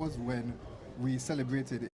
was when we celebrated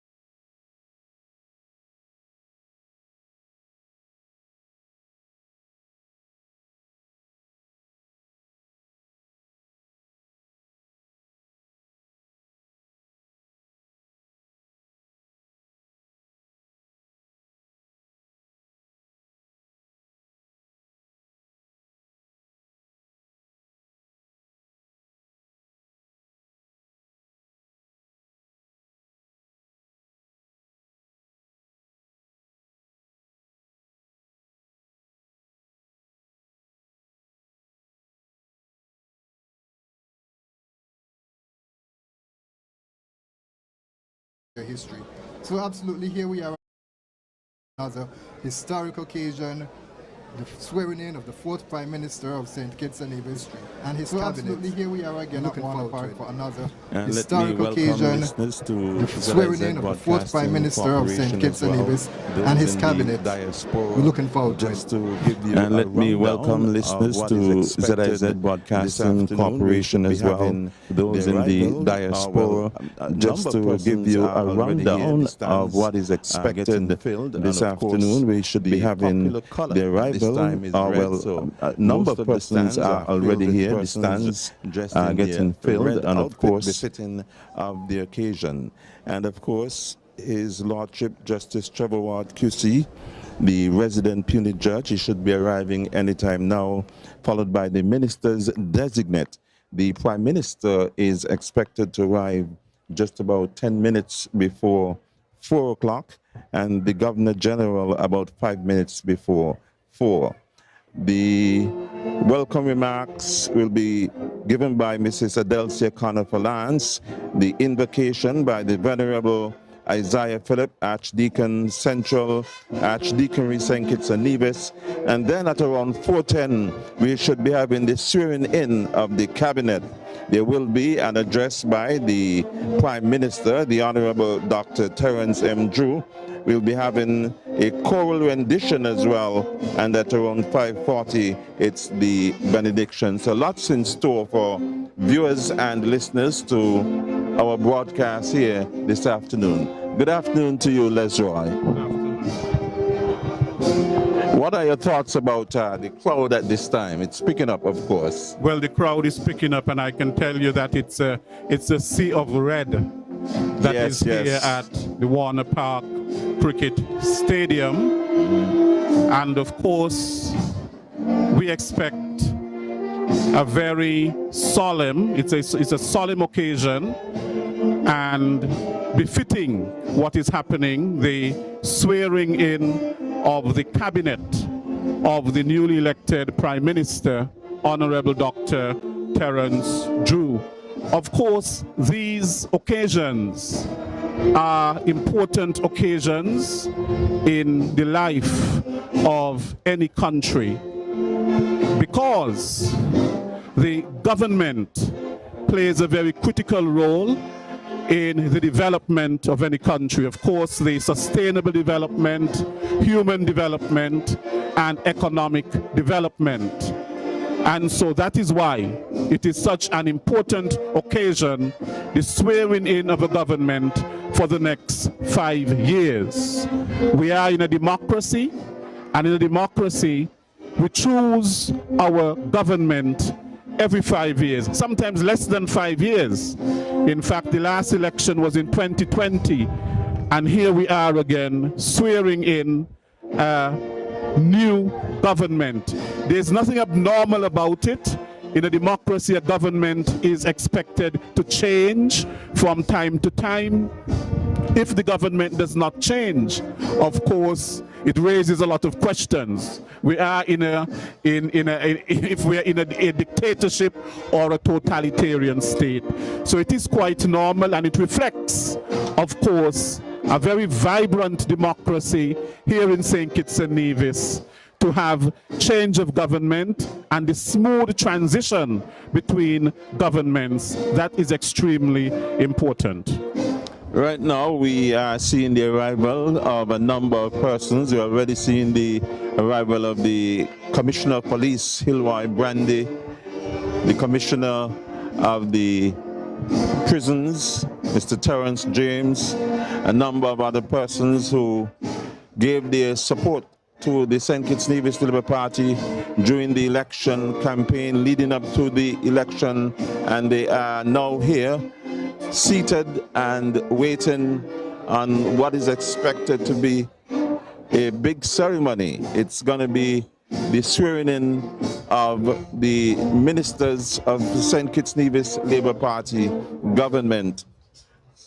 history. So absolutely, here we are, another historic occasion, the swearing in of the 4th Prime Minister of St. Kitts and Nevis and his cabinet. Absolutely, here we are again, looking forward for another historic occasion, the swearing in of the 4th Prime Minister of St. Kitts and Nevis and his cabinet. We're looking forward to it. And let me welcome listeners to ZIZ Broadcasting Corporation as well, those in the diaspora, just to give you a rundown of what is expected this afternoon. We should be having the arrival. A number of persons are already here. The stands are getting filled, and of course, befitting of the occasion. And of course, His Lordship Justice Trevor Ward QC, the resident puisne judge, he should be arriving anytime now, followed by the ministers designate. The Prime Minister is expected to arrive just about 10 minutes before 4 o'clock, and the Governor General about 5 minutes before 4. The welcome remarks will be given by Mrs. Adelcia Connor-Falance, the invocation by the Venerable Isaiah Philip, Archdeacon Central, Archdeaconry St. Kitts and Nevis, and then at around 4:10 we should be having the swearing in of the cabinet. There will be an address by the Prime Minister, the Honourable Dr. Terrance M. Drew. We'll be having a choral rendition as well, and at around 5:40 it's the benediction. So lots in store for viewers and listeners to our broadcast here this afternoon. Good afternoon to you, Lesroy. What are your thoughts about the crowd at this time? It's picking up, of course. Well, the crowd is picking up, and I can tell you that it's a sea of red that is here at the Warner Park Cricket Stadium. And of course, we expect a very solemn, it's a solemn occasion and befitting what is happening, the swearing in of the cabinet of the newly elected Prime Minister, Honourable Dr. Terrance Drew. Of course, these occasions are important occasions in the life of any country because the government plays a very critical role in the development of any country. Of course, the sustainable development, human development, and economic development. And so that is why it is such an important occasion, the swearing in of a government for the next 5 years. We are in a democracy, and in a democracy, we choose our government every 5 years, sometimes less than 5 years. In fact, the last election was in 2020, and here we are again swearing in a new government. There's nothing abnormal about it. In a democracy, a government is expected to change from time to time. If the government does not change, of course, it raises a lot of questions. We are if we are in a dictatorship or a totalitarian state. So it is quite normal, and it reflects, of course, a very vibrant democracy here in St. Kitts and Nevis, to have change of government and the smooth transition between governments. That is extremely important. Right now, we are seeing the arrival of a number of persons. We're already seeing the arrival of the Commissioner of Police, Hilroy Brandy, the Commissioner of the Prisons, Mr. Terrance James, a number of other persons who gave their support to the St. Kitts Nevis Labour Party during the election campaign leading up to the election, and they are now here seated and waiting on what is expected to be a big ceremony. It's going to be the swearing in of the ministers of the St. Kitts Nevis Labour Party government.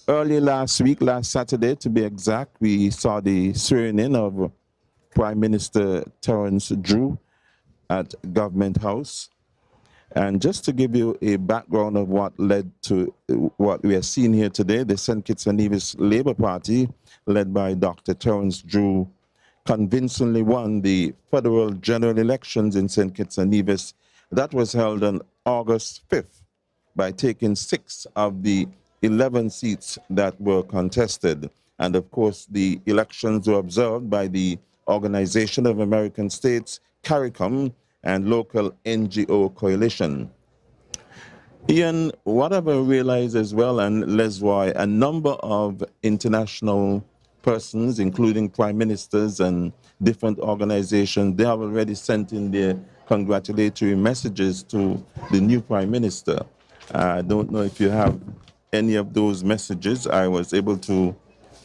Early last week, last Saturday to be exact, we saw the swearing in of Prime Minister Terrance Drew at Government House. And just to give you a background of what led to what we are seeing here today, the St. Kitts and Nevis Labour Party, led by Dr. Terrance Drew, convincingly won the federal general elections in St. Kitts and Nevis. That was held on August 5th by taking 6 of the 11 seats that were contested. And of course, the elections were observed by the Organization of American States, CARICOM, and local NGO coalition. Ian, what I've realized as well, and Lesroy, a number of international persons, including prime ministers and different organizations, they have already sent in their congratulatory messages to the new prime minister. I don't know if you have any of those messages. I was able to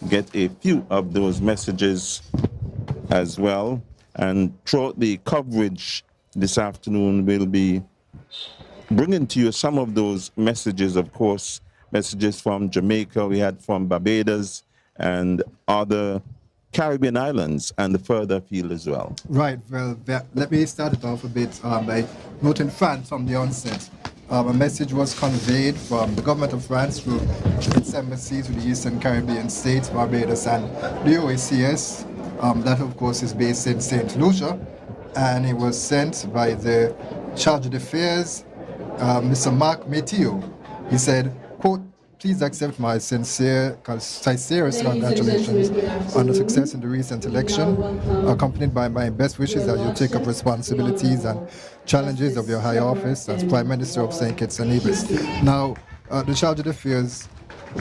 get a few of those messages as well. And throughout the coverage this afternoon, we'll be bringing to you some of those messages, of course, messages from Jamaica, we had from Barbados, and other Caribbean islands and further afield as well. Right, well, let me start it off a bit by noting France from the onset. A message was conveyed from the government of France through its embassy to the Eastern Caribbean states, Barbados and the OACS. That, of course, is based in St. Lucia, and it was sent by the Charge d'Affaires, Mr. Mark Mathieu. He said, quote, "Please accept my sincerest congratulations on the success in the recent election, accompanied by my best wishes as you take up responsibilities and challenges of your high office as Prime Minister of St. Kitts and Nevis." Now, the Charge d'Affaires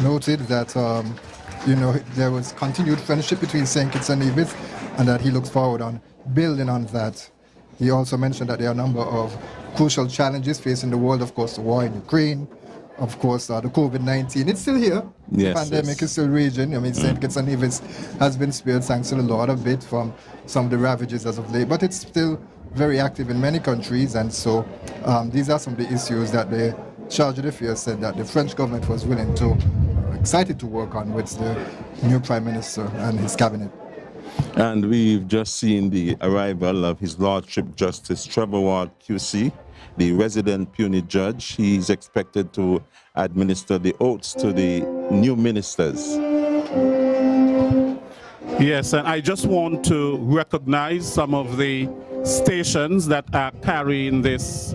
noted that there was continued friendship between St. Kitts and Nevis, and that he looks forward on building on that. He also mentioned that there are a number of crucial challenges facing the world, of course, the war in Ukraine, of course, the COVID-19. It's still here. Yes, the pandemic is still raging. I mean, St. Kitts and Nevis has been spared, thanks to the Lord, a bit from some of the ravages as of late, but it's still very active in many countries, and so these are some of the issues that the Charge d'Affaires said that the French government was willing to, excited to work on with the new Prime Minister and his cabinet. And we've just seen the arrival of His Lordship Justice Trevor Ward QC, the resident puisne judge. He's expected to administer the oaths to the new ministers. Yes, and I just want to recognize some of the stations that are carrying this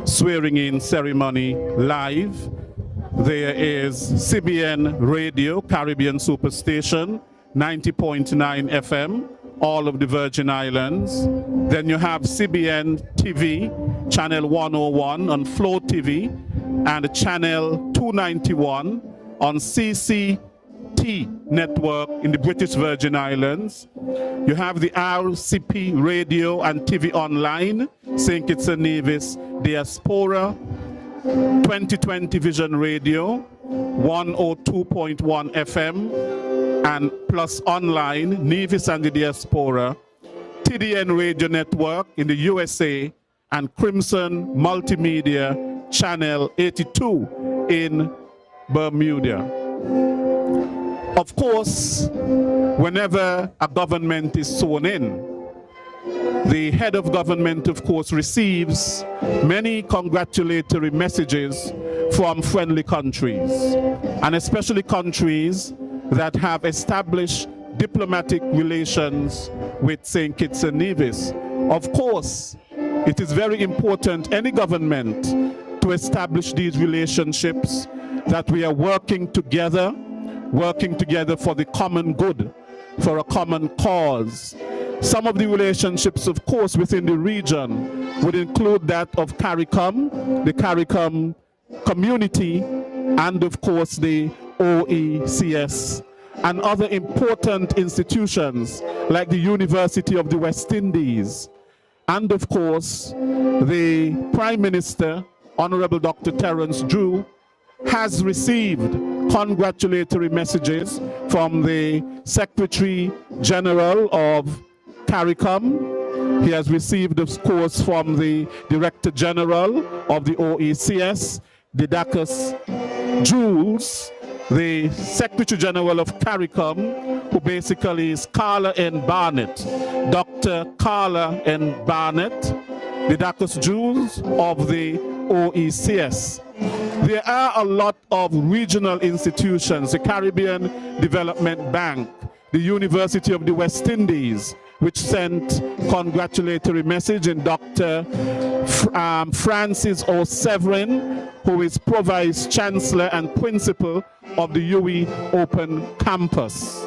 swearing-in ceremony live. There is CBN Radio, Caribbean Superstation, 90.9 FM, all of the Virgin Islands. Then you have CBN TV, channel 101 on Flow TV, and channel 291 on CCT network in the British Virgin Islands. You have the RCP Radio and TV Online, St. Kitts and Nevis Diaspora, 2020 Vision Radio, 102.1 FM, and plus online, Nevis and the Diaspora, TDN Radio Network in the USA, and Crimson Multimedia Channel 82 in Bermuda. Of course, whenever a government is sworn in, the head of government, of course, receives many congratulatory messages from friendly countries, and especially countries that have established diplomatic relations with St. Kitts and Nevis. Of course, it is very important, any government, to establish these relationships, that we are working together for the common good, for a common cause. Some of the relationships, of course, within the region would include that of CARICOM, the CARICOM community, and of course the OECS, and other important institutions like the University of the West Indies. And of course, the Prime Minister, Honourable Dr. Terrance Drew, has received congratulatory messages from the Secretary General of CARICOM. He has received, of course, from the Director General of the OECS, Didacus Jules, the Secretary General of CARICOM, who basically is Carla N. Barnett, Dr. Carla N. Barnett, Didacus Jules of the OECS. There are a lot of regional institutions, the Caribbean Development Bank, the University of the West Indies, which sent congratulatory message, in Dr. Francis O. Severin, who is Pro-Vice Chancellor and Principal of the UE Open Campus.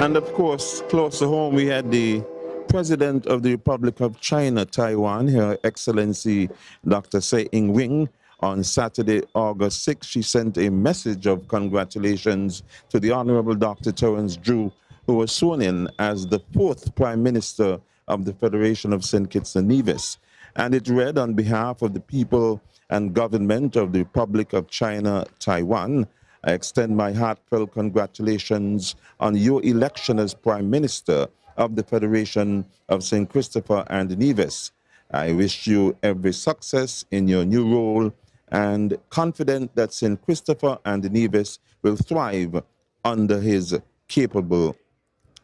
And of course, close to home, we had the President of the Republic of China, Taiwan, Her Excellency Dr. Tsai Ing-wen. On Saturday, August 6th, she sent a message of congratulations to the Honourable Dr. Terrance Drew, who was sworn in as the 4th Prime Minister of the Federation of St. Kitts and Nevis. And it read, on behalf of the people and government of the Republic of China, Taiwan, I extend my heartfelt congratulations on your election as Prime Minister of the Federation of St. Christopher and Nevis. I wish you every success in your new role and confident that St. Christopher and Nevis will thrive under his capable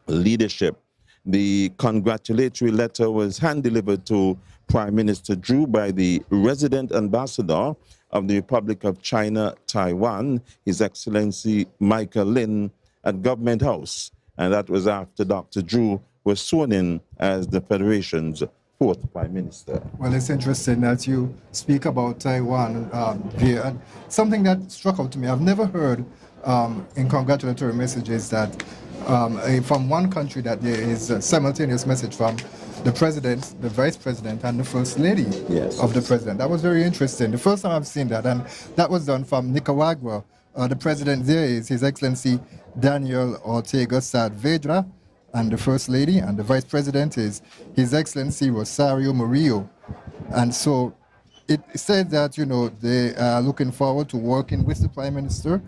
leadership. The congratulatory letter was hand-delivered to Prime Minister Drew by the resident ambassador of the Republic of China, Taiwan, His Excellency Michael Lin, at Government House. And that was after Dr. Drew was sworn in as the Federation's 4th Prime Minister. Well, it's interesting that you speak about Taiwan here. And something that struck out to me, I've never heard in congratulatory messages that from one country that there is a simultaneous message from the President, the Vice President, and the First Lady of the President. That was very interesting. The first time I've seen that, and that was done from Nicaragua. The President there is His Excellency Daniel Ortega Saavedra, and the First Lady, and the Vice President is His Excellency Rosario Murillo. And so it said that, you know, they are looking forward to working with the Prime Minister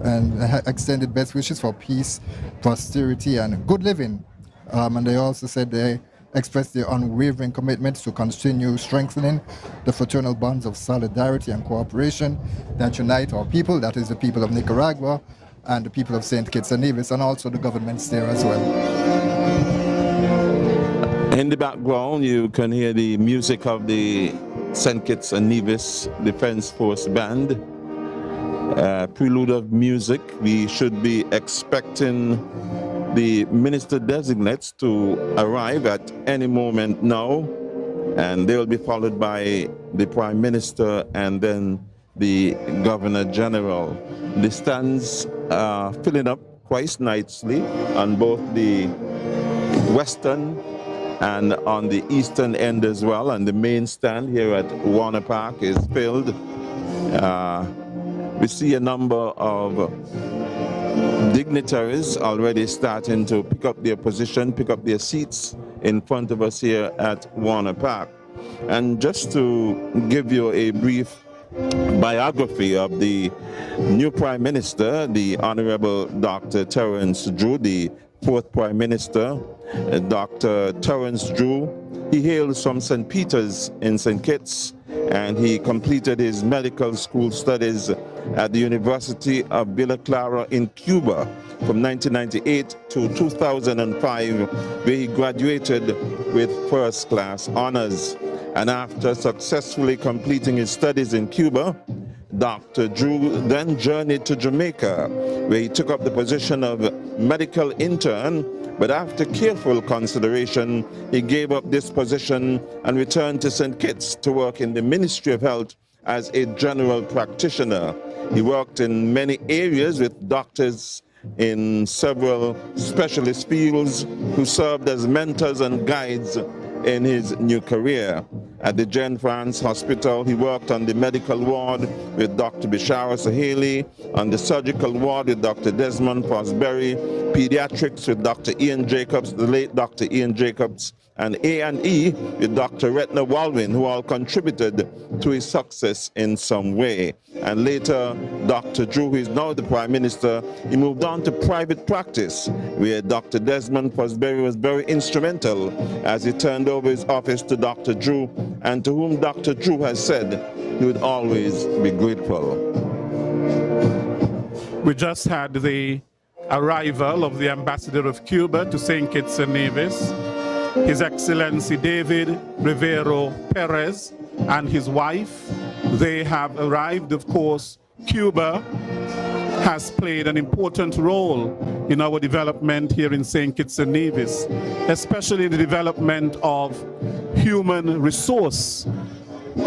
and extended best wishes for peace, prosperity, and good living. And they also said they expressed their unwavering commitment to continue strengthening the fraternal bonds of solidarity and cooperation that unite our people, that is the people of Nicaragua, and the people of St. Kitts and Nevis, and also the governments there as well. In the background, you can hear the music of the St. Kitts and Nevis Defense Force Band. Prelude of music. We should be expecting the minister-designates to arrive at any moment now, and they will be followed by the Prime Minister and then the Governor General. The stands are filling up quite nicely on both the western and on the eastern end as well, and the main stand here at Warner Park is filled. We see a number of dignitaries already starting to pick up their position, pick up their seats in front of us here at Warner Park. And just to give you a brief biography of the new Prime Minister, the Honourable Dr. Terrance Drew, the 4th Prime Minister. Dr. Terrance Drew, he hails from St. Peter's in St. Kitts, and he completed his medical school studies at the University of Villa Clara in Cuba from 1998 to 2005, where he graduated with first-class honors. And after successfully completing his studies in Cuba, Dr. Drew then journeyed to Jamaica, where he took up the position of medical intern, but after careful consideration, he gave up this position and returned to St. Kitts to work in the Ministry of Health as a general practitioner. He worked in many areas with doctors in several specialist fields who served as mentors and guides in his new career. at the Jane France Hospital. He worked on the medical ward with Dr. Bishara Saheli, on the surgical ward with Dr. Desmond Fosberry, pediatrics with Dr. Ian Jacobs, the late Dr. Ian Jacobs, and A&E with Dr. Retna Walwin, who all contributed to his success in some way. And later, Dr. Drew, who is now the Prime Minister, he moved on to private practice, where Dr. Desmond Fosberry was very instrumental as he turned over his office to Dr. Drew, and to whom Dr. Drew has said he would always be grateful. We just had the arrival of the Ambassador of Cuba to St. Kitts and Nevis, His Excellency David Rivero Perez and his wife. They have arrived. Of course, Cuba has played an important role in our development here in St. Kitts and Nevis, especially in the development of human resource.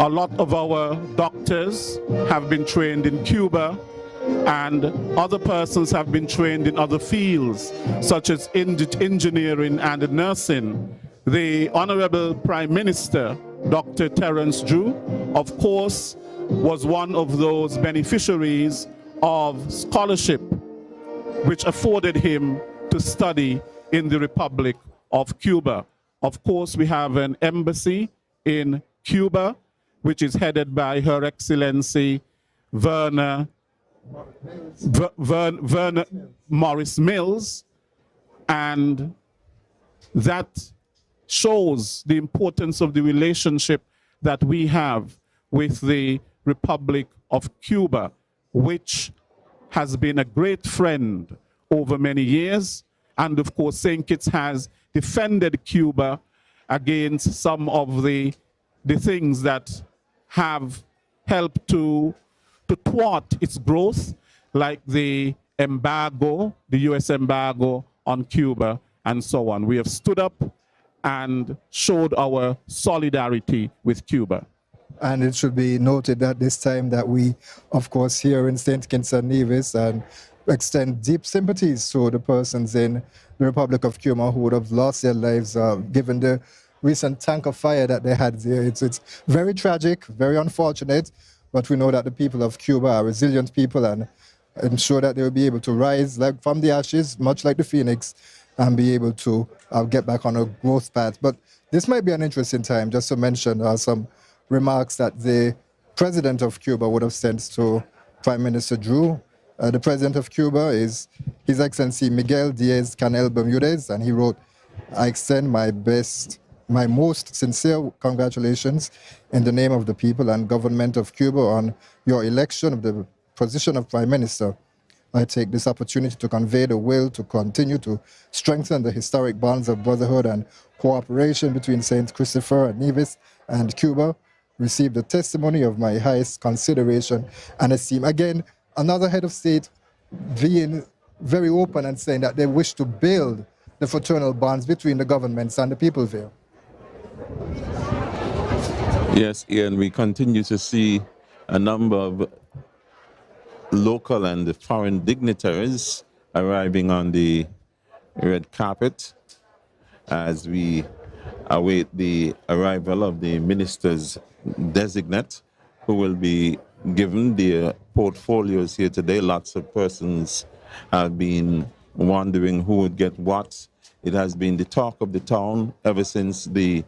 A lot of our doctors have been trained in Cuba, and other persons have been trained in other fields, such as engineering and nursing. The Honourable Prime Minister, Dr. Terrance Drew, of course, was one of those beneficiaries of scholarship which afforded him to study in the Republic of Cuba. Of course, we have an embassy in Cuba, which is headed by Her Excellency Verna Morris Mills, and that shows the importance of the relationship that we have with the Republic of Cuba, which has been a great friend over many years. And of course, St. Kitts has defended Cuba against some of the things that have helped to thwart its growth, like the embargo, the US embargo on Cuba, and so on. We have stood up and showed our solidarity with Cuba. And it should be noted at this time that we, of course, here in St. Kitts and Nevis, and extend deep sympathies to the persons in the Republic of Cuba who would have lost their lives given the recent tanker fire that they had there. It's very tragic, very unfortunate, but we know that the people of Cuba are resilient people, and I'm sure that they will be able to rise like from the ashes, much like the phoenix, and be able to get back on a growth path. But this might be an interesting time just to mention some remarks that the president of Cuba would have sent to Prime Minister Drew. The president of Cuba is His Excellency Miguel Diaz-Canel Bermudez, and he wrote, "I extend my most sincere congratulations in the name of the people and government of Cuba on your election of the position of Prime Minister. I take this opportunity to convey the will to continue to strengthen the historic bonds of brotherhood and cooperation between St. Christopher and Nevis and Cuba. Receive the testimony of my highest consideration and esteem." Again, another head of state being very open and saying that they wish to build the fraternal bonds between the governments and the people there. Yes, Ian, we continue to see a number of local and foreign dignitaries arriving on the red carpet as we await the arrival of the ministers designate who will be given their portfolios here today. Lots of persons have been wondering who would get what. It has been the talk of the town ever since the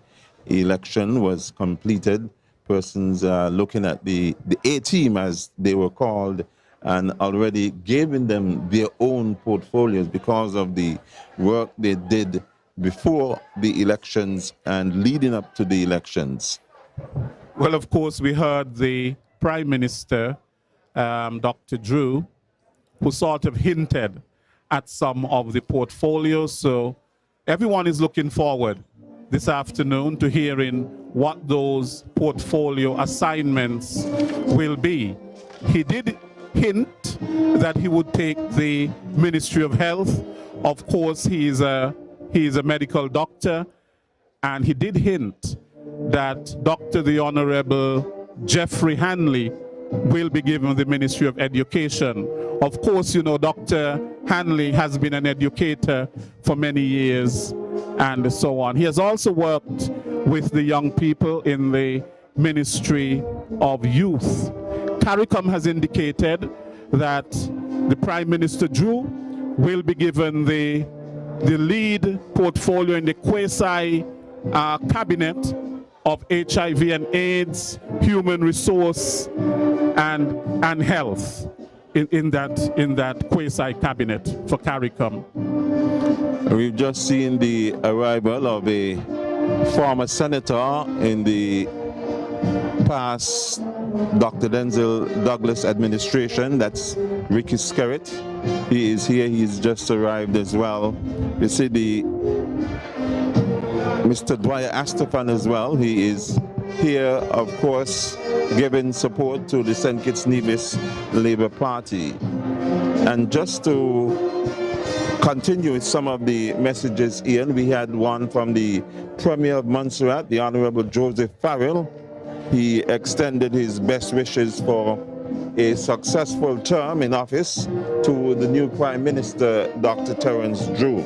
election was completed. Persons are looking at the A-team, as they were called, and already giving them their own portfolios because of the work they did before the elections and leading up to the elections. Well, of course, we heard the Prime Minister, Dr. Drew, who sort of hinted at some of the portfolios. So everyone is looking forward this afternoon to hearing what those portfolio assignments will be. He did hint that he would take the Ministry of Health. Of course, he's a medical doctor, and he did hint that the Honourable Jeffrey Hanley will be given the Ministry of Education. Of course, you know, Dr. Hanley has been an educator for many years, and so on. He has also worked with the young people in the Ministry of Youth. CARICOM has indicated that the Prime Minister Drew will be given the lead portfolio in the quasi cabinet of HIV and AIDS, human resource, and health in that quasi cabinet for CARICOM. We've just seen the arrival of a former senator in the past Dr. Denzel Douglas administration. That's Ricky Skerritt. He is here. He's just arrived as well. You see the Mr. Dwyer Astafan as well. He is here, of course, giving support to the St. Kitts Nevis Labour Party. And just to continue with some of the messages, Ian, we had one from the Premier of Montserrat, the Honourable Joseph Farrell. He extended his best wishes for a successful term in office to the new Prime Minister, Dr. Terrance Drew.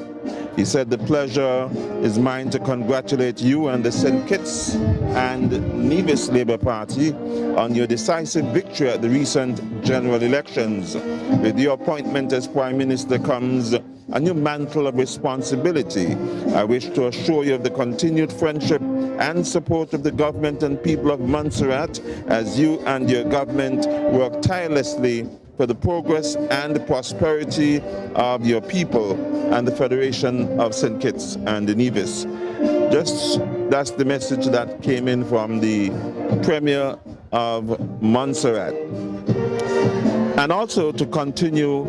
He said, "The pleasure is mine to congratulate you and the St. Kitts and Nevis Labour Party on your decisive victory at the recent general elections. With your appointment as Prime Minister comes a new mantle of responsibility. I wish to assure you of the continued friendship and support of the government and people of Montserrat as you and your government work tirelessly for the progress and the prosperity of your people and the Federation of St. Kitts and Nevis." That's the message that came in from the Premier of Montserrat. And also to continue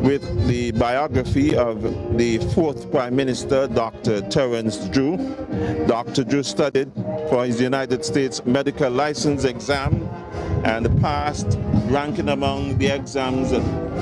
with the biography of the fourth Prime Minister, Dr. Terrance Drew. Dr. Drew studied for his United States medical license exam and passed, ranking among the exam's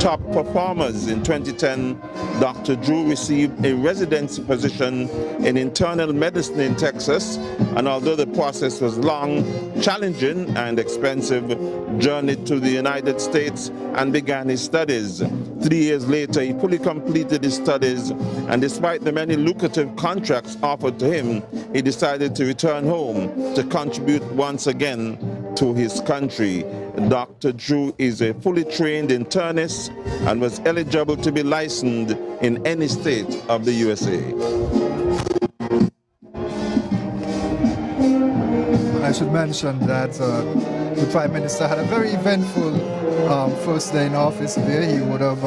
top performers. In 2010, Dr. Drew received a residency position in internal medicine in Texas, and although the process was long, challenging, and expensive, journeyed to the United States and began his studies. 3 years later, he fully completed his studies, and despite the many lucrative contracts offered to him, he decided to return home to contribute once again to his country. Dr. Drew is a fully trained internist and was eligible to be licensed in any state of the USA. I should mention that the Prime Minister had a very eventful first day in office there. He would have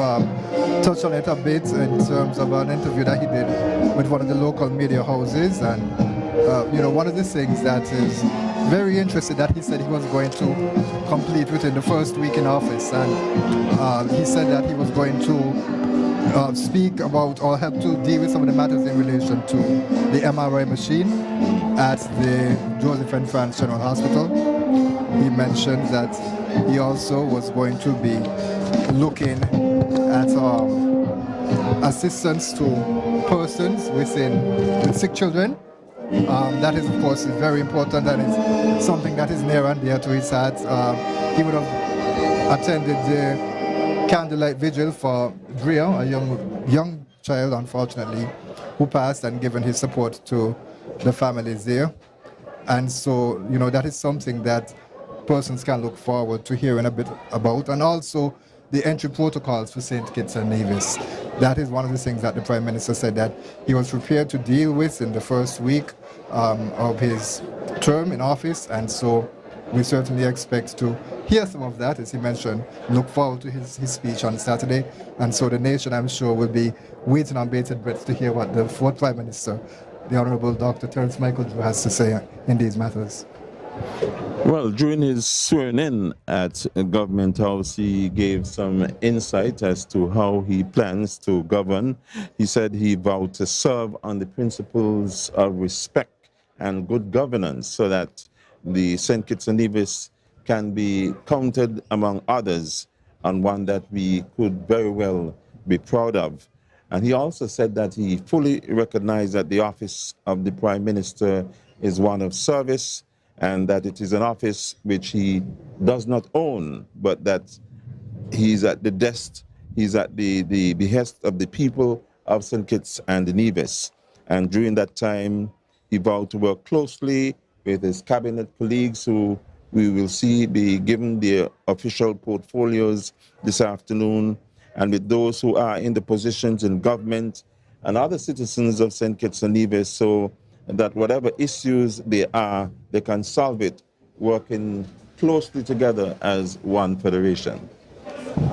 touched on it a bit in terms of an interview that he did with one of the local media houses. And, one of the things that is very interesting that he said he was going to complete within the first week in office. And he said that he was going to speak about or help to deal with some of the matters in relation to the MRI machine at the Joseph and Franz General Hospital. He mentioned that he also was going to be looking at assistance to persons with sick children. That is, of course, very important, and it's something that is near and dear to his heart. He would have attended the candlelight vigil for Bria, a young child, unfortunately, who passed, and given his support to the families there. And so, that is something that persons can look forward to hearing a bit about. And also the entry protocols for St. Kitts and Nevis. That is one of the things that the Prime Minister said that he was prepared to deal with in the first week of his term in office. And so we certainly expect to hear some of that, as he mentioned, look forward to his speech on Saturday. And so the nation, I'm sure, will be waiting on bated breath to hear what the fourth Prime Minister, the Honourable Dr. Terrance Michael Drew, has to say in these matters. Well, during his swearing-in at Government House, he gave some insight as to how he plans to govern. He said he vowed to serve on the principles of respect and good governance so that the St. Kitts and Nevis can be counted among others, and one that we could very well be proud of. And he also said that he fully recognized that the office of the Prime Minister is one of service, and that it is an office which he does not own, but that he's at the behest of the people of St. Kitts and Nevis. And during that time, he vowed to work closely with his cabinet colleagues, who we will see be given their official portfolios this afternoon, and with those who are in the positions in government and other citizens of St. Kitts and Nevis, so that whatever issues they are, they can solve it, working closely together as one federation.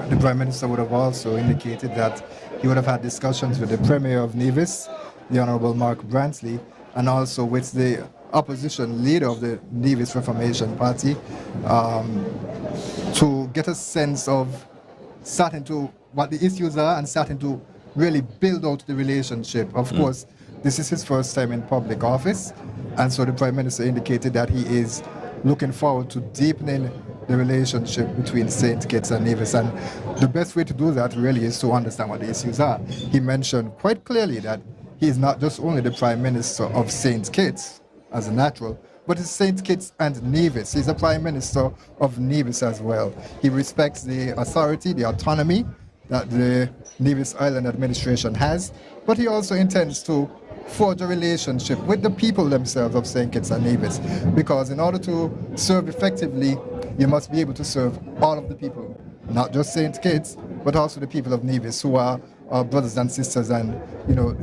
The Prime Minister would have also indicated that he would have had discussions with the Premier of Nevis, the Honourable Mark Brantley, and also with the opposition leader of the Nevis Reformation Party, to get a sense of starting to what the issues are and starting to really build out the relationship. Of course, this is his first time in public office, and so the Prime Minister indicated that he is looking forward to deepening the relationship between St. Kitts and Nevis, and the best way to do that really is to understand what the issues are. He mentioned quite clearly that he is not just only the Prime Minister of St. Kitts as a natural, but it's St. Kitts and Nevis. He's the Prime Minister of Nevis as well. He respects the authority, the autonomy that the Nevis Island administration has, but he also intends to forge a relationship with the people themselves of St. Kitts and Nevis, because in order to serve effectively, you must be able to serve all of the people, not just St. Kitts, but also the people of Nevis, who are our brothers and sisters, and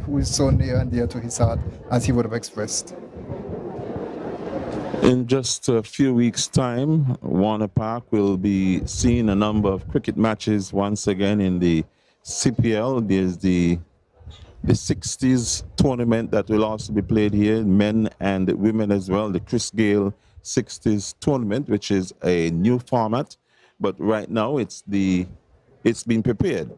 who is so near and dear to his heart, as he would have expressed. In just a few weeks' time, Warner Park will be seeing a number of cricket matches once again in the CPL. There's the 60s tournament that will also be played here, men and women as well, the Chris Gale 60s tournament, which is a new format. But right now it's been prepared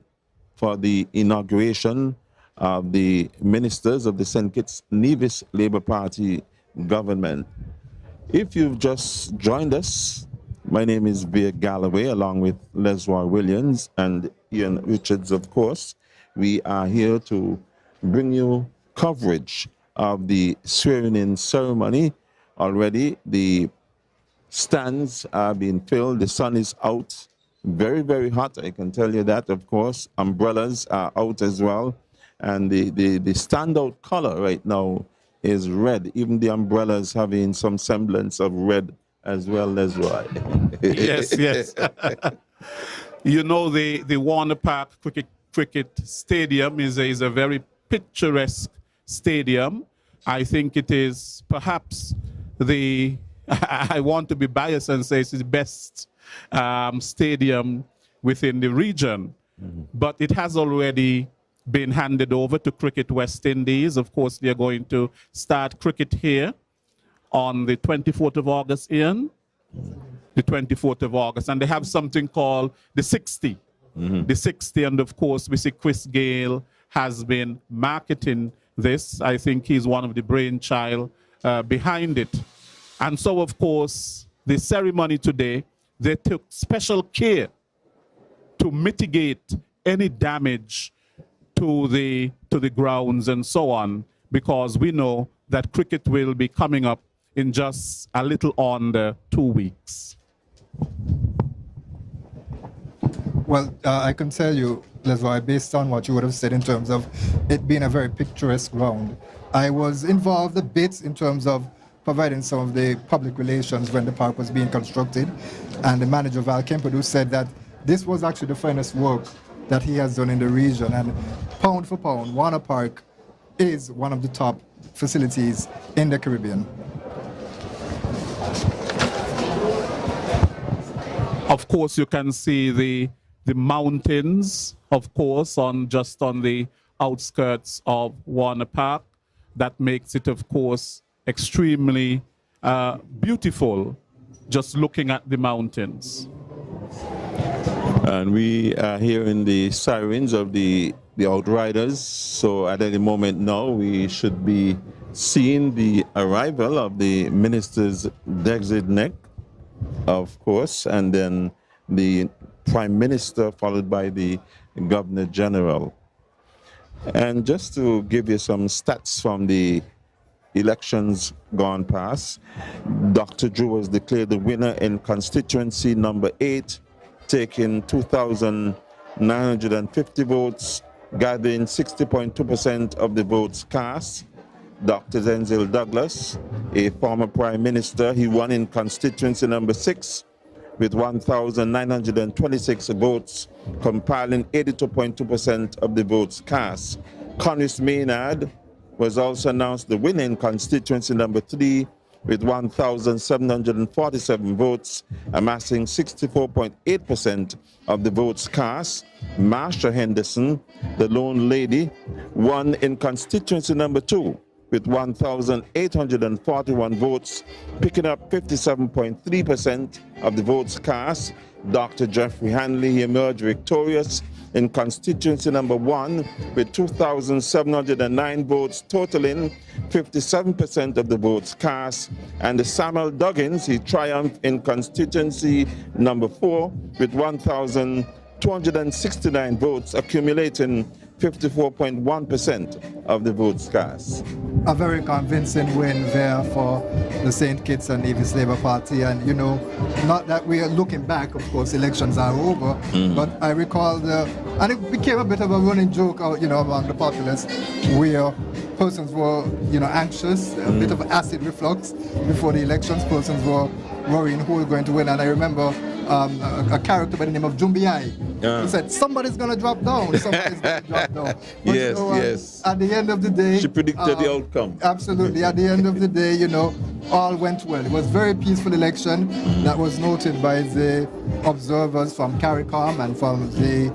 for the inauguration of the ministers of the St. Kitts Nevis Labour Party government. If you've just joined us, my name is Bear Galloway, along with Lesroy Williams and Ian Richards, of course. We are here to bring you coverage of the swearing-in ceremony. Already, the stands are being filled. The sun is out. Very, very hot, I can tell you that, of course. Umbrellas are out as well. And the standout color right now is red. Even the umbrellas having some semblance of red as well, Lesroy. Yes, yes. The Warner Park Cricket Stadium is a very picturesque stadium. I think it is perhaps I want to be biased and say it's the best stadium within the region. But it has already been handed over to Cricket West Indies. Of course, they're going to start cricket here on the 24th of August, Ian. The 24th of August. And they have something called the 60. The 60, and of course, we see Chris Gale has been marketing this. I think he's one of the brainchild behind it. And so, of course, the ceremony today, they took special care to mitigate any damage to the grounds and so on, because we know that cricket will be coming up in just a little under 2 weeks. Well, I can tell you, Leslie, based on what you would have said in terms of it being a very picturesque ground, I was involved a bit in terms of providing some of the public relations when the park was being constructed, and the manager, Val Kempadu, said that this was actually the finest work that he has done in the region, and pound for pound, Warner Park is one of the top facilities in the Caribbean. Of course, you can see the mountains, of course, on the outskirts of Warner Park. That makes it, of course, extremely beautiful just looking at the mountains. And we are hearing the sirens of the outriders. So at any moment now, we should be seeing the arrival of the ministers designate, of course, and then the Prime Minister, followed by the Governor General. And just to give you some stats from the elections gone past, Dr. Drew was declared the winner in constituency number 8, taking 2,950 votes, gathering 60.2% of the votes cast. Dr. Zenzil Douglas, a former Prime Minister. He won in constituency number 6 with 1,926 votes, compiling 82.2% of the votes cast. Connis Maynard was also announced the winner in constituency number 3 with 1,747 votes, amassing 64.8% of the votes cast. Marsha Henderson, the lone lady, won in constituency number 2 with 1,841 votes, picking up 57.3% of the votes cast. Dr. Jeffrey Hanley emerged victorious in constituency number 1 with 2,709 votes, totaling 57% of the votes cast. And Samuel Duggins, he triumphed in constituency number 4 with 1,269 votes, accumulating 54.1% of the votes cast. A very convincing win there for the St. Kitts and Nevis Labour Party. And, you know, not that we are looking back, of course, elections are over, but I recall and it became a bit of a running joke, you know, among the populace, where persons were, you know, anxious, a bit of acid reflux before the elections. Persons were worrying who was going to win. And I remember a character by the name of Jumbiai, who said, somebody's going to drop down, somebody's going to drop down. But, yes, you know, yes. At the end of the day... She predicted the outcome. Absolutely. At the end of the day, you know, all went well. It was a very peaceful election that was noted by the observers from CARICOM and from the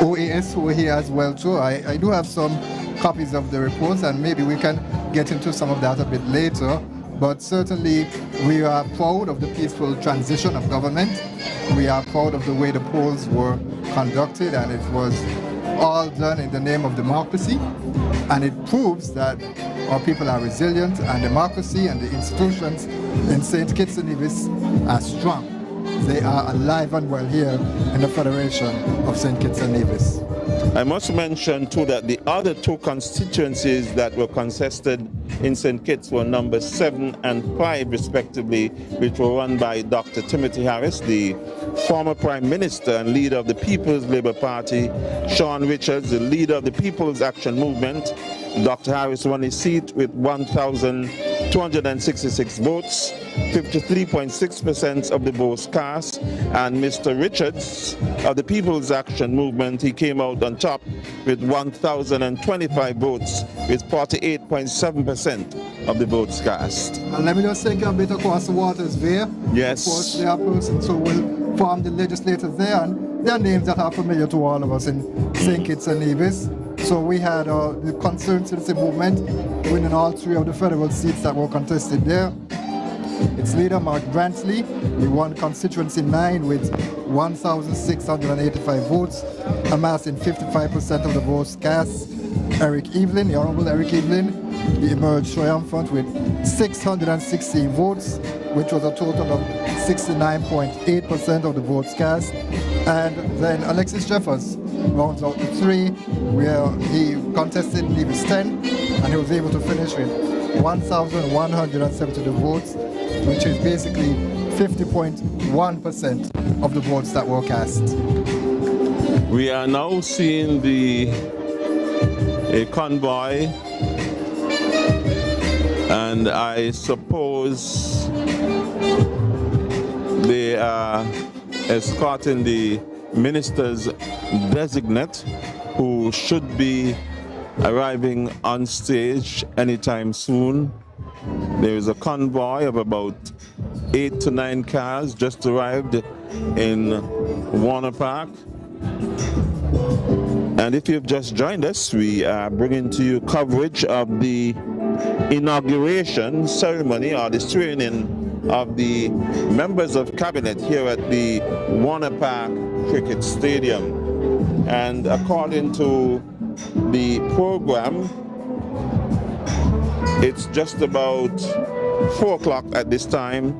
OAS who were here as well too. I do have some copies of the reports, and maybe we can get into some of that a bit later. But certainly we are proud of the peaceful transition of government. We are proud of the way the polls were conducted, and it was all done in the name of democracy. And it proves that our people are resilient, and democracy and the institutions in St. Kitts and Nevis are strong. They are alive and well here in the Federation of St. Kitts and Nevis. I must mention too that the other 2 constituencies that were contested in St. Kitts were number 7 and 5 respectively, which were run by Dr. Timothy Harris, the former Prime Minister and leader of the People's Labour Party, Sean Richards, the leader of the People's Action Movement. Dr. Harris won his seat with 1,266 votes, 53.6% of the votes cast, and Mr. Richards of the People's Action Movement, he came out on top with 1,025 votes, with 48.7% of the votes cast. And let me just take a bit across the waters there. Yes. Of course, there are persons who will form the legislators there, and there are names that are familiar to all of us in St. Kitts and Nevis. So we had the Concerned Citizen Movement winning all 3 of the federal seats that were contested there. Its leader, Mark Brantley, he won constituency 9 with 1,685 votes, amassing 55% of the votes cast. Eric Evelyn, the Honourable Eric Evelyn, he emerged triumphant with 616 votes, which was a total of 69.8% of the votes cast. And then Alexis Jeffers rounds out the 3, where he contested Nevis 10, and he was able to finish with 1,172 votes, which is basically 50.1% of the votes that were cast. We are now seeing a convoy, and I suppose they are escorting the minister's designate, who should be arriving on stage anytime soon. There is a convoy of about 8 to 9 cars just arrived in Warner Park. And if you've just joined us, we are bringing to you coverage of the inauguration ceremony, or the swearing-in of the members of cabinet here at the Warner Park Cricket Stadium. And according to the program, it's just about 4 o'clock at this time,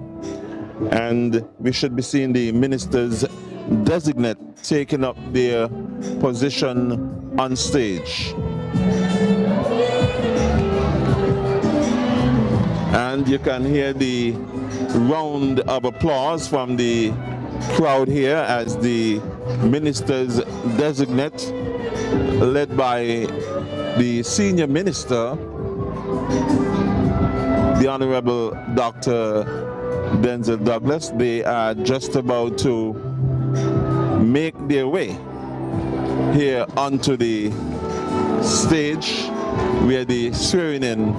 and we should be seeing the ministers designate taking up their position on stage. And you can hear the round of applause from the crowd here as the ministers designate, led by the senior minister, the Honourable Dr. Denzel Douglas. They are just about to make their way here onto the stage where the swearing-in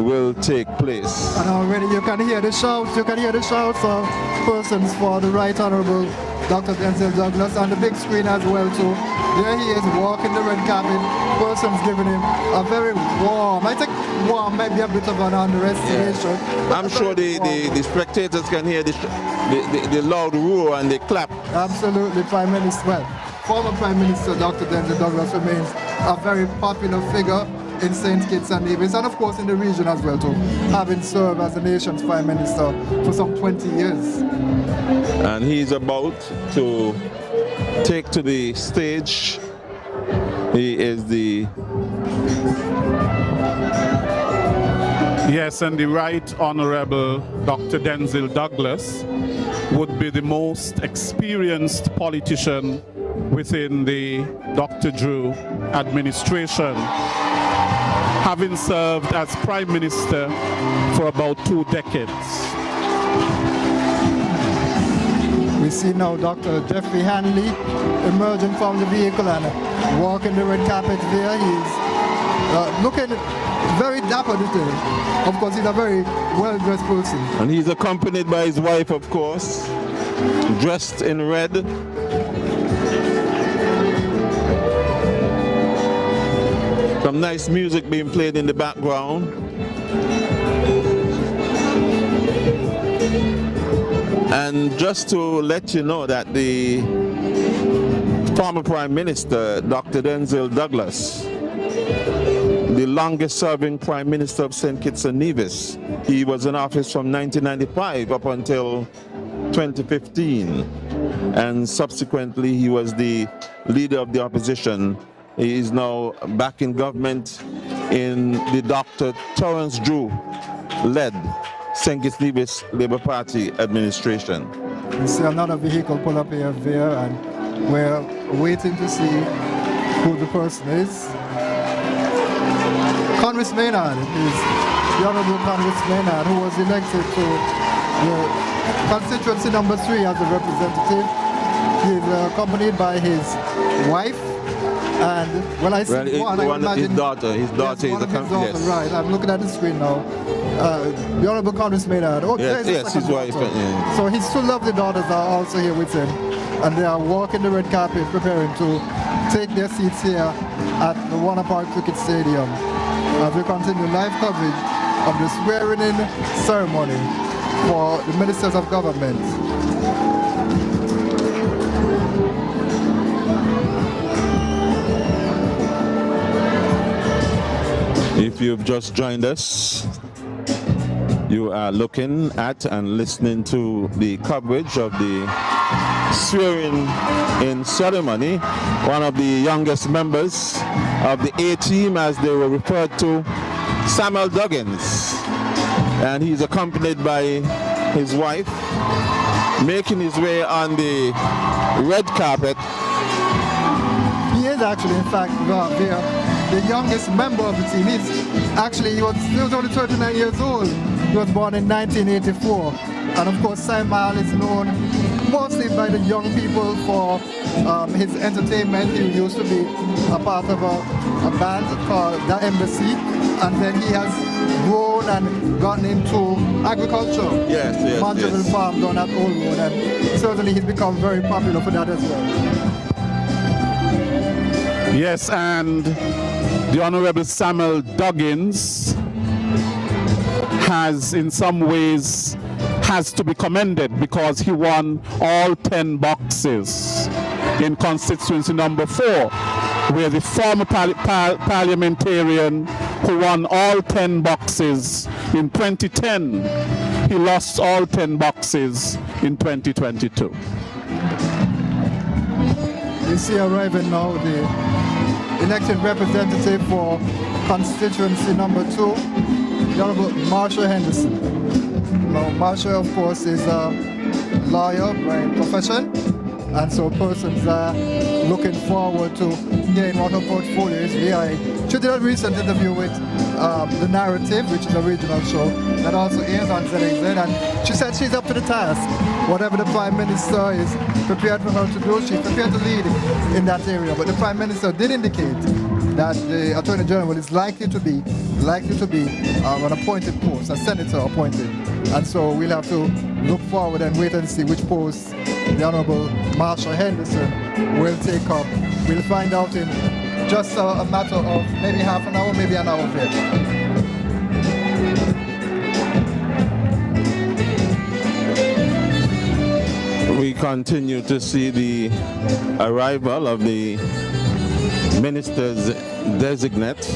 will take place. And already you can hear the shouts of persons for the Right Honourable Dr. Denzel Douglas on the big screen as well too. There he is walking the red carpet, persons giving him a very warm, I think warm might be a bit of an underestimation. Yeah. I'm sure the spectators can hear the loud roar and the clap. Absolutely, Prime Minister, well, former Prime Minister Dr. Denzel Douglas remains a very popular figure in St. Kitts and Nevis, and of course in the region as well too, having served as the nation's Prime Minister for some 20 years. And he's about to take to the stage. He is the... Yes, and the Right Honourable Dr. Denzel Douglas would be the most experienced politician within the Dr. Drew administration, having served as Prime Minister for about 2 decades. We see now Dr. Jeffrey Hanley emerging from the vehicle and walking the red carpet there. He's looking very dapper today. Of course, he's a very well-dressed person. And he's accompanied by his wife, of course, dressed in red. Some nice music being played in the background. And just to let you know that the former Prime Minister, Dr. Denzel Douglas, the longest serving Prime Minister of St. Kitts and Nevis, he was in office from 1995 up until 2015. And subsequently he was the leader of the opposition. He is now back in government in the Dr. Terrance Drew-led St. Kitts Nevis Labour Party administration. We see another vehicle pull up here there, and we're waiting to see who the person is. Congress Maynard is the Honourable Congress Maynard, who was elected to the constituency number 3 as a representative. He is accompanied by his wife. And when I see one, I imagine his daughter is a daughter, right? I'm looking at the screen now. The Honourable Congress Maynard. Oh, yes, his wife. Yeah. So his 2 lovely daughters are also here with him, and they are walking the red carpet, preparing to take their seats here at the Warner Park Cricket Stadium as we continue live coverage of the swearing-in ceremony for the Ministers of Government. If you've just joined us, you are looking at and listening to the coverage of the swearing-in ceremony. One of the youngest members of the A-team, as they were referred to, Samuel Duggins. And he's accompanied by his wife, making his way on the red carpet. He is actually, in fact, the youngest member of the team. He was only 39 years old. He was born in 1984. And of course, Simon is known mostly by the young people for his entertainment. He used to be a part of a band called The Embassy. And then he has grown and gotten into agriculture. Mancheville Farm down at Old Road. And certainly he's become very popular for that as well. Yes, and the Honourable Samuel Duggins has in some ways to be commended because he won all 10 boxes in constituency number 4, where the former parliamentarian who won all 10 boxes in 2010, he lost all 10 boxes in 2022. You see arriving now the elected representative for constituency number 2, the Honourable Marshall Henderson. Now, Marshall, of course, is a lawyer by profession, and so persons are looking forward to hearing what her portfolio is. She did a recent interview with The Narrative, which is a regional show that also airs on ZXZ, and she said she's up to the task. Whatever the Prime Minister is prepared for her to do, she's prepared to lead in that area. But the Prime Minister did indicate that the Attorney General is likely to be an appointed post, a senator appointed. And so we'll have to look forward and wait and see which post the Honourable Marshall Henderson will take up. We'll find out in just a matter of maybe half an hour, maybe an hour of it. We continue to see the arrival of the ministers designate.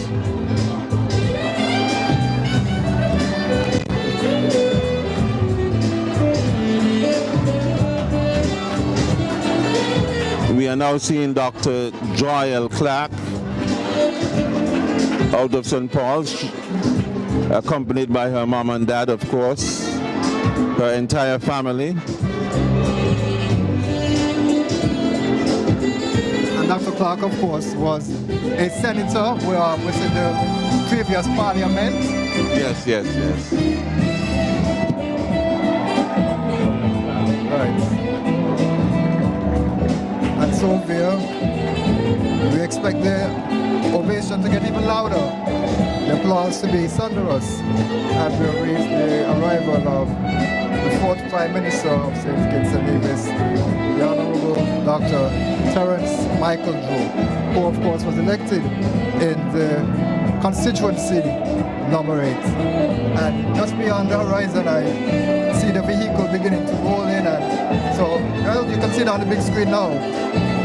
We are now seeing Dr. Joy Clark out of St. Paul's, accompanied by her mom and dad, of course, her entire family. And Dr. Clark, of course, was a senator was in the previous parliament. Yes. Right. And so we expect the ovation to get even louder, the applause to be thunderous as we await the arrival of the fourth Prime Minister of St. Kitts and Nevis, the Honourable Dr. Terrance Michael Drew, who of course was elected in the constituency number 8. And just beyond the horizon, I see the vehicle beginning to roll in, and so you can see it on the big screen now.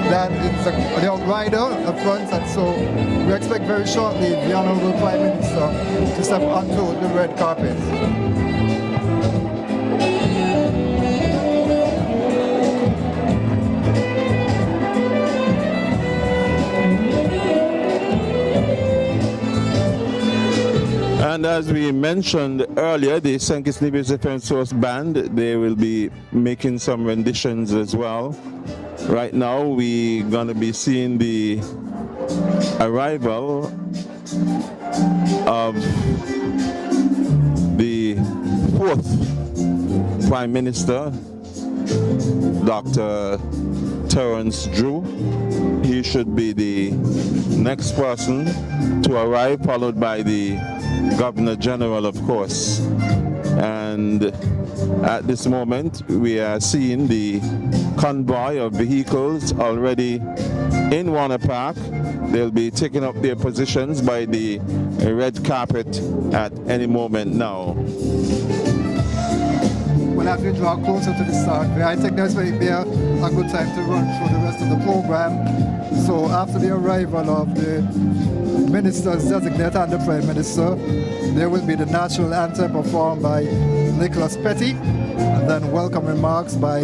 That it's the outrider up front, and so we expect very shortly the Honourable Prime Minister to step onto the red carpet. And as we mentioned earlier, the St. Kitts Nevis Defence Force Band, they will be making some renditions as well. Right now, we're going to be seeing the arrival of the fourth Prime Minister, Dr. Terrance Drew. He should be the next person to arrive, followed by the Governor General, of course. And at this moment, we are seeing the convoy of vehicles already in Warner Park. They'll be taking up their positions by the red carpet at any moment now. Well, as we draw closer to the start, I think this will be a good time to run through the rest of the program. So after the arrival of the ministers designate and the Prime Minister, there will be the national anthem performed by Nicholas Petty, and then welcome remarks by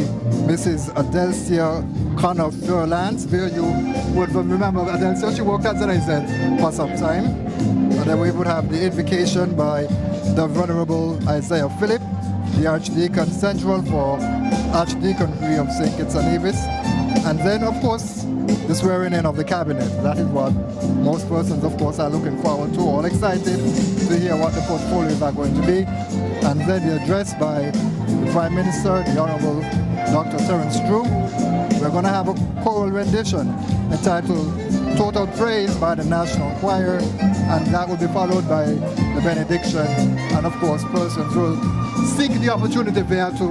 Mrs. Adelcia Connor Terrance. There you would remember Adelcia, she worked at ZXZ for some time. And then we would have the invocation by the Venerable Isaiah Philip, the Archdeacon Central for Archdeaconry of St. Kitts and Nevis. And then, of course, the swearing in of the cabinet. That is what most persons, of course, are looking forward to, all excited to hear what the portfolios are going to be. And then the address by the Prime Minister, the Honourable Dr. Terrance Drew. We're going to have a choral rendition entitled Total Praise by the National Choir, and that will be followed by the benediction. And of course, persons will seek the opportunity there to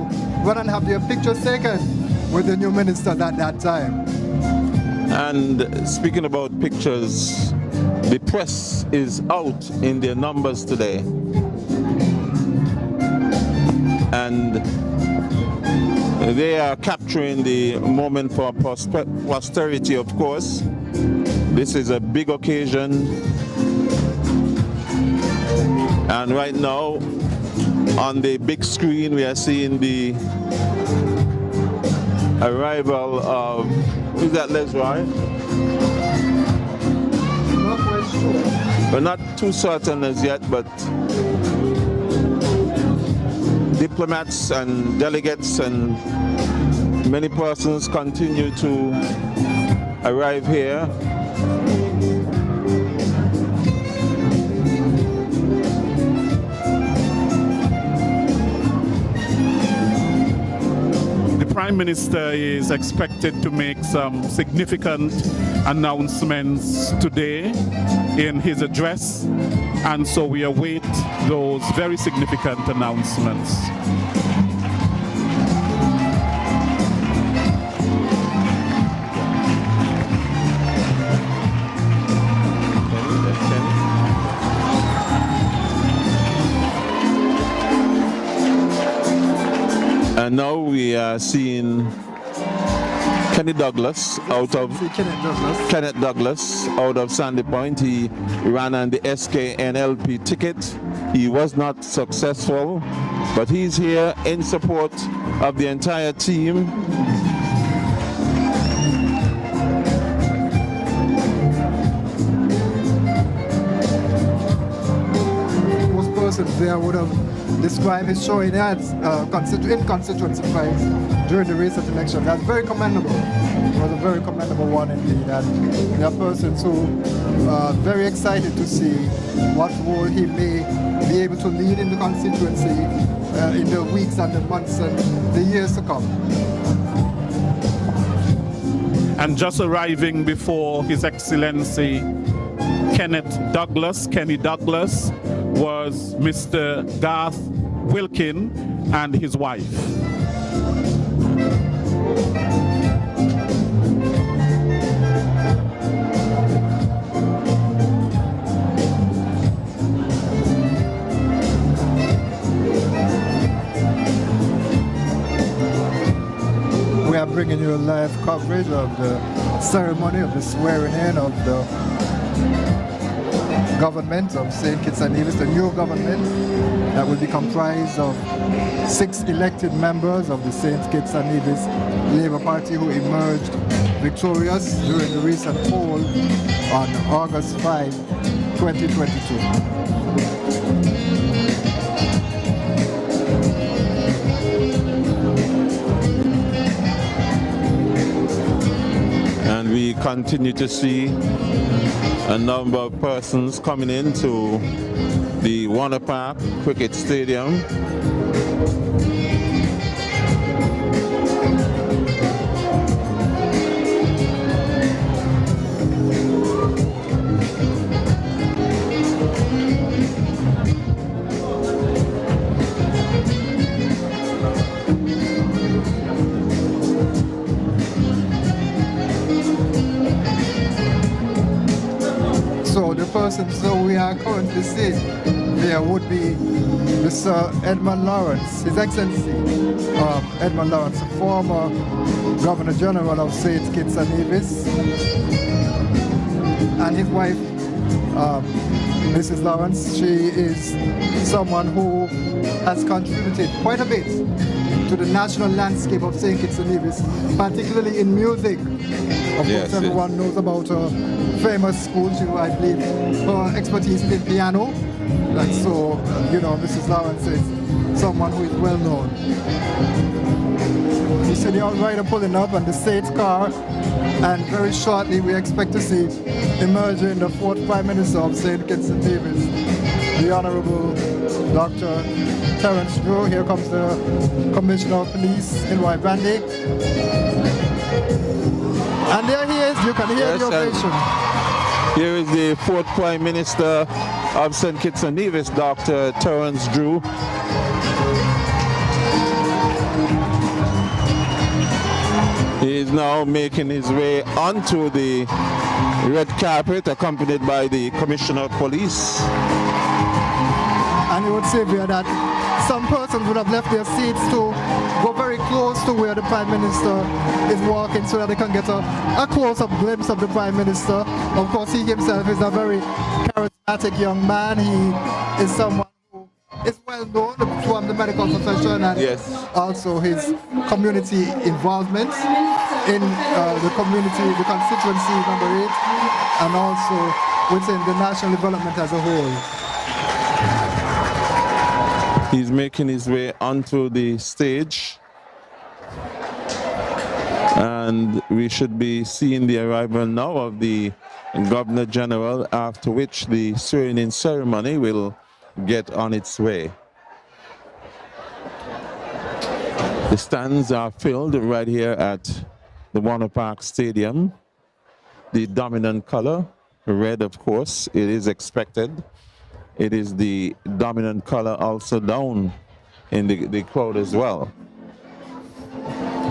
run and have their pictures taken with the new ministers at that time. And speaking about pictures, the press is out in their numbers today. And they are capturing the moment for posterity, of course. This is a big occasion. And right now, on the big screen, we are seeing the arrival of, who's that, Lesroy? Not quite sure. We're not too certain as yet, but diplomats and delegates and Many persons continue to arrive here. The Prime Minister is expected to make some significant announcements today in his address, and so we await those very significant announcements. And now we are seeing Kenneth Douglas out of Sandy Point. He ran on the SKNLP ticket. He was not successful, but he's here in support of the entire team. Most persons there would have described his showing as in constituency fights during the recent election. That's very commendable. It was a very commendable one indeed. And there are persons who are very excited to see what role he may be able to lead in the constituency in the weeks and the months and the years to come. And just arriving before His Excellency Kenny Douglas, was Mr. Garth Wilkin and his wife. We are bringing you a live coverage of the ceremony of the swearing in of the government of St. Kitts and Nevis, the new government that will be comprised of 6 elected members of the St. Kitts and Nevis Labour Party who emerged victorious during the recent poll on August 5, 2022. And we continue to see a number of persons coming into the Warner Park Cricket Stadium. So the persons that we are currently seeing there would be Mr. Edmund Lawrence, His Excellency Edmund Lawrence, the former Governor General of St. Kitts and Nevis, and his wife, Mrs. Lawrence. She is someone who has contributed quite a bit to the national landscape of St. Kitts and Nevis, particularly in music. Of course, everyone knows about her famous school. She, I believe, her expertise in piano. And so, you know, Mrs. Lawrence is someone who is well known. You see the outrider pulling up on the state car, and very shortly we expect to see emerging the 4th Prime Minister of St. Kitts and Nevis, the Honourable Dr. Terrance. Here comes the Commissioner of Police in Brandy. And there he is, you can hear the ovation. Here is the 4th Prime Minister of St. Kitts and Nevis, Dr. Terrance Drew. He is now making his way onto the red carpet, accompanied by the Commissioner of Police. And you would say here that some persons would have left their seats to go very close to where the Prime Minister is walking so that they can get a close-up glimpse of the Prime Minister. Of course, he himself is a very charismatic young man. He is someone who is well known from the medical profession and also his community involvement in the community, the constituency number 8, and also within the national development as a whole. He's making his way onto the stage. And we should be seeing the arrival now of the Governor General, after which the swearing-in ceremony will get on its way. The stands are filled right here at the Warner Park Stadium. The dominant color, red of course, it is expected. It is the dominant color also down in the crowd as well.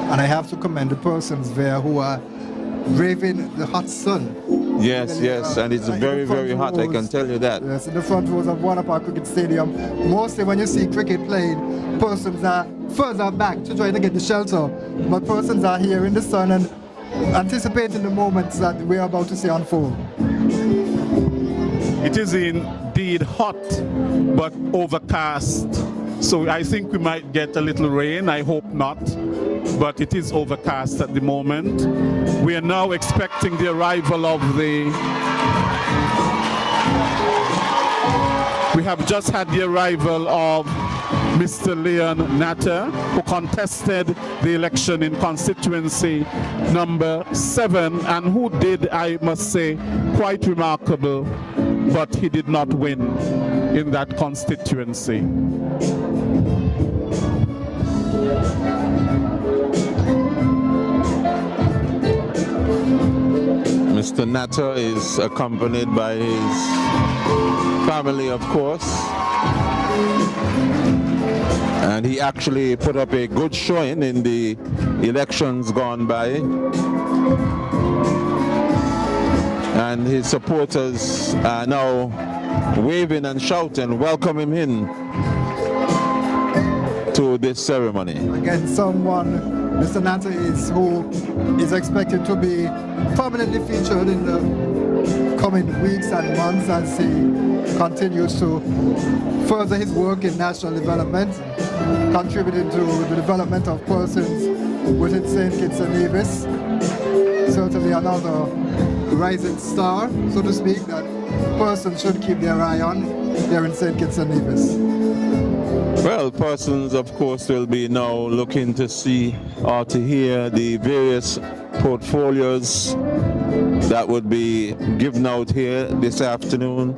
And I have to commend the persons there who are braving the hot sun. Yes, yes, and it's very, very hot, I can tell you that. Yes, in the front rows of Warner Park Cricket Stadium, mostly when you see cricket playing, persons are further back to try to get the shelter, but persons are here in the sun and anticipating the moments that we're about to see unfold. It is indeed hot, but overcast. So I think we might get a little rain, I hope not, but it is overcast at the moment. We are now expecting the arrival of we have just had the arrival of Mr. Leon Natter, who contested the election in constituency number 7, and who did, I must say, quite remarkable, but he did not win in that constituency. Mr. Natter is accompanied by his family, of course. And he actually put up a good showing in the elections gone by. And his supporters are now waving and shouting, welcoming him to this ceremony. Again, Mr. Natter who is expected to be permanently featured in the coming weeks and months as he continues to further his work in national development, contributing to the development of persons within St. Kitts and Nevis. Certainly another rising star, so to speak, that persons should keep their eye on here in St. Kitts and Nevis. Well, persons, of course, will be now looking to see or to hear the various portfolios that would be given out here this afternoon.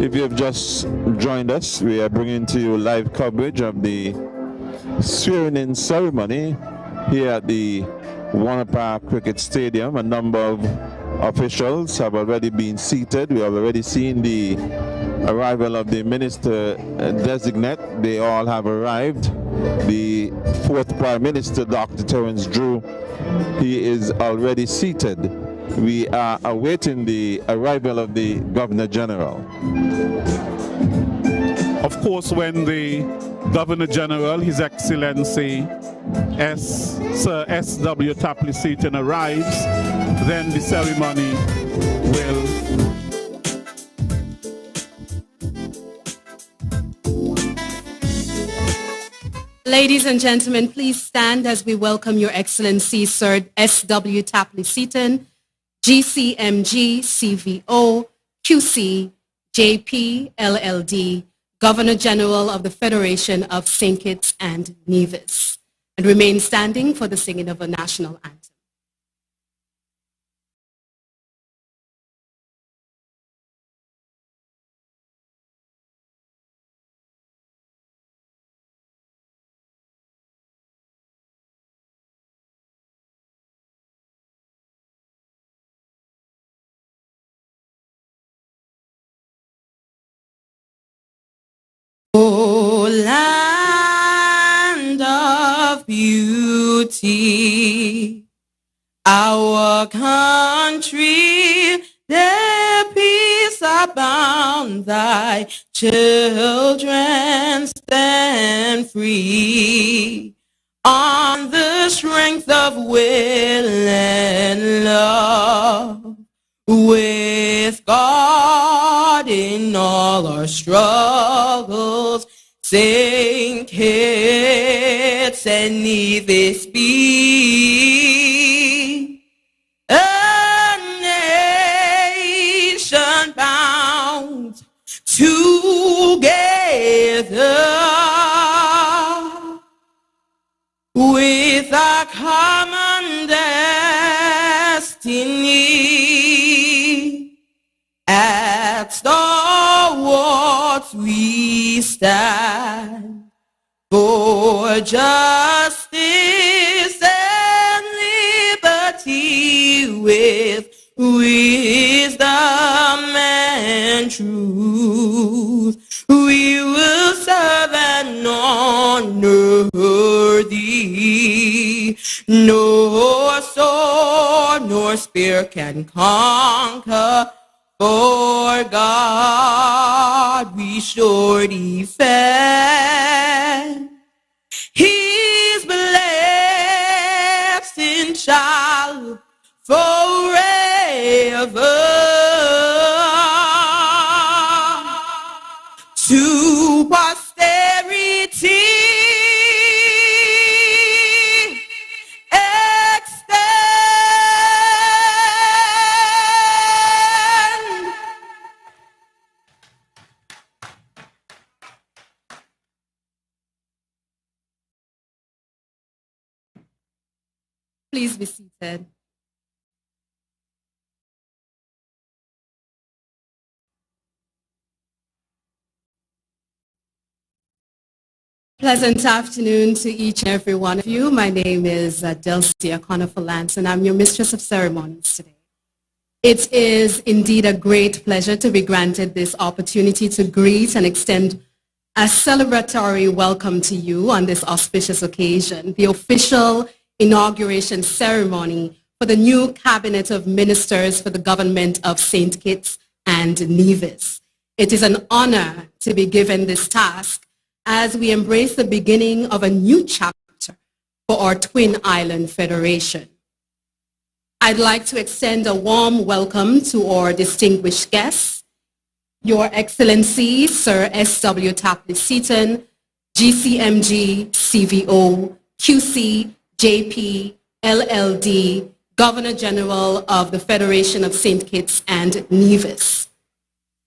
If you have just joined us, we are bringing to you live coverage of the swearing-in ceremony here at the Warner Park Cricket Stadium. A number of officials have already been seated. We have already seen the arrival of the minister designate. They all have arrived. The 4th Prime Minister, Dr. Terrance Drew, he is already seated. We are awaiting the arrival of the Governor General. Of course, when the Governor General, His Excellency Sir S.W. Tapley Seaton arrives, then the ceremony will. Ladies and gentlemen, please stand as we welcome Your Excellency Sir S.W. Tapley Seaton, GCMG, CVO, QC, JP, LLD, Governor General of the Federation of St. Kitts and Nevis, and remain standing for the singing of a national anthem. Oh, land of beauty, our country, their peace abound, thy children stand free. On the strength of will and love, with God in all our struggles, St. Kitts and Nevis be a nation bound to with a common destiny. At stalwarts we stand for justice and liberty with wisdom and truth. We will serve and honor thee. No sword nor spear can conquer, for God we sure defend. His blessing shall forever to posterity extend. Please be seated. Pleasant afternoon to each and every one of you. My name is Delcia Conifer-Lance, and I'm your Mistress of Ceremonies today. It is indeed a great pleasure to be granted this opportunity to greet and extend a celebratory welcome to you on this auspicious occasion, the official inauguration ceremony for the new Cabinet of Ministers for the government of St. Kitts and Nevis. It is an honor to be given this task as we embrace the beginning of a new chapter for our Twin Island Federation. I'd like to extend a warm welcome to our distinguished guests, Your Excellency, Sir S.W. Tapley Seaton, GCMG, CVO, QC, JP, LLD, Governor General of the Federation of St. Kitts and Nevis.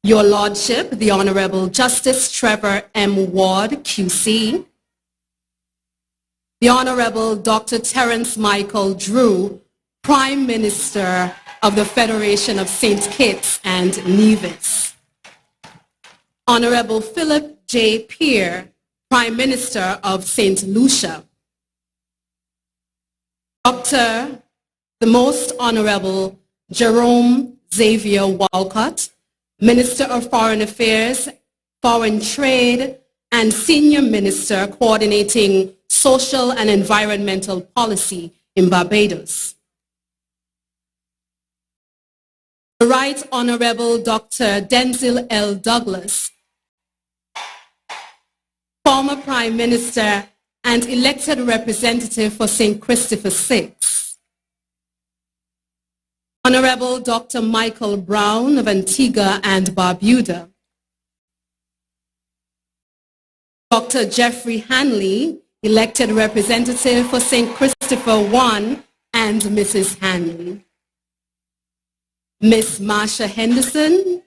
Your Lordship, the Honourable Justice Trevor M. Ward, QC. The Honourable Dr. Terrance Michael Drew, Prime Minister of the Federation of St. Kitts and Nevis. Honourable Philip J. Peer, Prime Minister of St. Lucia. Dr. the Most Honourable Jerome Xavier Walcott, Minister of Foreign Affairs, Foreign Trade, and Senior Minister coordinating social and environmental policy in Barbados. The Right Honourable Dr. Denzil L. Douglas, former Prime Minister and elected representative for St. Christopher VI. Honourable Dr. Michael Brown of Antigua and Barbuda. Dr. Jeffrey Hanley, elected representative for St. Christopher I and Mrs. Hanley. Miss Marsha Henderson,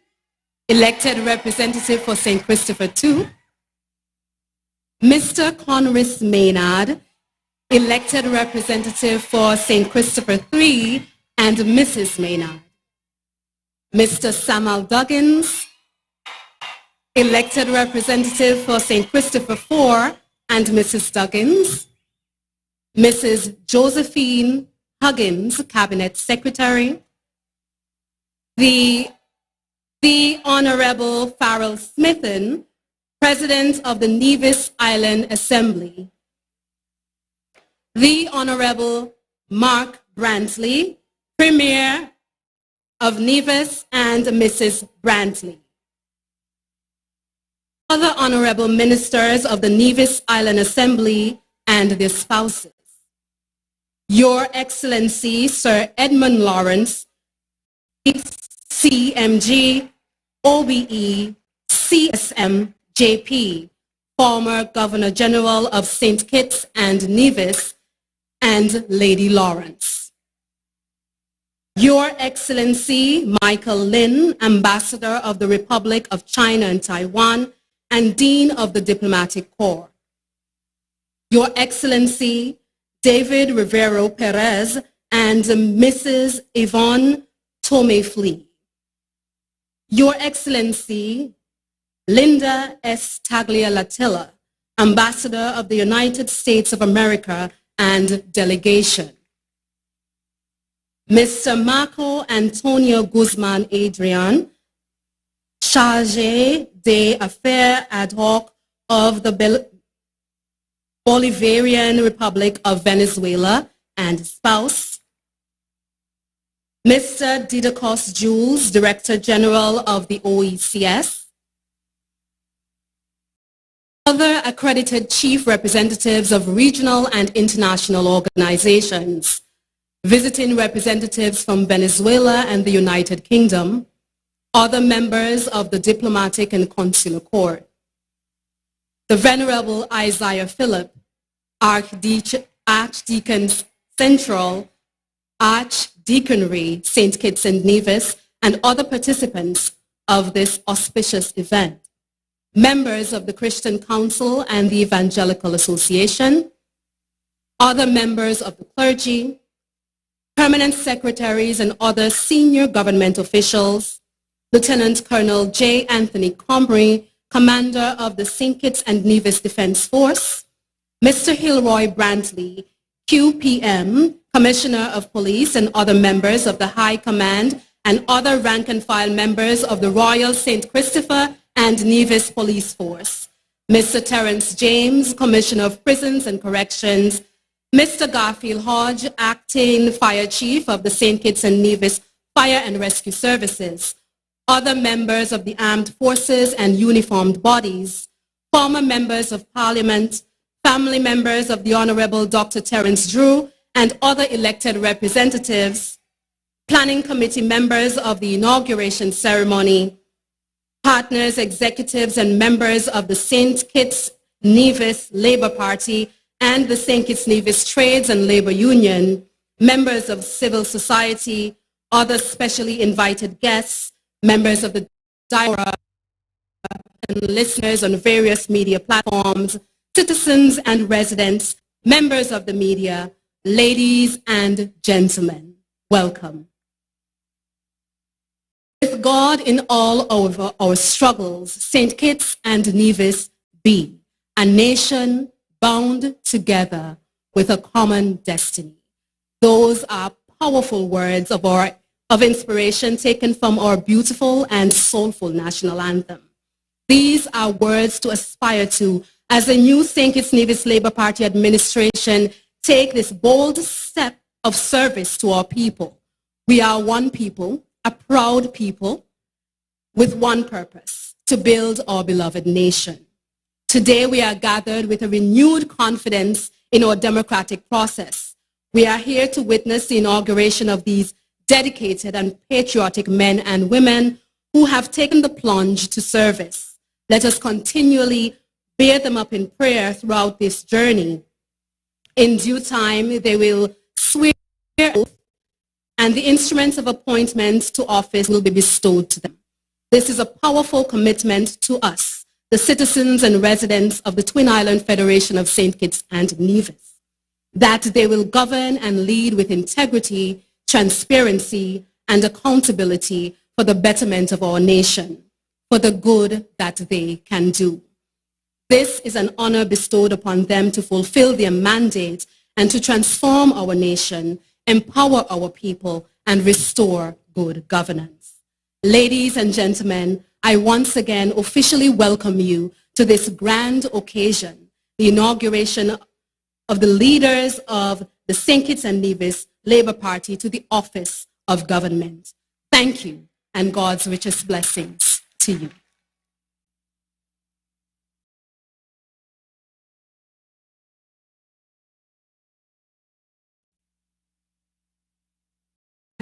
elected representative for St. Christopher II. Mr. Conris Maynard, elected representative for St. Christopher III and Mrs. Maynard. Mr. Samuel Duggins, elected representative for St. Christopher IV and Mrs. Duggins. Mrs. Josephine Huggins, Cabinet Secretary. The Honourable Farrell Smithen, President of the Nevis Island Assembly. The Honourable Mark Brantley, Premier of Nevis and Mrs. Brantley. Other Honourable Ministers of the Nevis Island Assembly and their spouses. Your Excellency, Sir Edmund Lawrence, CMG, OBE, CSM, JP, former Governor General of St. Kitts and Nevis, and Lady Lawrence. Your Excellency Michael Lin, Ambassador of the Republic of China and Taiwan, and Dean of the Diplomatic Corps. Your Excellency David Rivero Perez and Mrs. Yvonne Tomei-Flea. Your Excellency Linda S. Taglialatilla, Ambassador of the United States of America and Delegation. Mr. Marco Antonio Guzman Adrian, Chargé d'Affaires ad hoc of the Bolivarian Republic of Venezuela and spouse. Mr. Didakos Jules, Director General of the OECS. Other accredited chief representatives of regional and international organizations, visiting representatives from Venezuela and the United Kingdom, other members of the Diplomatic and Consular Corps, the Venerable Isaiah Philip, Archdeacon Central, Archdeaconry, St. Kitts and Nevis, and other participants of this auspicious event, members of the Christian Council and the Evangelical Association, other members of the clergy, permanent secretaries and other senior government officials, Lieutenant Colonel J. Anthony Comrie, Commander of the St. Kitts and Nevis Defense Force, Mr. Hilroy Brantley, QPM, Commissioner of Police, and other members of the High Command and other rank and file members of the Royal St. Christopher and Nevis Police Force, Mr. Terrance James, Commissioner of Prisons and Corrections, Mr. Garfield Hodge, Acting Fire Chief of the St. Kitts and Nevis Fire and Rescue Services, other members of the armed forces and uniformed bodies, former members of Parliament, family members of the Honourable Dr. Terrance Drew, and other elected representatives, planning committee members of the inauguration ceremony, partners, executives, and members of the St. Kitts Nevis Labour Party and the St. Kitts Nevis Trades and Labour Union, members of civil society, other specially invited guests, members of the diaspora, and listeners on various media platforms, citizens and residents, members of the media, ladies and gentlemen, welcome. With God in all over our struggles, St. Kitts and Nevis be a nation bound together with a common destiny. Those are powerful words of inspiration taken from our beautiful and soulful national anthem. These are words to aspire to as the new St. Kitts Nevis Labour Party administration take this bold step of service to our people. We are one people, a proud people, with one purpose, to build our beloved nation. Today we are gathered with a renewed confidence in our democratic process. We are here to witness the inauguration of these dedicated and patriotic men and women who have taken the plunge to service. Let us continually bear them up in prayer throughout this journey. In due time, they will swear oath, and the instruments of appointment to office will be bestowed to them. This is a powerful commitment to us, the citizens and residents of the Twin Island Federation of St. Kitts and Nevis, that they will govern and lead with integrity, transparency, and accountability for the betterment of our nation, for the good that they can do. This is an honor bestowed upon them to fulfill their mandate and to transform our nation, empower our people, and restore good governance. Ladies and gentlemen, I once again officially welcome you to this grand occasion, the inauguration of the leaders of the St. Kitts and Nevis Labour Party to the office of government. Thank you, and God's richest blessings to you.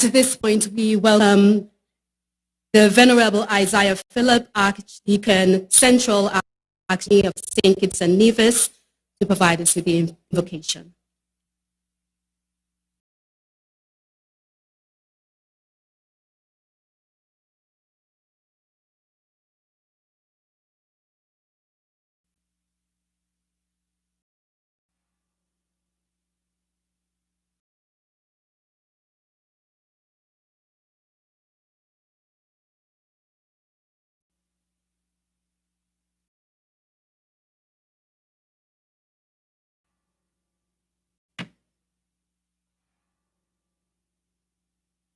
At this point, we welcome the Venerable Isaiah Philip, Archdeacon Central, Archdeacon of St. Kitts and Nevis, to provide us with the invocation.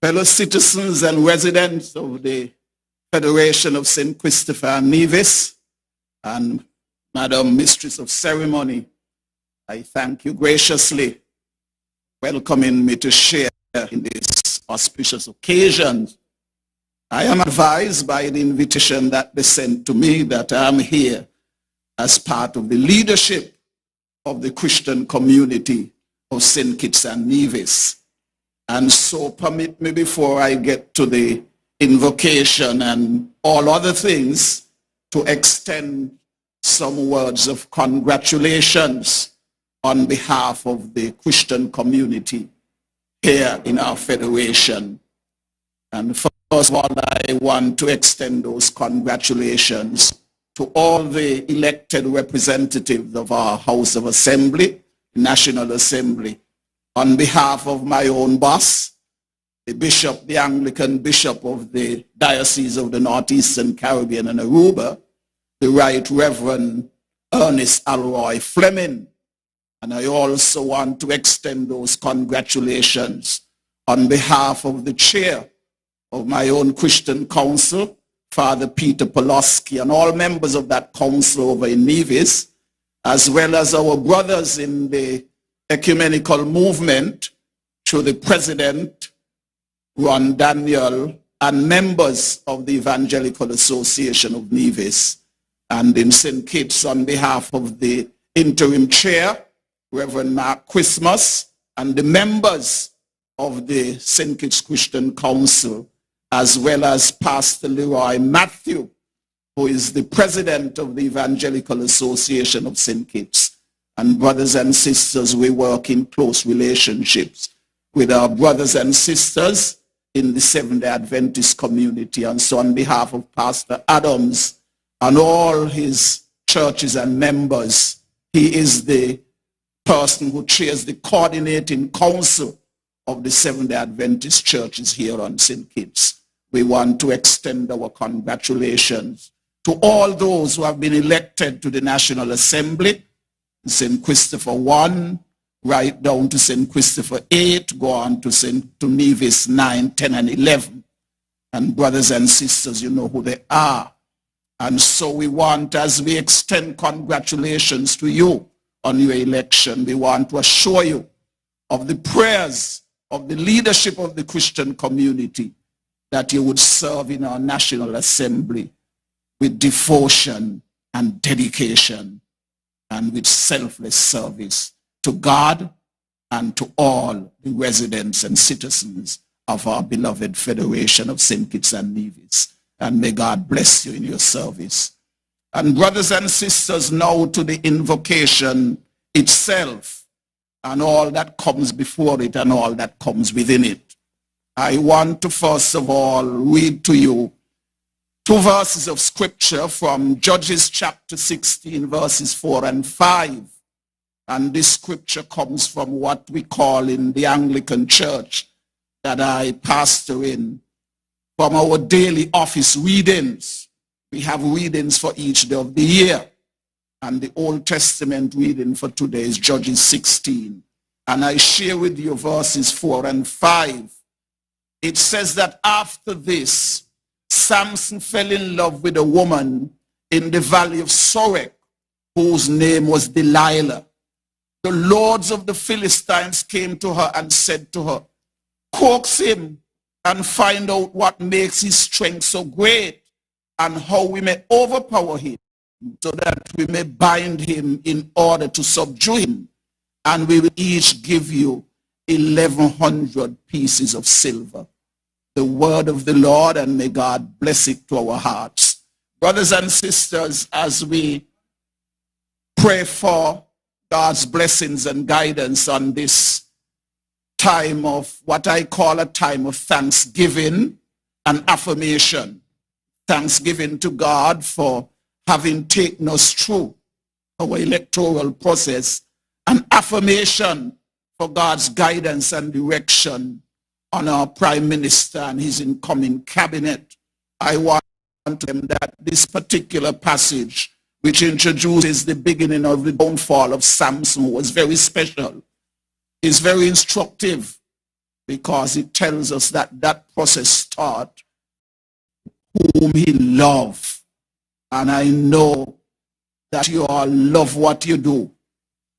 fellow citizens and residents of the Federation of St. Christopher and Nevis, and Madam Mistress of Ceremony, I thank you graciously welcoming me to share in this auspicious occasion. I am advised by the invitation that they sent to me that I am here as part of the leadership of the Christian community of St. Kitts and Nevis. And so permit me, before I get to the invocation and all other things, to extend some words of congratulations on behalf of the Christian community here in our federation. And first of all, I want to extend those congratulations to all the elected representatives of our House of Assembly, National Assembly, on behalf of my own boss, the Bishop, the Anglican Bishop of the Diocese of the Northeastern Caribbean and Aruba, the Right Reverend Ernest Alroy Fleming. And I also want to extend those congratulations on behalf of the chair of my own Christian Council, Father Peter Poloski, and all members of that council over in Nevis, as well as our brothers in the ecumenical movement, through the president, Ron Daniel, and members of the Evangelical Association of Nevis, and in St. Kitts on behalf of the interim chair, Reverend Mark Christmas, and the members of the St. Kitts Christian Council, as well as Pastor Leroy Matthew, who is the president of the Evangelical Association of St. Kitts. And brothers and sisters, we work in close relationships with our brothers and sisters in the Seventh-day Adventist community. And so on behalf of Pastor Adams and all his churches and members, he is the person who chairs the coordinating council of the Seventh-day Adventist churches here on St. Kitts. We want to extend our congratulations to all those who have been elected to the National Assembly, St. Christopher 1, right down to St. Christopher 8, go on to Nevis 9, 10, and 11. And brothers and sisters, you know who they are. And so we want, as we extend congratulations to you on your election, we want to assure you of the prayers of the leadership of the Christian community, that you would serve in our National Assembly with devotion and dedication and with selfless service to God and to all the residents and citizens of our beloved Federation of St. Kitts and Nevis. And may God bless you in your service. And brothers and sisters, now to the invocation itself and all that comes before it and all that comes within it. I want to first of all read to you two verses of scripture from Judges chapter 16, verses 4 and 5. And this scripture comes from what we call in the Anglican Church that I pastor in, from our daily office readings. We have readings for each day of the year. And the Old Testament reading for today is Judges 16. And I share with you verses 4 and 5. It says that after this, Samson fell in love with a woman in the valley of Sorek, whose name was Delilah. The lords of the Philistines came to her and said to her, coax him and find out what makes his strength so great and how we may overpower him, so that we may bind him in order to subdue him. And we will each give you 1,100 pieces of silver. The word of the Lord, and may God bless it to our hearts. Brothers and sisters, as we pray for God's blessings and guidance on this time of what I call a time of thanksgiving and affirmation. Thanksgiving to God for having taken us through our electoral process, and affirmation for God's guidance and direction on our Prime Minister and his incoming cabinet. I want to them that this particular passage, which introduces the beginning of the downfall of Samson, was very special, is very instructive, because it tells us that that process starts whom he loved. And I know that you all love what you do,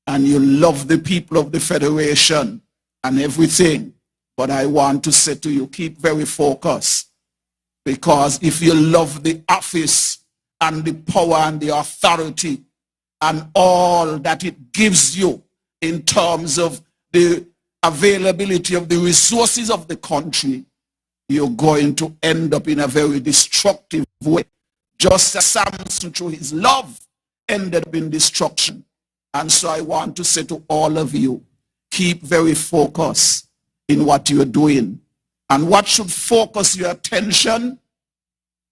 and you love the people of the Federation and everything. But I want to say to you, keep very focused, because if you love the office and the power and the authority and all that it gives you in terms of the availability of the resources of the country, you're going to end up in a very destructive way. Just as Samson, through his love, ended up in destruction. And so I want to say to all of you, keep very focused in what you're doing. And what should focus your attention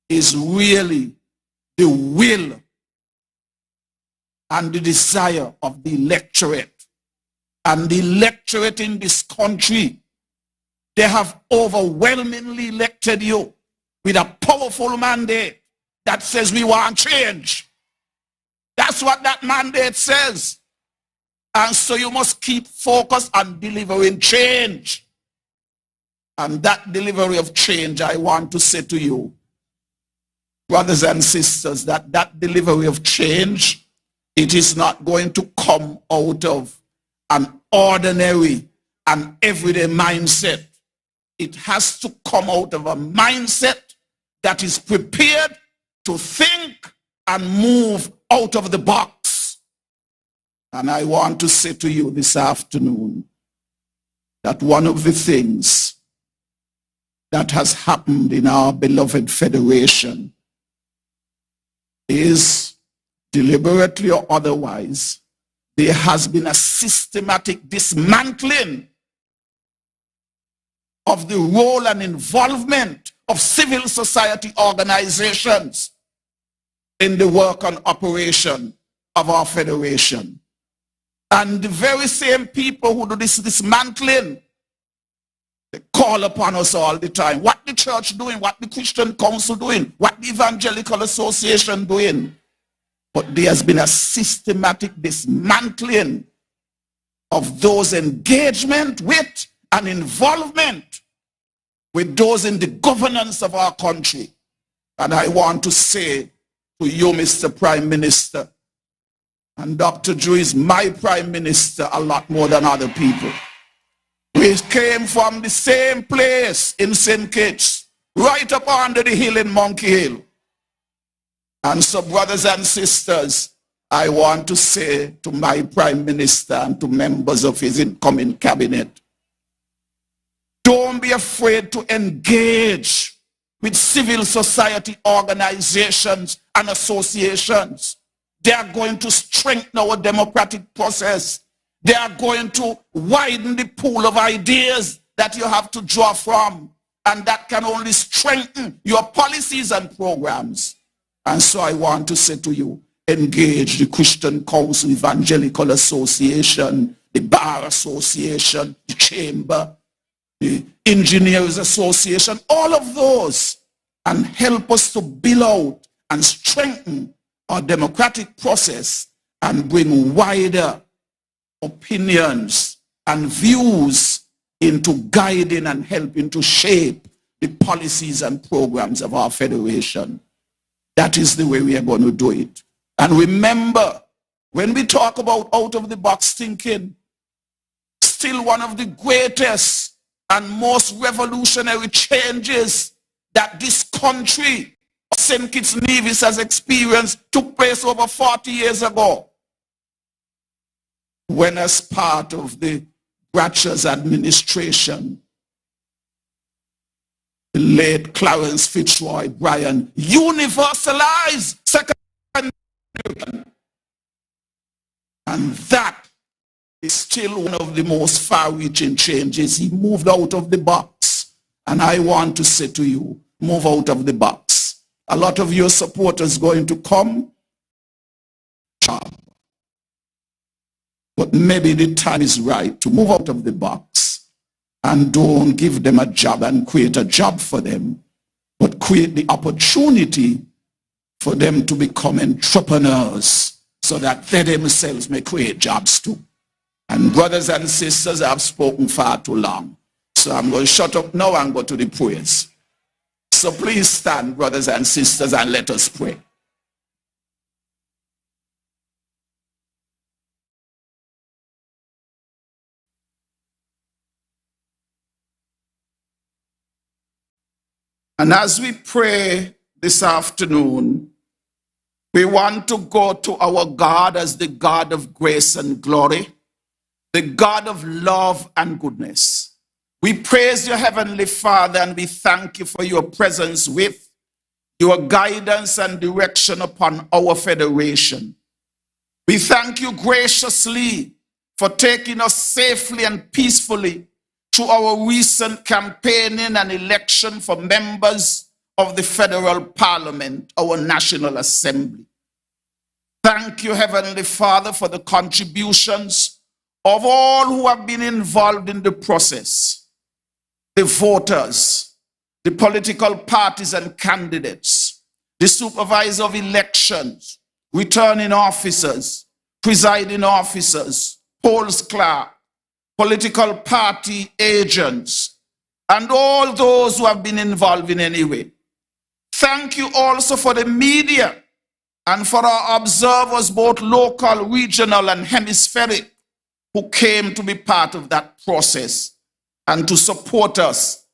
is really the will and the desire of the electorate. And the electorate in this country, they have overwhelmingly elected you with a powerful mandate that says we want change. That's what that mandate says. And so you must keep focused on delivering change. And that delivery of change, I want to say to you, brothers and sisters, that that delivery of change, it is not going to come out of an ordinary and everyday mindset. It has to come out of a mindset that is prepared to think and move out of the box. And I want to say to you this afternoon that one of the things that has happened in our beloved Federation is, deliberately or otherwise, there has been a systematic dismantling of the role and involvement of civil society organizations in the work and operation of our Federation. And the very same people who do this dismantling, they call upon us all the time. What the church doing? What the Christian Council doing? What the Evangelical Association doing? But there has been a systematic dismantling of those engagement with and involvement with those in the governance of our country. And I want to say to you, Mr. Prime Minister, and Dr. Drew is my Prime Minister a lot more than other people. We came from the same place in St. Kitts, right up under the hill in Monkey Hill. And so, brothers and sisters, I want to say to my Prime Minister and to members of his incoming cabinet, don't be afraid to engage with civil society organizations and associations. They are going to strengthen our democratic process. They are going to widen the pool of ideas that you have to draw from, and that can only strengthen your policies and programs. And so I want to say to you, engage the Christian Council, Evangelical Association, the Bar Association, the Chamber, the Engineers Association, all of those, and help us to build out and strengthen our democratic process and bring wider opinions and views into guiding and helping to shape the policies and programs of our Federation. That is the way we are going to do it. And remember, when we talk about out-of-the-box thinking, still one of the greatest and most revolutionary changes that this country, St. Kitts Nevis, has experienced took place over 40 years ago, when, as part of the Bratcher's administration, the late Clarence Fitzroy Bryan universalized second, and that is still one of the most far-reaching changes. He moved out of the box, and I want to say to you, move out of the box. A lot of your supporters going to come, but maybe the time is right to move out of the box and don't give them a job and create a job for them, but create the opportunity for them to become entrepreneurs so that they themselves may create jobs too. And brothers and sisters, I've spoken far too long. So I'm going to shut up now and go to the prayers. So please stand, brothers and sisters, and let us pray. And as we pray this afternoon, we want to go to our God as the God of grace and glory, the God of love and goodness. We praise you, Heavenly Father, and we thank you for your presence with your guidance and direction upon our federation. We thank you graciously for taking us safely and peacefully through our recent campaigning and election for members of the federal parliament, our National Assembly. Thank you, Heavenly Father, for the contributions of all who have been involved in the process, the voters, the political parties and candidates, the supervisor of elections, returning officers, presiding officers, polls clerk, political party agents, and all those who have been involved in any way. Thank you also for the media and for our observers, both local, regional, and hemispheric, who came to be part of that process and to support us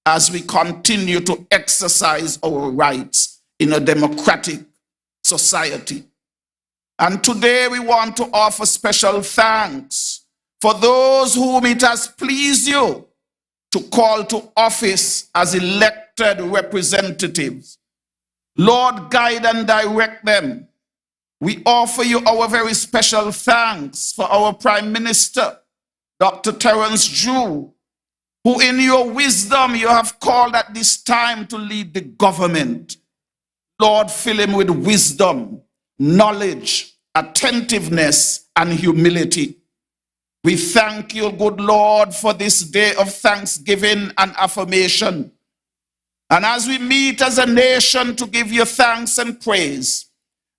as we continue to exercise our rights in a democratic society. And today we want to offer special thanks for those whom it has pleased you to call to office as elected representatives. Lord, guide and direct them. We offer you our very special thanks for our Prime Minister, Dr. Terrance, who in your wisdom you have called at this time to lead the government. Lord, fill him with wisdom, knowledge, attentiveness, and humility. We thank you, good Lord, for this day of thanksgiving and affirmation. And as we meet as a nation to give you thanks and praise,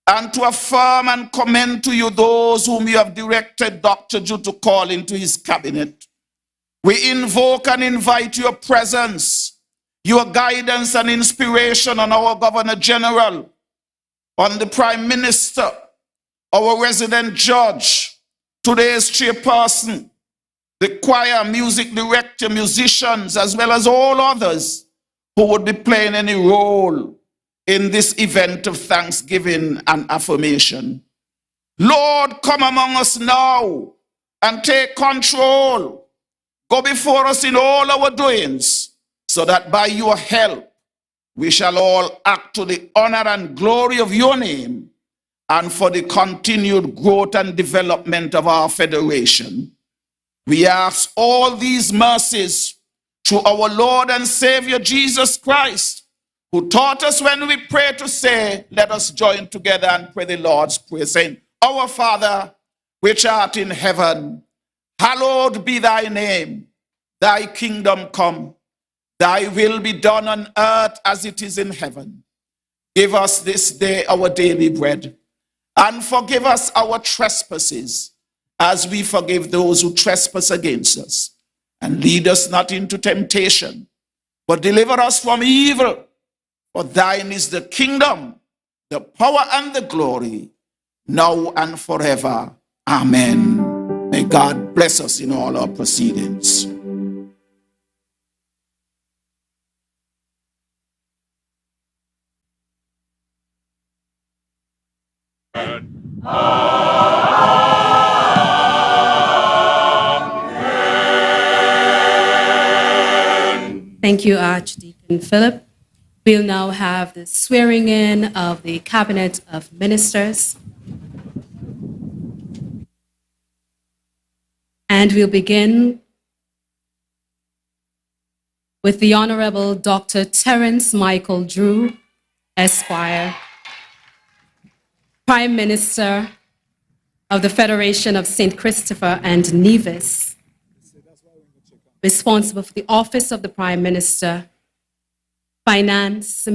and to affirm and commend to you those whom you have directed Dr. Ju to call into his cabinet, we invoke and invite your presence, your guidance and inspiration on our Governor General, on the Prime Minister, our resident judge, today's chairperson, the choir, music director, musicians, as well as all others who would be playing any role in this event of thanksgiving and affirmation. Lord, come among us now and take control. Go before us in all our doings, so that by your help we shall all act to the honor and glory of your name and for the continued growth and development of our federation. We ask all these mercies through our Lord and Savior Jesus Christ, who taught us when we pray to say, let us join together and pray the Lord's Prayer, saying, Our Father, which art in heaven, hallowed be thy name. Thy kingdom come. Thy will be done on earth as it is in heaven. Give us this day our daily bread, and forgive us our trespasses, as we forgive those who trespass against us. And lead us not into temptation, but deliver us from evil. For thine is the kingdom, the power, and the glory, now and forever. Amen. May God bless us in all our proceedings. Thank you, Archdeacon Philip. We'll now have the swearing in of the Cabinet of Ministers. And we'll begin with the Honourable Dr. Terrance Michael Drew, Esquire, Prime Minister of the Federation of St. Christopher and Nevis, responsible for the Office of the Prime Minister, Finance, the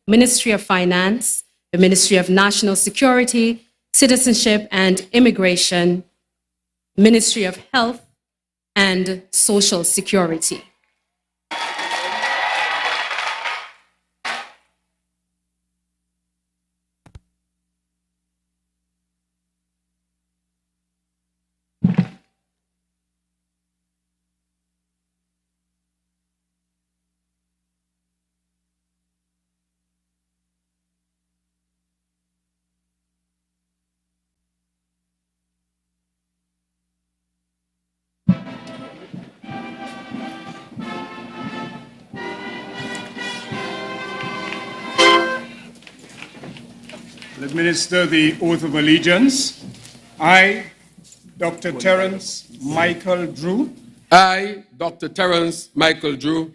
Ministry of Finance, the Ministry of National Security, Citizenship and Immigration, Ministry of Health and Social Security. I'll administer the oath of allegiance. I, Dr. Terrance Michael Drew, I, Dr. Terrance Michael Drew,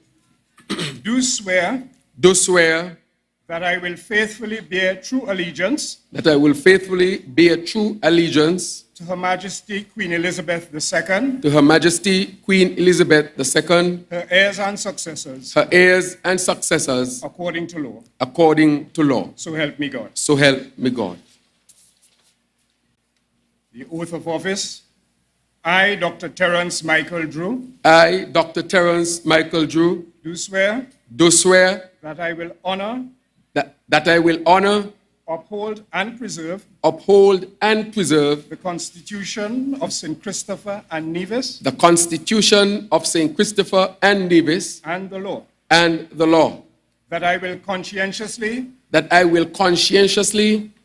do swear that I will faithfully bear true allegiance I will faithfully bear true allegiance to Her Majesty Queen Elizabeth II, to Her Majesty Queen Elizabeth II, her heirs and successors, according to law. according to law. So help me God. So help me God. The oath of office. I, Dr. Terrance Michael Drew, I, Dr. Terrance Michael Drew, do swear that I will honor, I will honor, uphold, and preserve the Constitution of St. Christopher and Nevis the Constitution of St. Christopher and Nevis and the law. That I will conscientiously,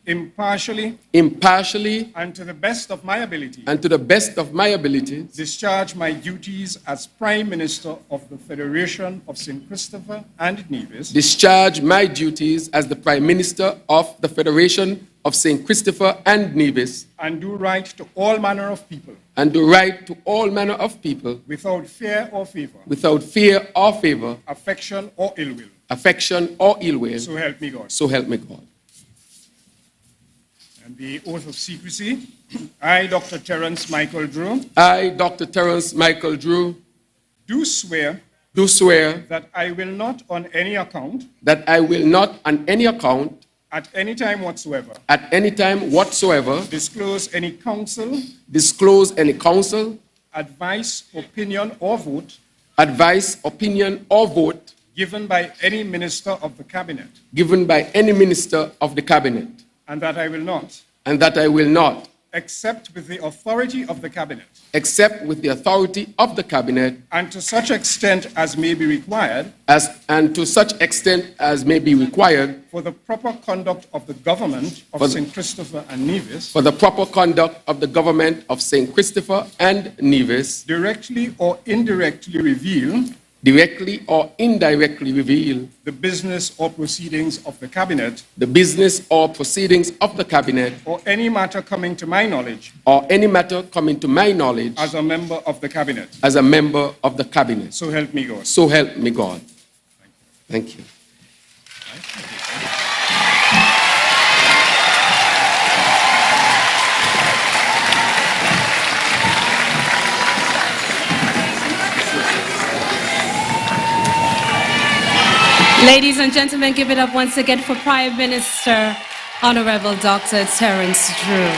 impartially, and to the best of my ability, discharge my duties as Prime Minister of the Federation of St. Christopher and Nevis. Discharge my duties as the Prime Minister of the Federation of St. Christopher and Nevis. And do right to all manner of people. Without fear or favor. Affection or ill will. So help me God. And the oath of secrecy. I, Dr. Terrance Michael Drew, do swear that I will not on any account at any time whatsoever disclose any counsel, advice, opinion, or vote given by any minister of the cabinet. And that I will not. Except with the authority of the cabinet. And to such extent as may be required. For the proper conduct of the government of St. Christopher and Nevis. Directly or indirectly reveal. The business or proceedings of the cabinet. Or any matter coming to my knowledge. As a member of the cabinet. So help me God. Thank you. Ladies and gentlemen, give it up once again for Prime Minister Honourable Dr. Terrance Drew.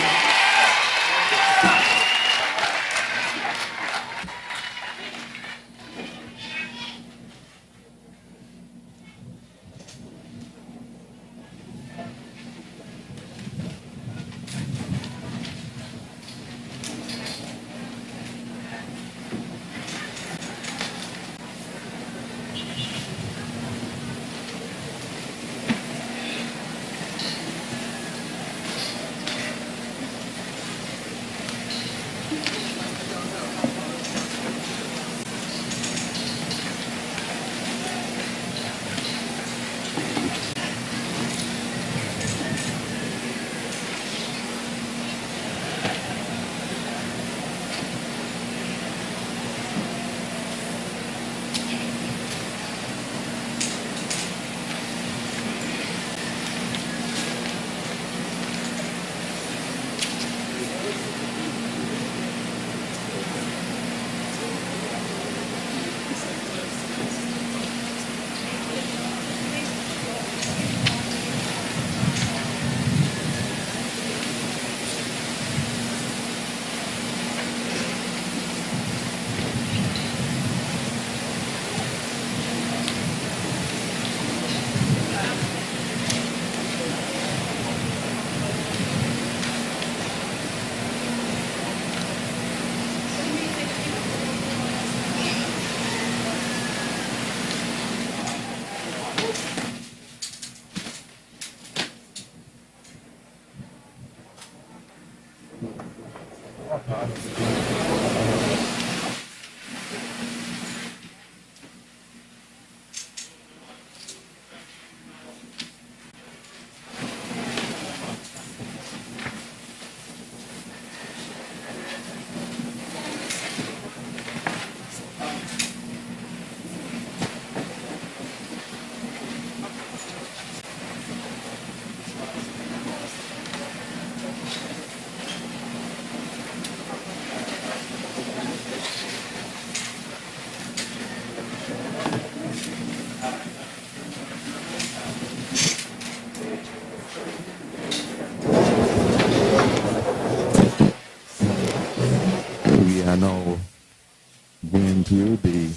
present to you the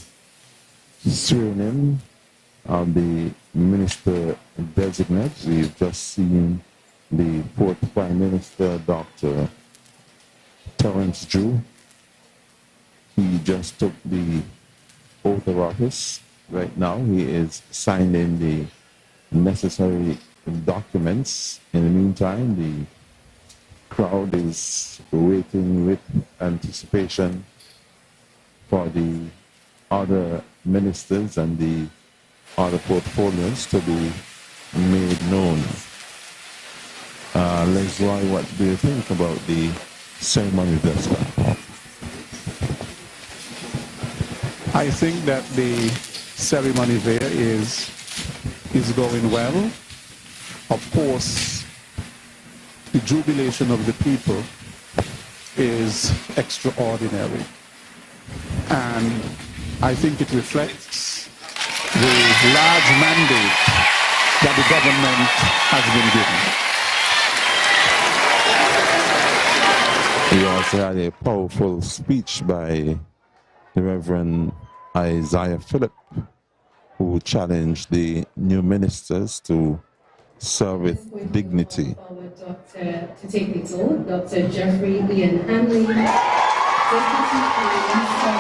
swearing in of the Minister Designate. We've just seen the 4th Prime Minister, Dr. Terrance Drew. He just took the oath of office. Right now, he is signing the necessary documents. In the meantime, the crowd is waiting with anticipation for the other ministers and the other portfolios to be made known. Leslie, what do you think about the ceremony thus far? I think that the ceremony there is going well. Of course, the jubilation of the people is extraordinary. And I think it reflects the large mandate that the government has been given. We also had a powerful speech by the Reverend Isaiah Phillip, who challenged the new ministers to serve with dignity. To take the oath, Dr. Jeffrey Ian Hanley, Deputy Prime Minister of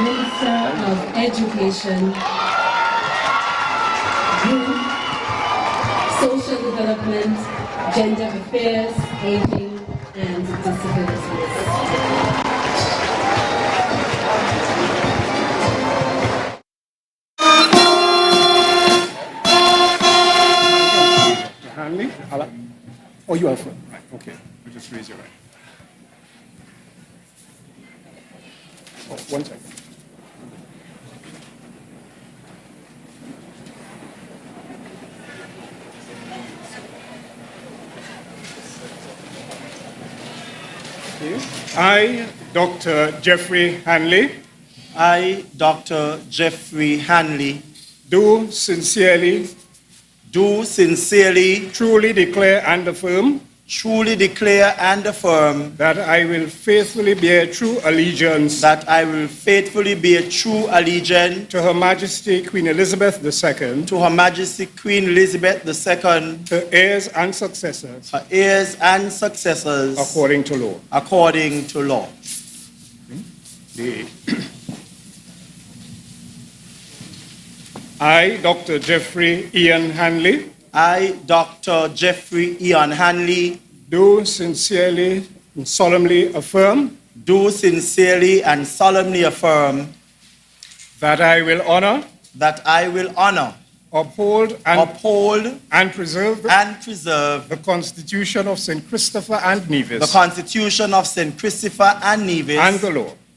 Minister of Education, Youth, Social Development, Gender Affairs, Aging, and Disabilities. Hanley? Oh, you are from, right, okay. You just raise your right. Oh, 1 second. I, Dr. Jeffrey Hanley. I, Dr. Jeffrey Hanley. Do sincerely, truly declare and affirm that I will faithfully bear true allegiance to Her Majesty Queen Elizabeth II, her heirs and successors, according to law. I, Dr. Jeffrey Ian Hanley. I, Dr. Jeffrey Ian Hanley. Do sincerely and solemnly affirm. That I will honor. Uphold and preserve the Constitution of St. Christopher and Nevis.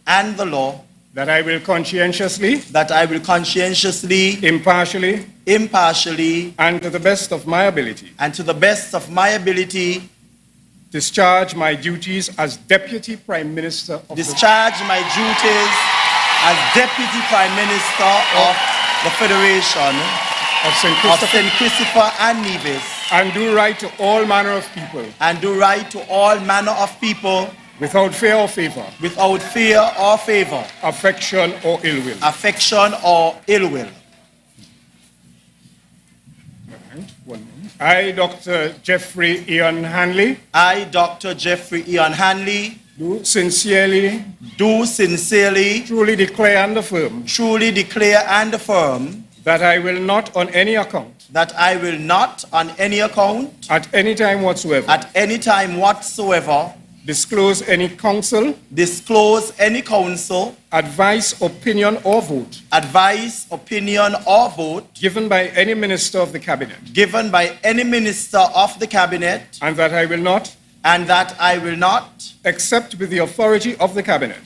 And the law. That I will conscientiously, impartially, and to the best of my ability, discharge my duties as Deputy Prime Minister of the Federation of St. Christopher and Nevis, and do right to all manner of people, without fear or favor, affection or ill will. I, Dr. Jeffrey Ian Hanley. Do sincerely, truly declare and affirm that I will not on any account, at any time whatsoever, disclose any counsel, advice, opinion, or vote given by any minister of the cabinet, and that I will not, except with the authority of the cabinet,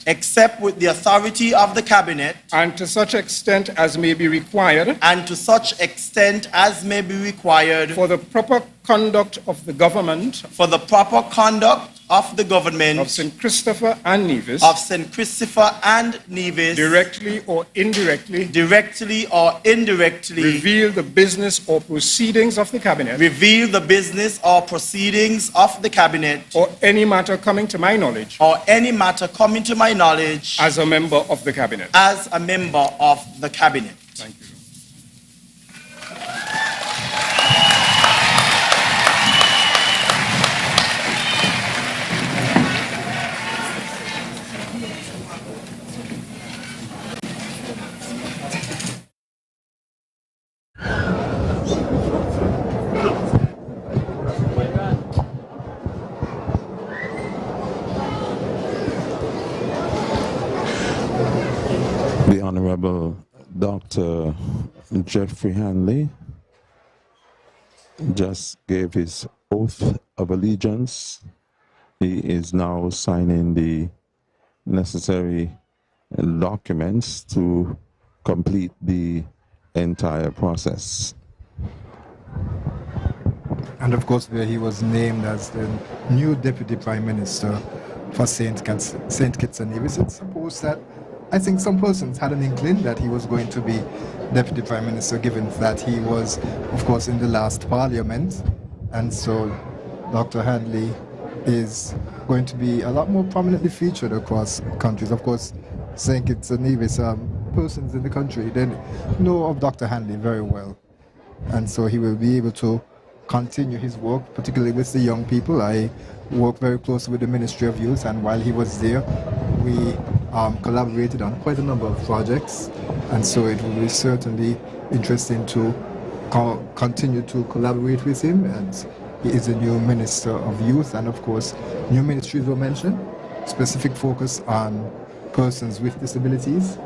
and to such extent as may be required, for the proper conduct of the government, of the government of St. Christopher and Nevis, directly or indirectly, reveal the business or proceedings of the cabinet, or any matter coming to my knowledge, as a member of the cabinet. Thank you. The Honourable Dr. Jeffrey Hanley just gave his oath of allegiance. He is now signing the necessary documents to complete the entire process. And of course, where he was named as the new Deputy Prime Minister for St. Kitts and Nevis. It's supposed that I think some persons had an inkling that he was going to be Deputy Prime Minister, given that he was, of course, in the last Parliament. And so Dr. Hanley is going to be a lot more prominently featured across countries. Of course, St. Kitts and Nevis, persons in the country, they know of Dr. Hanley very well. And so he will be able to continue his work, particularly with the young people. I work very closely with the Ministry of Youth, and while he was there, we collaborated on quite a number of projects, and so it will be certainly interesting to continue to collaborate with him. And he is a new Minister of Youth, and of course new ministries were mentioned, specific focus on persons with disabilities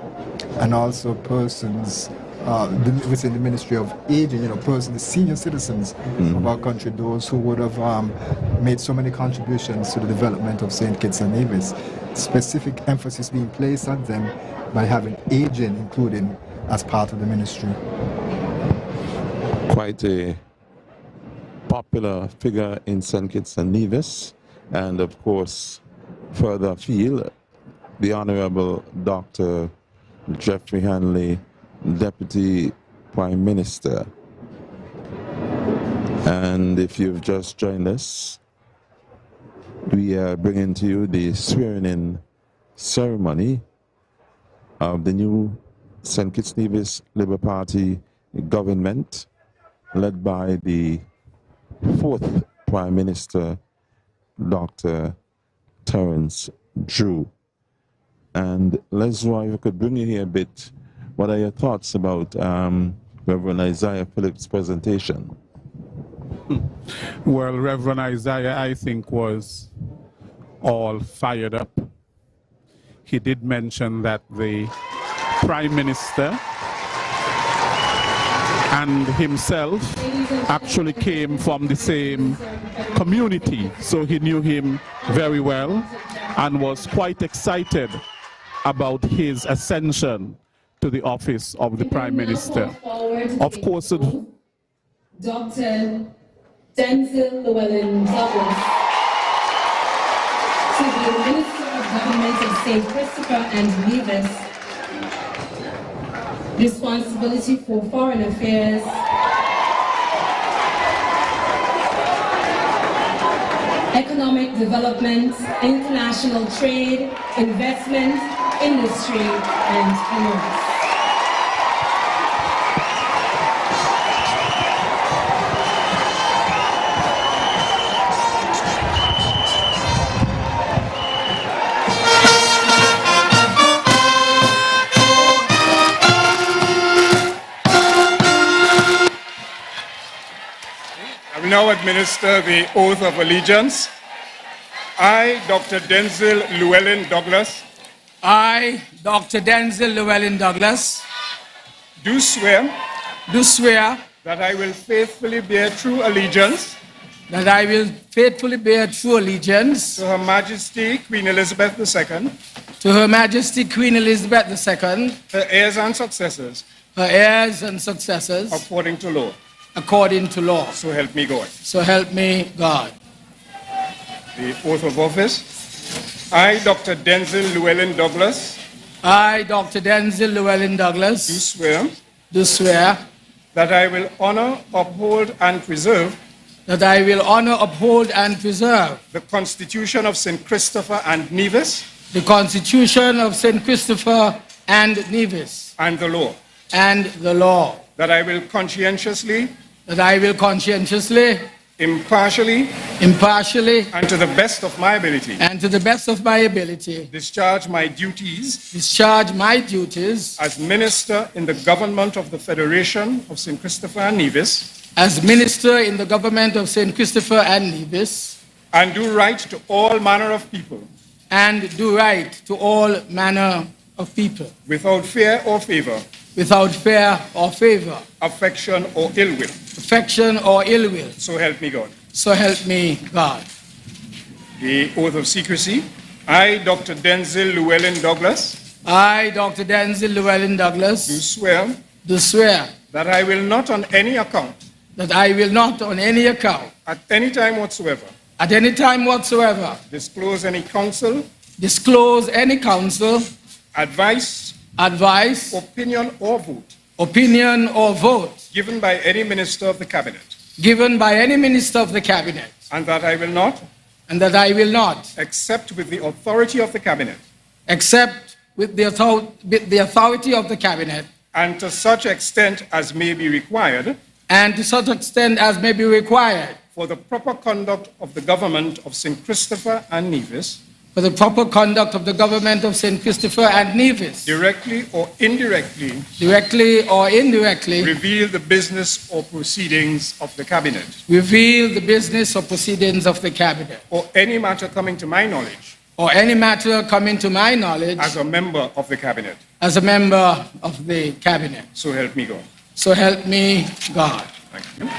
and also persons within the Ministry of Aging, persons, senior citizens of our country, those who would have made so many contributions to the development of St. Kitts and Nevis. Specific emphasis being placed on them by having aging included as part of the ministry. Quite a popular figure in St. Kitts and Nevis, and of course, further afield, the Honourable Dr. Jeffrey Hanley, Deputy Prime Minister. And if you've just joined us, we are bringing to you the swearing-in ceremony of the new St. Kitts Nevis Labour Party government, led by the 4th Prime Minister, Dr. Terrance Drew. And Leslie, if I could bring you here a bit, what are your thoughts about Reverend Isaiah Phillips' presentation? Well, Reverend Isaiah, I think, was all fired up. He did mention that the Prime Minister and himself actually came from the same community, so he knew him very well and was quite excited about his ascension to the office of the Prime Minister. Of course, Dr. Denzel Llewellyn Douglas, to the Minister of Government of St. Christopher and Nevis, responsibility for foreign affairs, economic development, international trade, investment, industry, and commerce. I will now administer the oath of allegiance. I, Dr. Denzel Llewellyn Douglas, I, Dr. Denzel Llewellyn Douglas, do swear that I will faithfully bear true allegiance to Her Majesty Queen Elizabeth II, to Her Majesty Queen Elizabeth II, her heirs and successors, according to law. According to law. So help me God. So help me God. The oath of office. I, Dr. Denzel Llewellyn Douglas. I, Dr. Denzel Llewellyn Douglas. Do swear. Do swear. That I will honor, uphold, and preserve. That I will honor, uphold, and preserve. The Constitution of St. Christopher and Nevis. The Constitution of St. Christopher and Nevis. And the law. And the law. That I will conscientiously. That I will conscientiously. Impartially. Impartially. And to the best of my ability. And to the best of my ability. Discharge my duties. Discharge my duties. As minister in the government of the Federation of St. Christopher and Nevis. As minister in the government of St. Christopher and Nevis. And do right to all manner of people. And do right to all manner of people. Without fear or favor. Without fear or favor. Affection or ill will. Affection or ill will. So help me God. So help me God. The oath of secrecy. I, Dr. Denzel Llewellyn Douglas. I, Dr. Denzel Llewellyn Douglas. Do swear. Do swear. That I will not on any account. That I will not on any account. At any time whatsoever. At any time whatsoever. Disclose any counsel. Disclose any counsel. Advice. Advice. Opinion or vote. Opinion or vote. Given by any minister of the cabinet. Given by any minister of the cabinet. And that I will not. And that I will not. Except with the authority of the cabinet. Except with the authority of the cabinet. And to such extent as may be required. And to such extent as may be required. For the proper conduct of the government of St. Christopher and Nevis. For the proper conduct of the government of St. Christopher and Nevis. Directly or indirectly. Directly or indirectly. Reveal the business or proceedings of the cabinet. Reveal the business or proceedings of the cabinet. Or any matter coming to my knowledge. Or any matter coming to my knowledge. As a member of the cabinet. As a member of the cabinet. So help me God. So help me God. Thank you.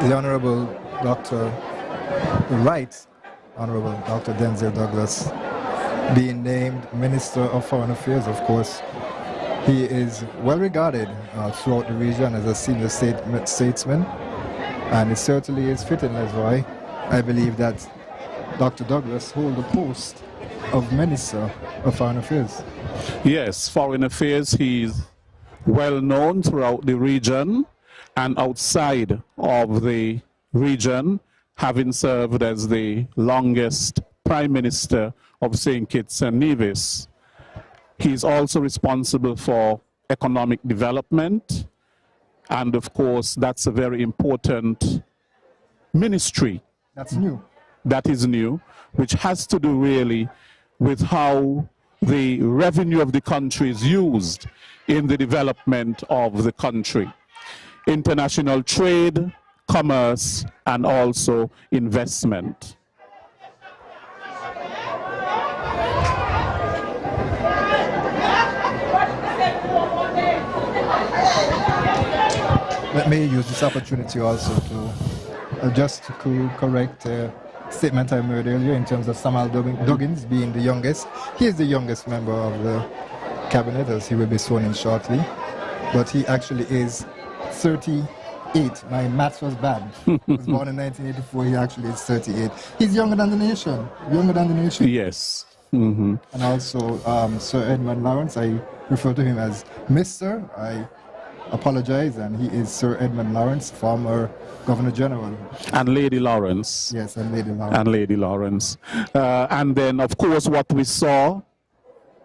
The Honourable Dr. Right Honourable Dr. Denzel Douglas being named Minister of Foreign Affairs. Of course, he is well regarded throughout the region as a senior statesman, and it certainly is fitting. That's why I believe that Dr. Douglas holds the post of Minister of Foreign Affairs. Yes, Foreign Affairs, he's well known throughout the region and outside of the region, having served as the longest Prime Minister of St. Kitts and Nevis. He's also responsible for economic development, and of course, that's a very important ministry. That's new. That is new, which has to do really with how the revenue of the country is used in the development of the country. International trade, commerce, and also investment. Let me use this opportunity also to just to correct a statement I made earlier in terms of Samuel Duggins being the youngest. He is the youngest member of the cabinet, as he will be sworn in shortly, but he actually is 38. My maths was bad. He was born in 1984. He actually is 38. He's younger than the nation. Younger than the nation. Yes. Mm-hmm. And also Sir Edmund Lawrence. I refer to him as Mr. I apologize, and he is Sir Edmund Lawrence, former Governor General. And Lady Lawrence. Yes, and Lady Lawrence. And Lady Lawrence. And then, of course, what we saw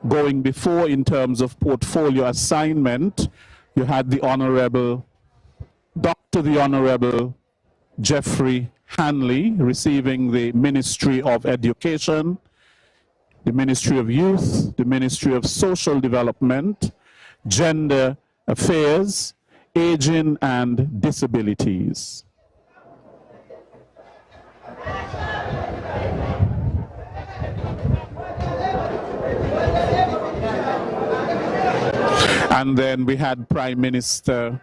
going before in terms of portfolio assignment, you had the Honourable the Honourable Jeffrey Hanley receiving the Ministry of Education, the Ministry of Youth, the Ministry of Social Development, Gender Affairs, Aging and Disabilities. And then we had Prime Minister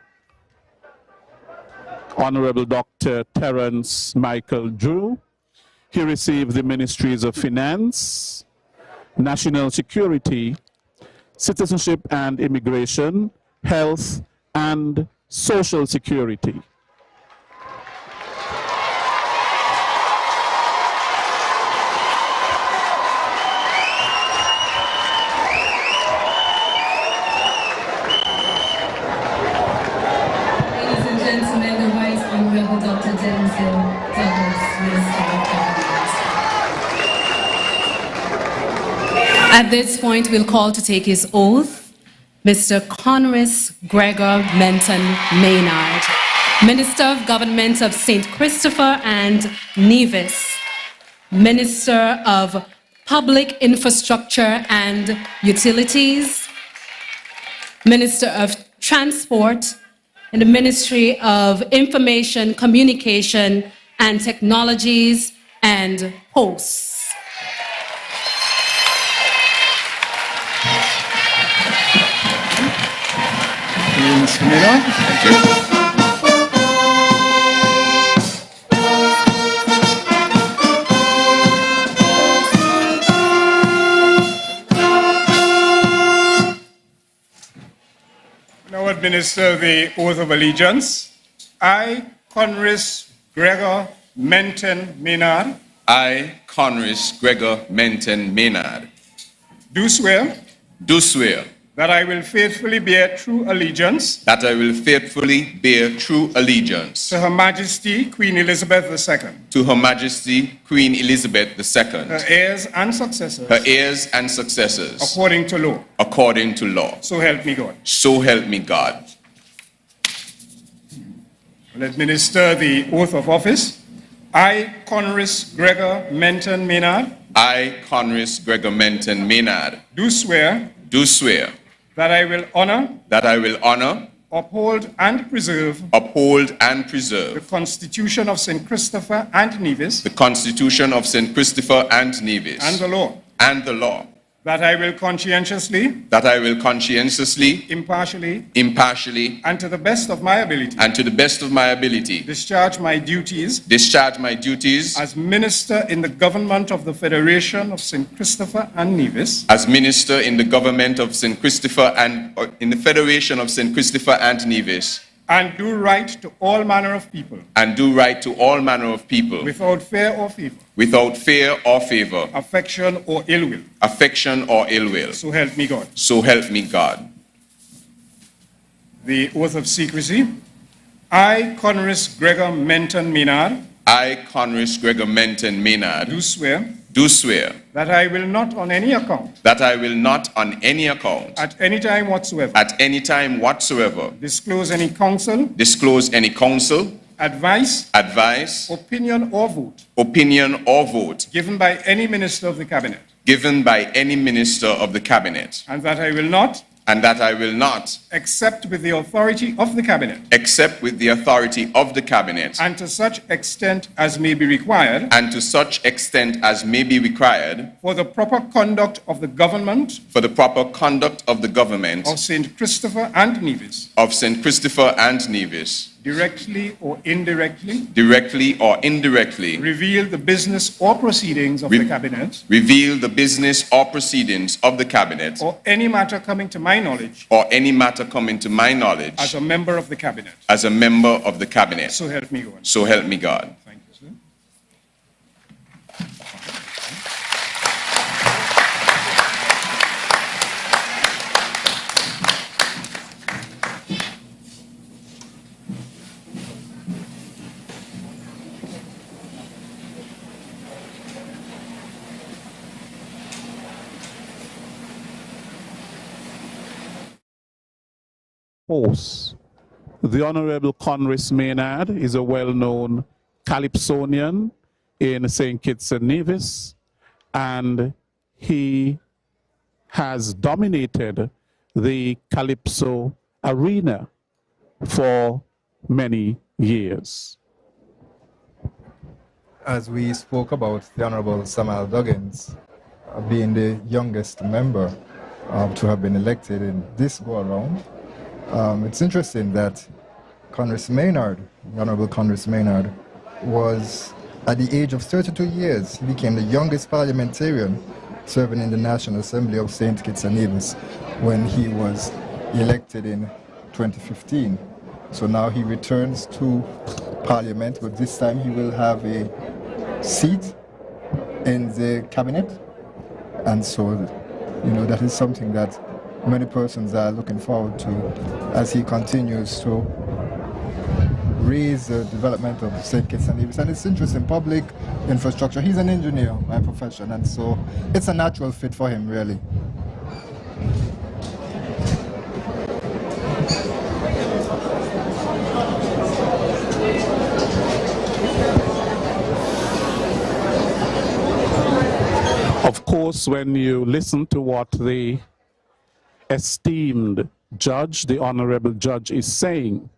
Honourable Dr. Terrance Michael Drew. He received the Ministries of Finance, National Security, Citizenship and Immigration, Health and Social Security. Ladies and gentlemen, the Right Honourable Dr. Denzel Douglas, Minister of Government. At this point, we'll call to take his oath Mr. Conris Gregor Menton Maynard, Minister of Government of St. Christopher and Nevis, Minister of Public Infrastructure and Utilities, Minister of Transport, in the Ministry of Information, Communication and Technologies and Posts. Mr. Miller. Thank you. Now administer the oath of allegiance. I, Conris Gregor Menton Maynard. I, Conris Gregor Menton Maynard. Do swear. Do swear. That I will faithfully bear true allegiance. That I will faithfully bear true allegiance. To Her Majesty Queen Elizabeth II. To Her Majesty Queen Elizabeth II. Her heirs and successors. Her heirs and successors. According to law. According to law. So help me God. So help me God. I will administer the oath of office. I, Conris Gregor Menton Maynard. I, Conris Gregor Menton Maynard. Do swear. Do swear. That I will honor. That I will honor. Uphold and preserve. Uphold and preserve. The Constitution of St. Christopher and Nevis. The Constitution of St. Christopher and Nevis. And the law. And the law. That I will conscientiously. That I will conscientiously. Impartially. Impartially. And to the best of my ability. And to the best of my ability. Discharge my duties. Discharge my duties. As Minister in the Government of the Federation of St. Christopher and Nevis. As Minister in the Government of St. Christopher and in the Federation of St. Christopher and Nevis. And do right to all manner of people. And do right to all manner of people. Without fear or favor. Without fear or favor. Affection or ill will. Affection or ill will. So help me God. So help me God. The oath of secrecy. I, Conris Gregor Menton Maynard. I, Conris Gregor Menton Maynard. Do swear. Do swear. That I will not on any account. That I will not on any account. At any time whatsoever. At any time whatsoever. Disclose any counsel. Disclose any counsel. Advice. Advice. Opinion or vote. Opinion or vote. Given by any minister of the cabinet. Given by any minister of the cabinet. And that I will not. And that I will not. Except with the authority of the cabinet. Except with the authority of the cabinet. And to such extent as may be required. And to such extent as may be required. For the proper conduct of the government. For the proper conduct of the government. Of St. Christopher and Nevis. Of St. Christopher and Nevis. Directly or indirectly. Directly or indirectly. Reveal the business or proceedings of the cabinet. Reveal the business or proceedings of the cabinet. Or any matter coming to my knowledge. Or any matter coming to my knowledge. As a member of the cabinet. As a member of the cabinet. So help me God. So help me God. Thank you, sir. Horse. The Honourable Conris Maynard is a well-known Calypsonian in St. Kitts and Nevis, and he has dominated the Calypso arena for many years. As we spoke about the Honourable Samuel Duggins being the youngest member to have been elected in this go-around. It's interesting that Congress Maynard, the Honourable Congress Maynard, was at the age of 32 years. He became the youngest parliamentarian serving in the National Assembly of St. Kitts and Nevis when he was elected in 2015. So now he returns to Parliament, but this time he will have a seat in the cabinet. And so, you know, that is something that many persons are looking forward to as he continues to raise the development of St. Kitts and Nevis. And it's interesting, public infrastructure. He's an engineer by profession, and so it's a natural fit for him, really. Of course, when you listen to what the esteemed judge, the honorable judge, is saying,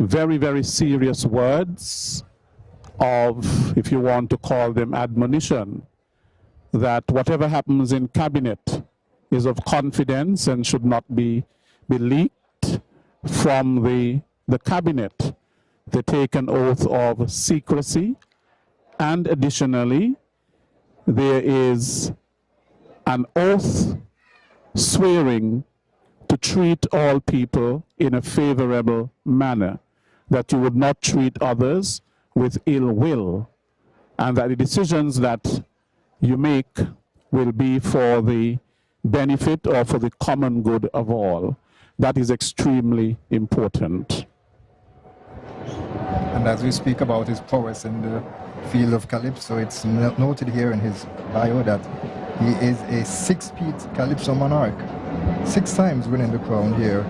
very, very serious words of, if you want to call them admonition, that whatever happens in cabinet is of confidence and should not be leaked from the cabinet. They take an oath of secrecy, and additionally, there is an oath swearing to treat all people in a favorable manner, that you would not treat others with ill will, and that the decisions that you make will be for the benefit or for the common good of all. That is extremely important. And as we speak about his prowess in the field of Calypso, it's noted here in his bio that he is a 6-peat Calypso monarch, 6 times winning the crown here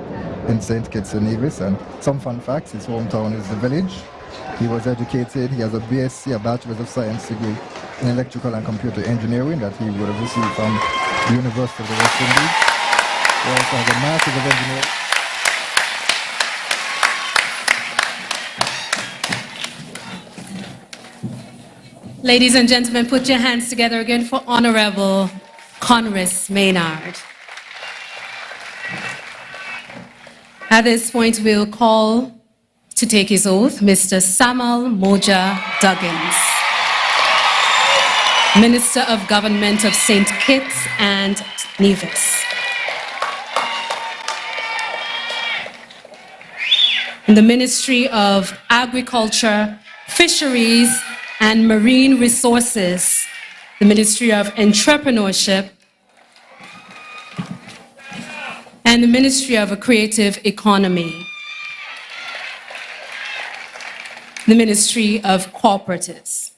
in St. Kitts and Nevis. And some fun facts: his hometown is the village. He was educated, he has a BSc, a Bachelor's of Science degree in Electrical and Computer Engineering that he would have received from the University of the West Indies. He also has a Master's of Engineering. Ladies and gentlemen, put your hands together again for Honourable Congress Maynard. At this point, we'll call to take his oath Mr. Samuel Moja Duggins, Minister of Government of St. Kitts and Nevis. In the Ministry of Agriculture, Fisheries, and Marine Resources, the Ministry of Entrepreneurship, and the Ministry of a Creative Economy, the Ministry of Cooperatives.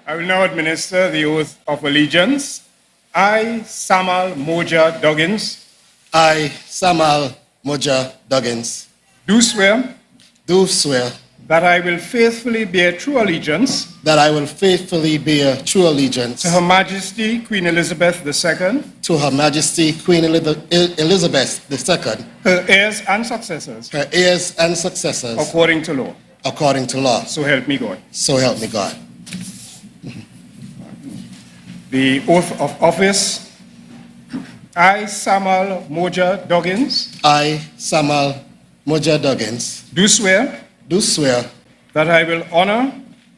I will now administer the oath of allegiance. I, Samuel Moja Duggins. I, Samuel Moja Duggins. Do swear. Do swear. That I will faithfully bear true allegiance. That I will faithfully bear true allegiance. To Her Majesty Queen Elizabeth II. To Her Majesty Queen Elizabeth II. Her heirs and successors. Her heirs and successors. According to law. According to law. So help me God. So help me God. The oath of office. I, Samuel Moja Duggins. I, Samuel Moja Duggins. Do swear. Do swear. That I will honor.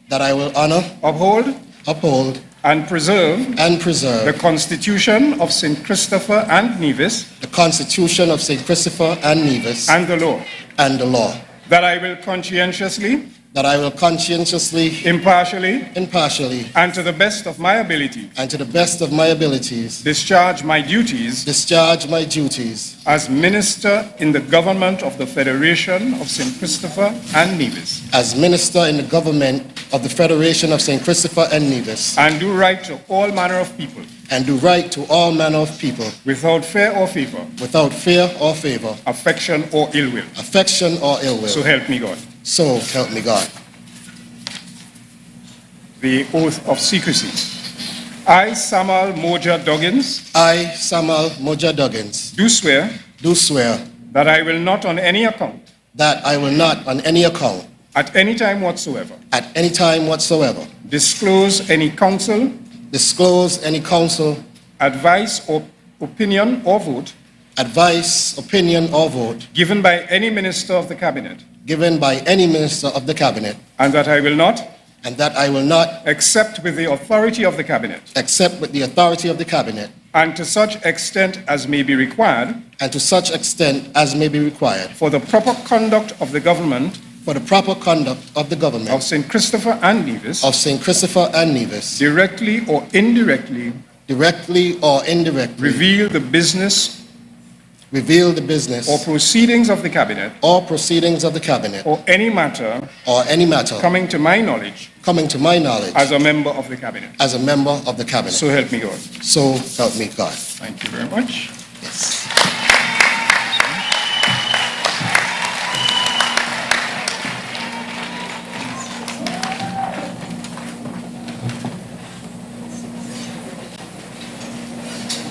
That I will honor. Uphold. Uphold. And preserve. And preserve. The Constitution of St. Christopher and Nevis. The Constitution of St. Christopher and Nevis. And the law. And the law. That I will conscientiously. That I will conscientiously. Impartially. Impartially. And to the best of my ability. And to the best of my abilities. Discharge my duties. Discharge my duties. As Minister in the Government of the Federation of St. Christopher and Nevis. As Minister in the Government of the Federation of St. Christopher and Nevis. And do right to all manner of people. and do right to all manner of people, without fear or favor, without fear or favor, affection or ill will. affection or ill will. So help me God. So help me God. The oath of secrecy. I, Samuel Moja Doggins, I, Samuel Moja Doggins, do swear that I will not on any account, at any time whatsoever, disclose any counsel, advice or opinion or vote, given by any minister of the cabinet, and that I will not, except with the authority of the cabinet, and to such extent as may be required, for the proper conduct of the government, of St. Christopher and Nevis, directly or indirectly, reveal the business or proceedings of the cabinet, or any matter coming to my knowledge, as a member of the cabinet. So help me God. Thank you very much. Yes.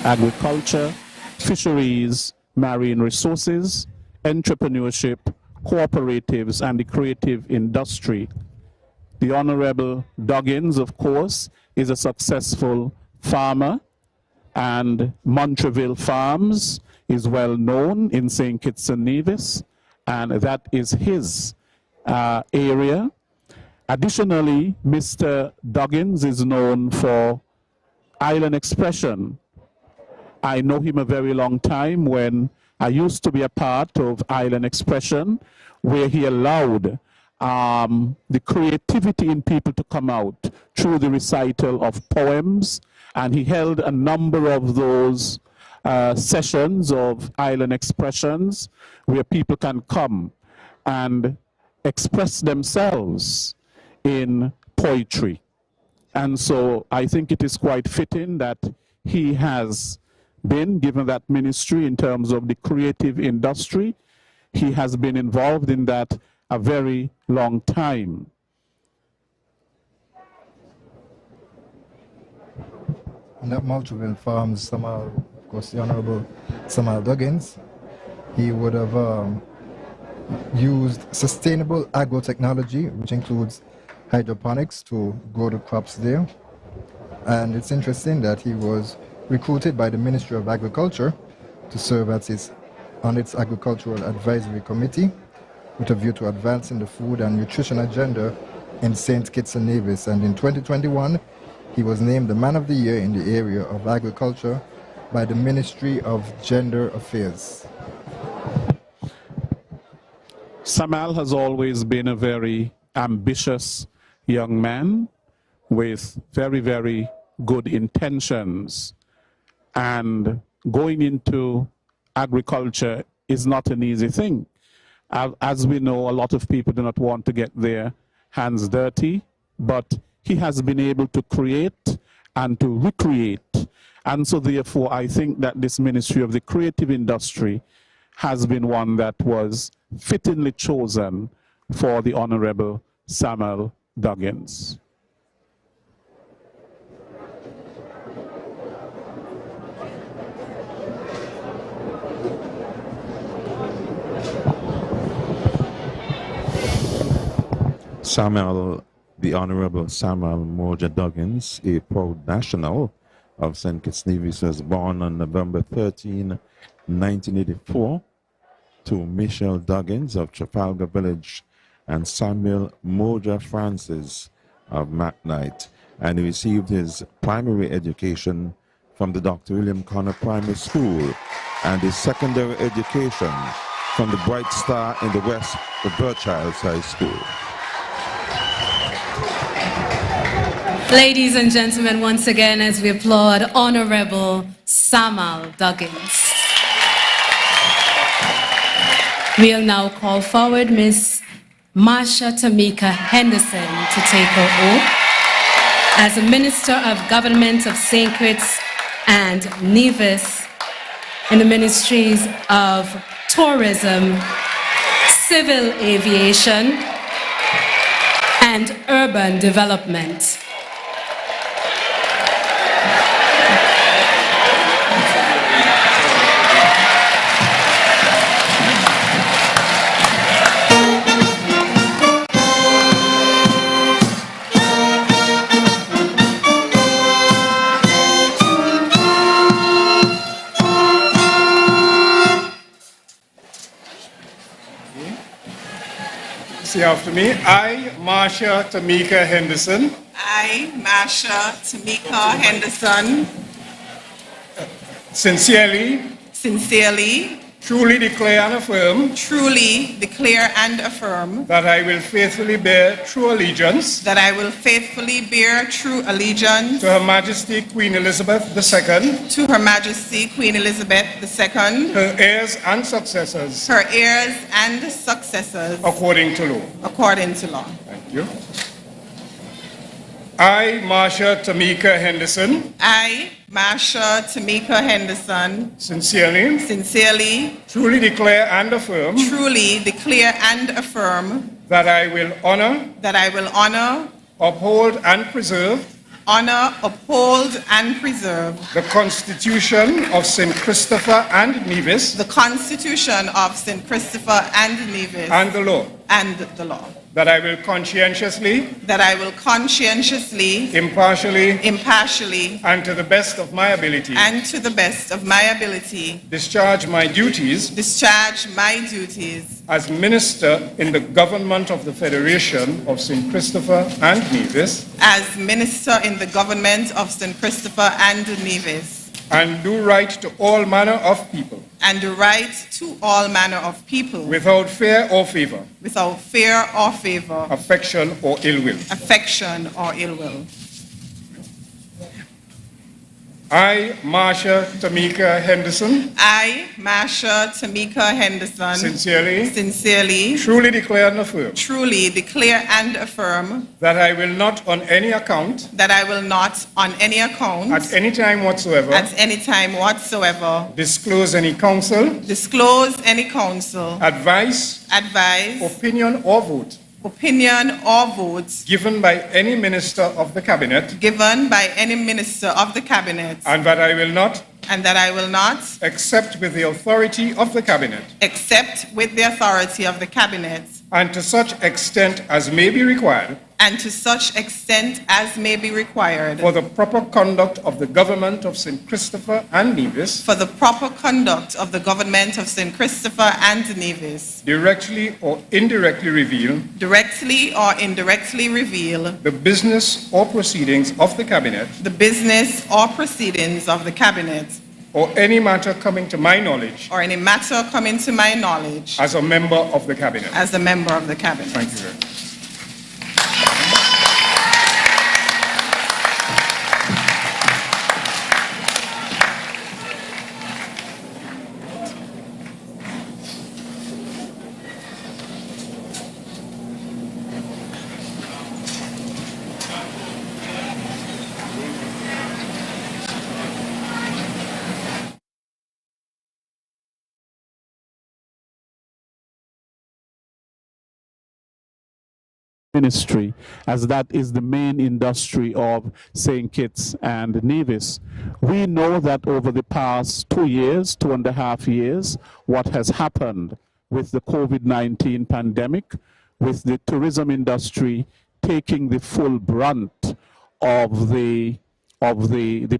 Agriculture, fisheries, marine resources, entrepreneurship, cooperatives, and the creative industry. The Honourable Doggins, of course, is a successful farmer, and Montreville Farms is well known in St. Kitts and Nevis, and that is his area. Additionally, Mr. Doggins is known for island expression. I know him a very long time when I used to be a part of Island Expression, where he allowed the creativity in people to come out through the recital of poems, and he held a number of those sessions of Island Expressions where people can come and express themselves in poetry. And so I think it is quite fitting that he has been given that ministry in terms of the creative industry. He has been involved in that a very long time. And at Montreville Farms, of course, the Honourable Samuel Doggins, he would have used sustainable agrotechnology, which includes hydroponics, to grow the crops there. And it's interesting that he was recruited by the Ministry of Agriculture to serve on its Agricultural Advisory Committee with a view to advancing the food and nutrition agenda in St. Kitts and Nevis. And in 2021, he was named the Man of the Year in the area of agriculture by the Ministry of Gender Affairs. Samuel has always been a very ambitious young man with very, very good intentions. And going into agriculture is not an easy thing. As we know, a lot of people do not want to get their hands dirty, but he has been able to create and to recreate. And so therefore, I think that this ministry of the creative industry has been one that was fittingly chosen for the Honourable Samuel Doggins. The Honourable Samuel Moja Doggins, a proud national of St. Kitts Nevis, was born on November 13, 1984, to Michelle Doggins of Trafalgar Village and Samuel Moja Francis of McKnight, and he received his primary education from the Dr. William Connor Primary School and his secondary education from the Bright Star in the West, the Birchilds High School. Ladies and gentlemen, once again, as we applaud Honourable Samuel Doggins. We'll now call forward Miss Marsha Tamika Henderson to take her oath as a Minister of Government of St. Kitts and Nevis in the ministries of tourism, civil aviation, and urban development. Say after me. I, Marsha Tamika Henderson. I, Marsha Tamika Henderson. Sincerely. Truly declare and affirm. That I will faithfully bear true allegiance. To Her Majesty Queen Elizabeth II. Her heirs and successors. According to law. Thank you. I, Marsha Tamika Henderson. Sincerely. Truly declare and affirm. That I will honor. Uphold and preserve. The Constitution of St. Christopher and Nevis. And the law. That I will conscientiously. Impartially. And to the best of my ability. Discharge my duties. As minister in the government of the Federation of St. Christopher and Nevis. And do right to all manner of people. Without fear or favor. Affection or ill will. I, Marsha Tamika Henderson. Sincerely. Truly declare and affirm. That I will not on any account. At any time whatsoever. Disclose any counsel. Advice. Opinion or vote. Given by any minister of the cabinet. And that I will not. Except with the authority of the cabinet. And to such extent as may be required. For the proper conduct of the government of St. Christopher and Nevis. Directly or indirectly reveal. The business or proceedings of the cabinet. Or any matter coming to my knowledge. As a member of the cabinet. Thank you very much. Ministry, as that is the main industry of St. Kitts and Nevis. We know that over the past 2.5 years, what has happened with the COVID-19 pandemic, with the tourism industry taking the full brunt of the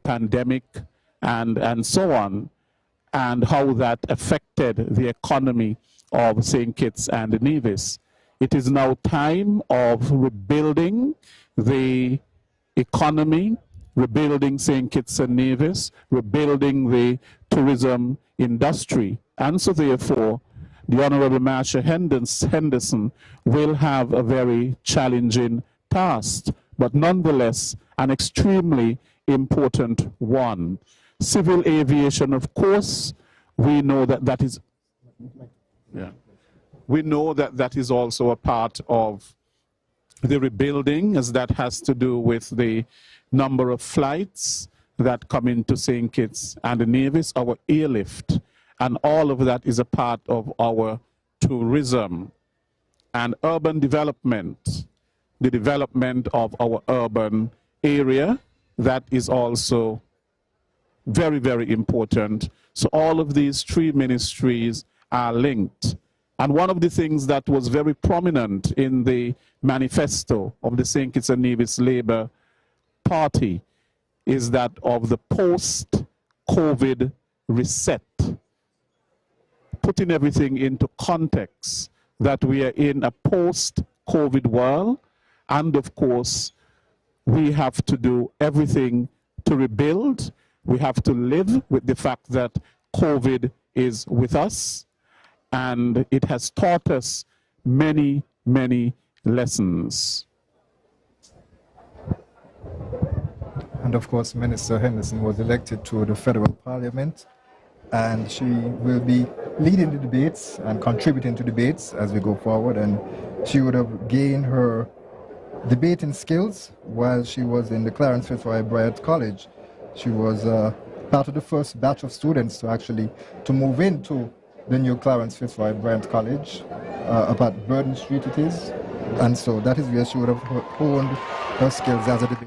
pandemic and so on, and how that affected the economy of St. Kitts and Nevis. It is now time of rebuilding the economy, rebuilding St. Kitts and Nevis, rebuilding the tourism industry. And so therefore, the Honourable Marsha Henderson will have a very challenging task, but nonetheless an extremely important one. Civil aviation, of course, we know that is... Yeah. We know that is also a part of the rebuilding, as that has to do with the number of flights, that come into St. Kitts and Nevis, our airlift, and all of that is a part of our tourism and urban development, the development of our urban area, that is also very, very important. So all of these three ministries are linked. And one of the things that was very prominent in the manifesto of the St. Kitts and Nevis Labour Party is that of the post-COVID reset, putting everything into context, that we are in a post-COVID world, and of course, we have to do everything to rebuild. We have to live with the fact that COVID is with us, and it has taught us many, many lessons. And of course, Minister Henderson was elected to the federal parliament, and she will be leading the debates and contributing to debates as we go forward. And she would have gained her debating skills while she was in the Clarence Fitzroy Bryant College. She was part of the first batch of students to move into the new Clarence Fitzroy Bryant College up at Burden Street it is. And so that is where she would have honed her skills as a debater.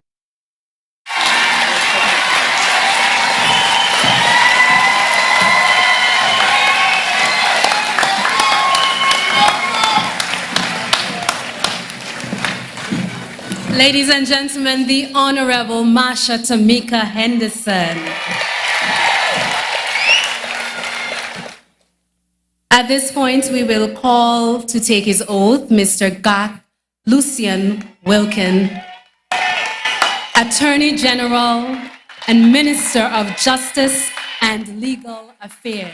Ladies and gentlemen, the Honourable Marsha Tamika Henderson. At this point, we will call to take his oath Mr. Garth Lucian Wilkin, Attorney General and Minister of Justice and Legal Affairs.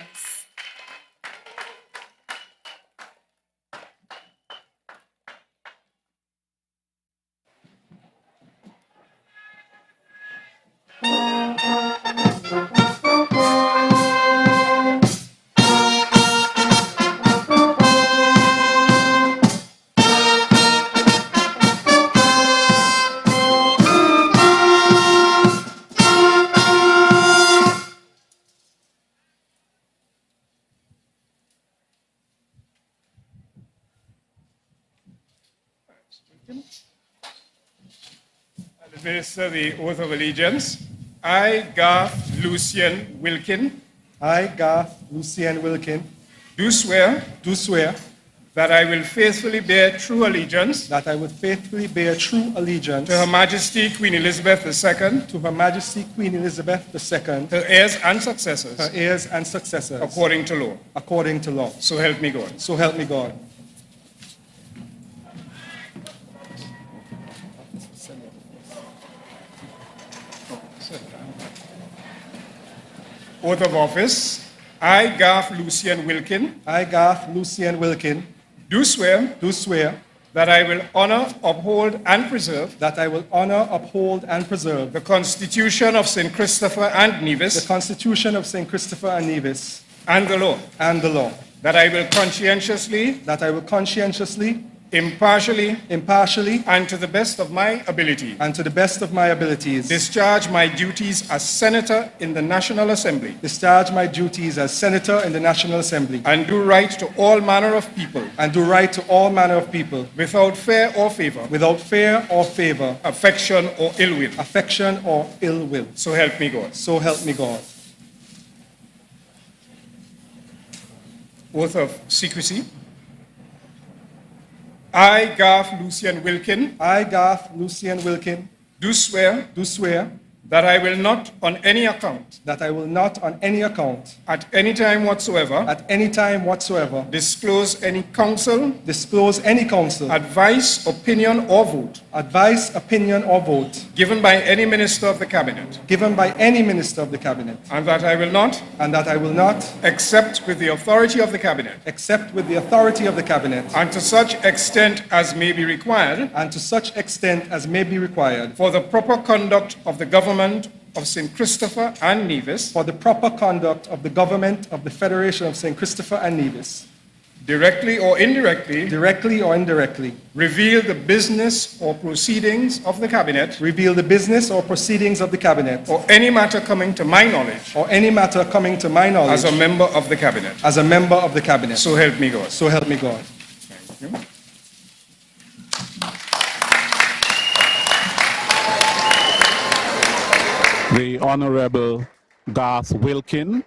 Administer the oath of allegiance. I, Garth Lucian Wilkin. I, Garth Lucian Wilkin. Do swear. That I will faithfully bear true allegiance. That I will faithfully bear true allegiance. To Her Majesty Queen Elizabeth II. To Her Majesty Queen Elizabeth II. Her heirs and successors. Her heirs and successors. According to law. According to law. So help me God. So help me God. Oath of office. I, Garth Lucian Wilkin. I, Garth Lucian Wilkin. Do swear. That I will honor, uphold, and preserve. That I will honor, uphold, and preserve. The Constitution of St. Christopher and Nevis. The Constitution of St. Christopher and Nevis. And the law. And the law. That I will conscientiously. That I will conscientiously. Impartially. Impartially. And to the best of my ability. And to the best of my abilities. Discharge my duties as Senator in the National Assembly. Discharge my duties as Senator in the National Assembly. And do right to all manner of people. And do right to all manner of people. Without fear or favor. Without fear or favor. Affection or ill will. Affection or ill will. So help me God. So help me God. Oath of secrecy. I, Garth Lucian Wilkin. I, Garth Lucian Wilkin. Do swear. That I will not on any account. That I will not on any account. At any time whatsoever. At any time whatsoever. Disclose any counsel. Disclose any counsel. Advice, opinion, or vote. Advice, opinion, or vote. Given by any minister of the cabinet. Given by any minister of the cabinet. And that I will not. And that I will not. Except with the authority of the cabinet. Except with the authority of the cabinet. And to such extent as may be required. And to such extent as may be required. For the proper conduct of the government of St. Christopher and Nevis. For the proper conduct of the government of the Federation of St. Christopher and Nevis. directly or indirectly, reveal the business or proceedings of the Cabinet, or any matter coming to my knowledge, as a member of the Cabinet. So help me God. Thank you. The Honourable Garth Wilkin,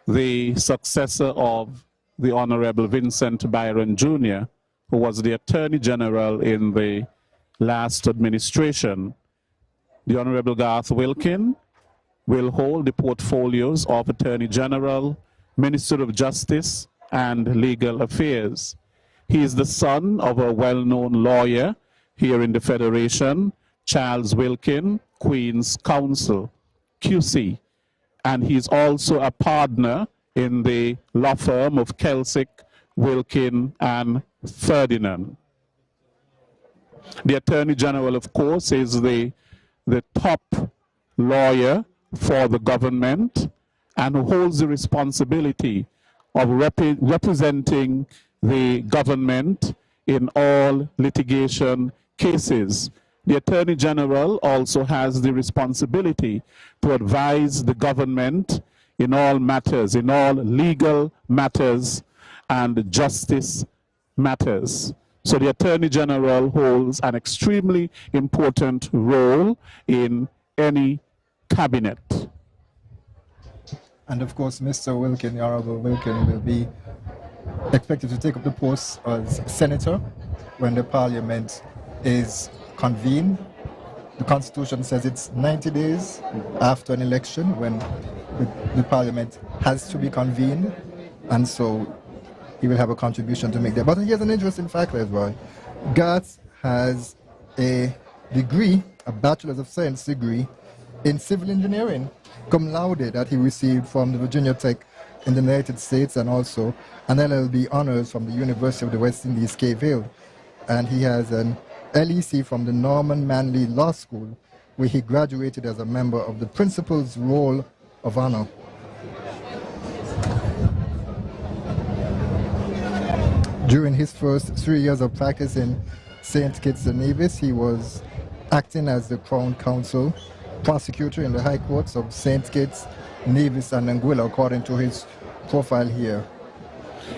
the successor of the Honourable Vincent Byron Jr., who was the Attorney General in the last administration. The Honourable Garth Wilkin will hold the portfolios of Attorney General, Minister of Justice, and Legal Affairs. He is the son of a well-known lawyer here in the Federation, Charles Wilkin, Queen's Counsel, QC, and he's also a partner in the law firm of Kelsick, Wilkin, and Ferdinand. The Attorney General, of course, is the top lawyer for the government and who holds the responsibility of representing the government in all litigation cases. The Attorney General also has the responsibility to advise the government in all matters, in all legal matters and justice matters. So the Attorney General holds an extremely important role in any cabinet. And of course, Mr. Wilkin, the Honourable Wilkin, will be expected to take up the post as Senator when the Parliament is convened. The Constitution says it's 90 days after an election when the Parliament has to be convened, and so he will have a contribution to make there. But here's an interesting fact as well. Garth has a degree, a Bachelor's of Science degree in civil engineering, cum laude, that he received from the Virginia Tech in the United States, and also an LLB honors from the University of the West Indies, Cave Hill. And he has an LEC from the Norman Manley Law School, where he graduated as a member of the Principal's Roll of Honor. During his first 3 years of practice in St. Kitts and Nevis, he was acting as the Crown Counsel prosecutor in the High Courts of St. Kitts, Nevis, and Anguilla, according to his profile here.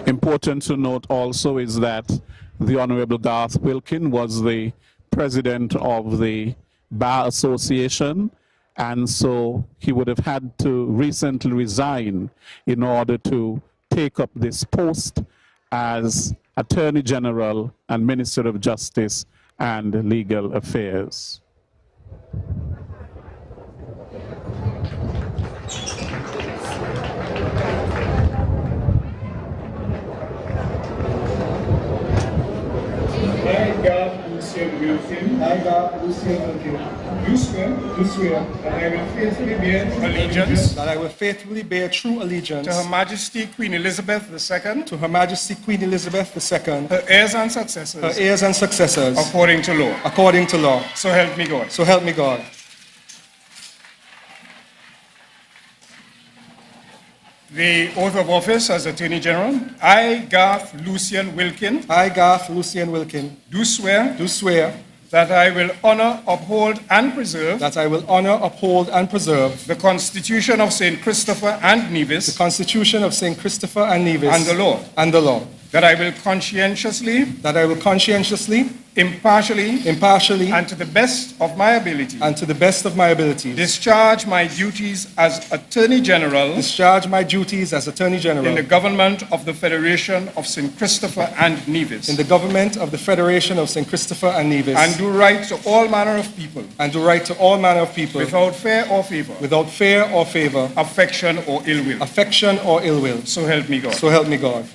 Important to note also is that the Honourable Garth Wilkin was the president of the Bar Association, and so he would have had to recently resign in order to take up this post as Attorney General and Minister of Justice and Legal Affairs. I, Garth Lucien Wilkin, do swear that I will faithfully bear true allegiance. That I will faithfully bear true allegiance to Her Majesty Queen Elizabeth II. To Her Majesty Queen Elizabeth II. Her heirs and successors. Her heirs and successors. According to law. According to law. So help me God. So help me God. The oath of office as Attorney General. I, Garth Lucien Wilkin. I, Garth Lucien Wilkin. Do swear. Do swear. That I will honor, uphold, and preserve. That I will honor, uphold, and preserve. The Constitution of St. Christopher and Nevis. The Constitution of St. Christopher and Nevis. And the law. And the law. That I will conscientiously. That I will conscientiously. Impartially. Impartially. And to the best of my ability. And to the best of my ability. Discharge my duties as Attorney General. Discharge my duties as Attorney General. In the government of the Federation of St. Christopher and Nevis. In the government of the Federation of St. Christopher and Nevis. And do right to all manner of people. And do right to all manner of people. Without fear or favor. Without fear or favor. Affection or ill will. Affection or ill will. So help me God. So help me God.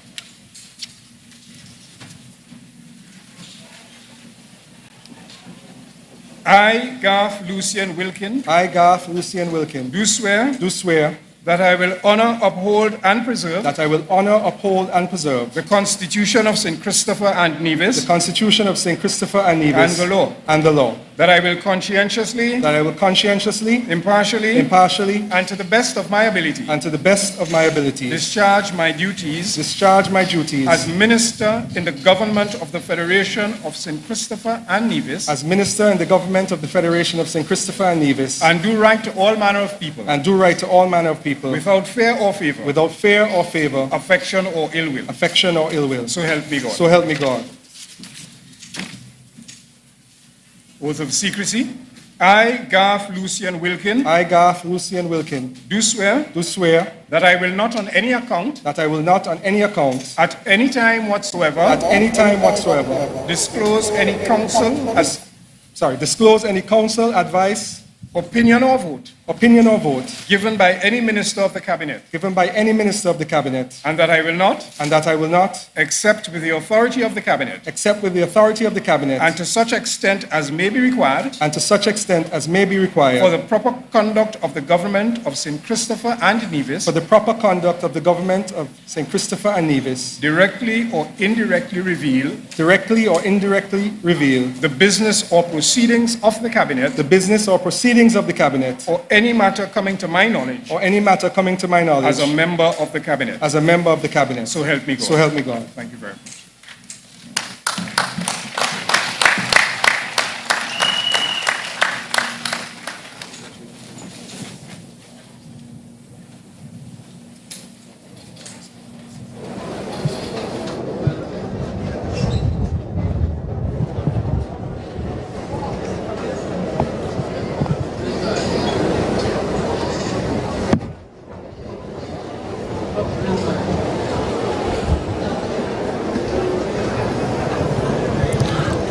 I, Garth Lucien Wilkin. I, Garth Lucien Wilkin. Do swear. Do swear. That I will honor, uphold, and preserve. That I will honor, uphold, and preserve. The Constitution of St. Christopher and Nevis. The Constitution of St. Christopher and Nevis. And the law. And the law. that I will conscientiously, impartially, and to the best of my ability, discharge my duties, as minister in the government of the Federation of St. Christopher and Nevis, and do right to all manner of people, without fear or favor, affection or ill will. So help me God. Oath of secrecy. I, Garth Lucian Wilkin, do swear that I will not on any account, at any time whatsoever, disclose any counsel, advice, opinion or vote given by any minister of the cabinet, and that I will not, except with the authority of the cabinet, and to such extent as may be required, for the proper conduct of the government of St. Christopher and Nevis, directly or indirectly reveal, the business or proceedings of the cabinet, or any matter coming to my knowledge, as a member of the cabinet. So help me God. Thank you very much.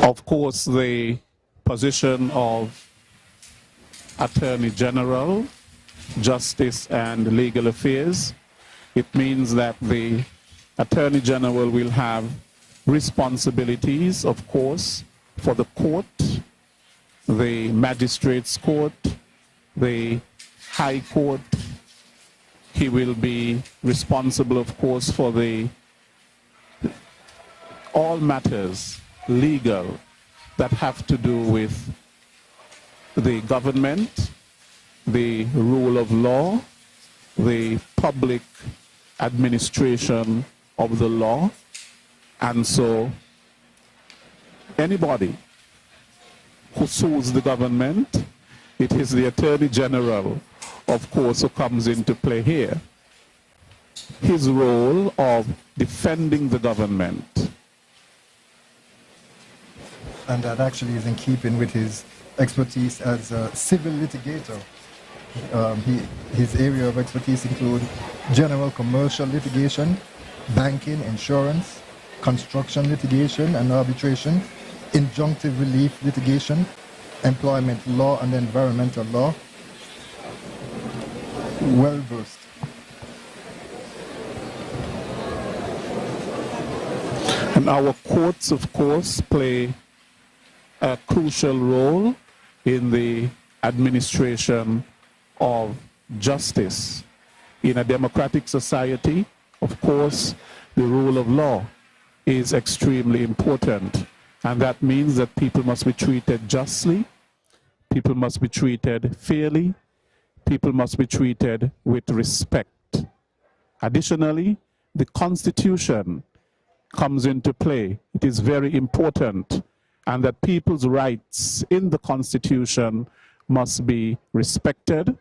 Of course, the position of Attorney General, Justice and Legal Affairs, it means that the Attorney General will have responsibilities, of course, for the court, the Magistrates' Court, the High Court. He will be responsible, of course, for all matters legal that have to do with the government, the rule of law, the public administration of the law. And so anybody who sues the government, it is the Attorney General, of course, who comes into play here. His role of defending the government. And that actually is in keeping with his expertise as a civil litigator. His area of expertise include general commercial litigation, banking, insurance, construction litigation and arbitration, injunctive relief litigation, employment law and environmental law. Well versed. And our courts, of course, play a crucial role in the administration of justice. In a democratic society, of course, the rule of law is extremely important. And that means that people must be treated justly, people must be treated fairly, people must be treated with respect. Additionally, the Constitution comes into play. It is very important, and that people's rights in the Constitution must be respected.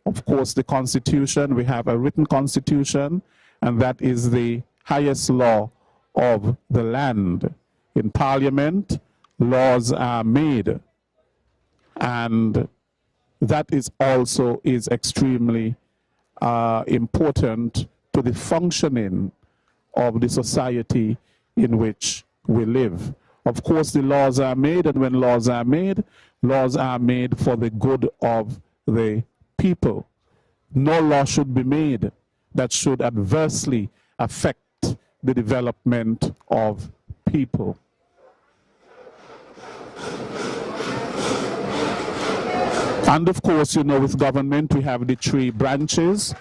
Of course, the Constitution, we have a written Constitution, and that is the highest law of the land. In Parliament, laws are made, and that is also extremely important to the functioning of the society in which we live. Of course, the laws are made, and when laws are made for the good of the people. No law should be made that should adversely affect the development of people. And of course, you know, with government, we have the three branches.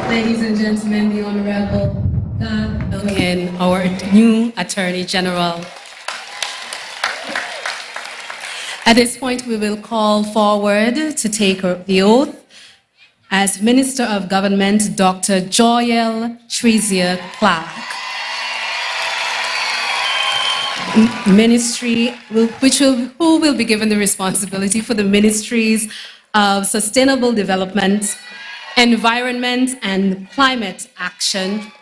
Ladies and gentlemen, the Honourable In our new Attorney General. At this point, we will call forward to take the oath as Minister of Government, Dr. Joyel Trezier Clark. Who will be given the responsibility for the ministries of Sustainable Development, Environment and Climate Action,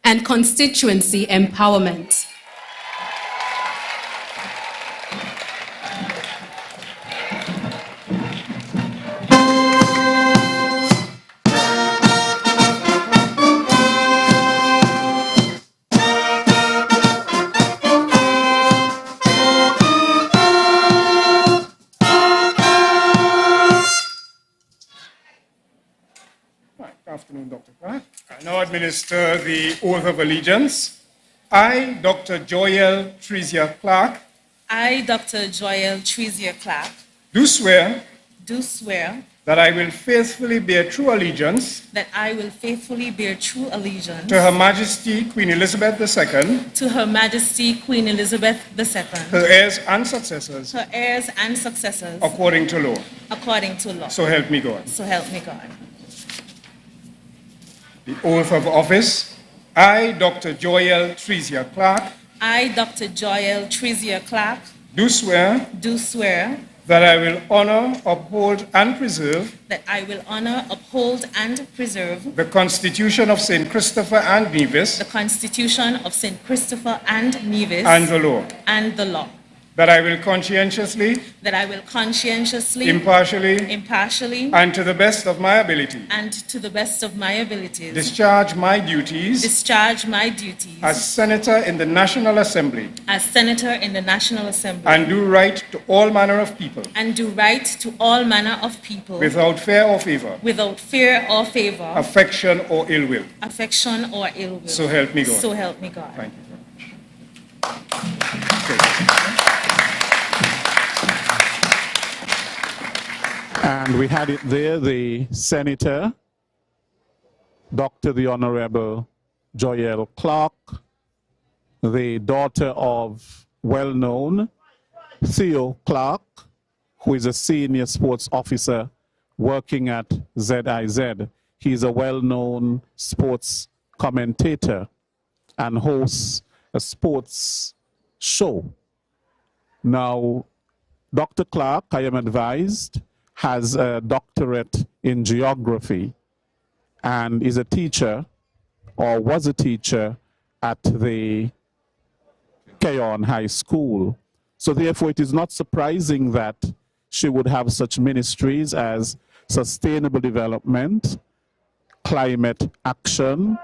and Constituency Empowerment. Good afternoon, Dr. Clark. I now administer the oath of allegiance. I, Dr. Joyel Trezier Clark. I, Dr. Joyel Trezier Clark. Do swear. Do swear. That I will faithfully bear true allegiance. That I will faithfully bear true allegiance. To Her Majesty Queen Elizabeth II. To Her Majesty Queen Elizabeth II. Her heirs and successors. Her heirs and successors. According to law. According to law. So help me God. So help me God. The oath of office. I, Dr. Joyel Trezier Clark. I, Dr. Joyel Trezier Clark. Do swear. Do swear. That I will honor, uphold, and preserve. That I will honor, uphold, and preserve. The Constitution of St. Christopher and Nevis. The Constitution of St. Christopher and Nevis. And the law. And the law. That I will conscientiously. That I will conscientiously. Impartially. Impartially. And to the best of my ability. And to the best of my abilities. Discharge my duties. Discharge my duties. As Senator in the National Assembly. As Senator in the National Assembly. And do right to all manner of people. And do right to all manner of people. Without fear or favor. Without fear or favor. Affection or ill will. Affection or ill will. So help me God. So help me God. Thank you very much. And we had it there, the Senator, Dr. the Honourable Joyel Clark, the daughter of well-known Theo Clark, who is a senior sports officer working at ZIZ. He's a well-known sports commentator and hosts a sports show. Now, Dr. Clark, I am advised, has a doctorate in geography and is a teacher or was a teacher at the Keyon High School. So therefore, it is not surprising that she would have such ministries as sustainable development, climate action,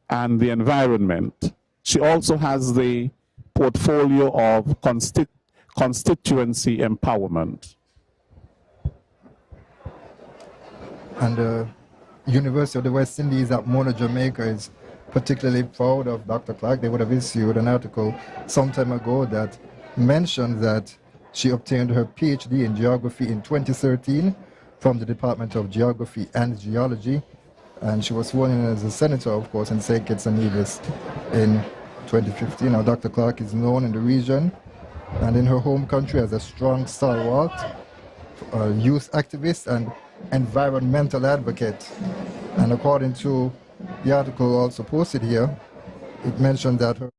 and the environment. She also has the portfolio of constituency empowerment. And the University of the West Indies at Mona, Jamaica is particularly proud of Dr. Clark. They would have issued an article some time ago that mentioned that she obtained her PhD in geography in 2013 from the Department of Geography and Geology. And she was sworn in as a senator, of course, in St. Kitts and Nevis in 2015. Now, Dr. Clark is known in the region and in her home country as a strong stalwart, youth activist, and environmental advocate. And according to the article also posted here, it mentioned that her...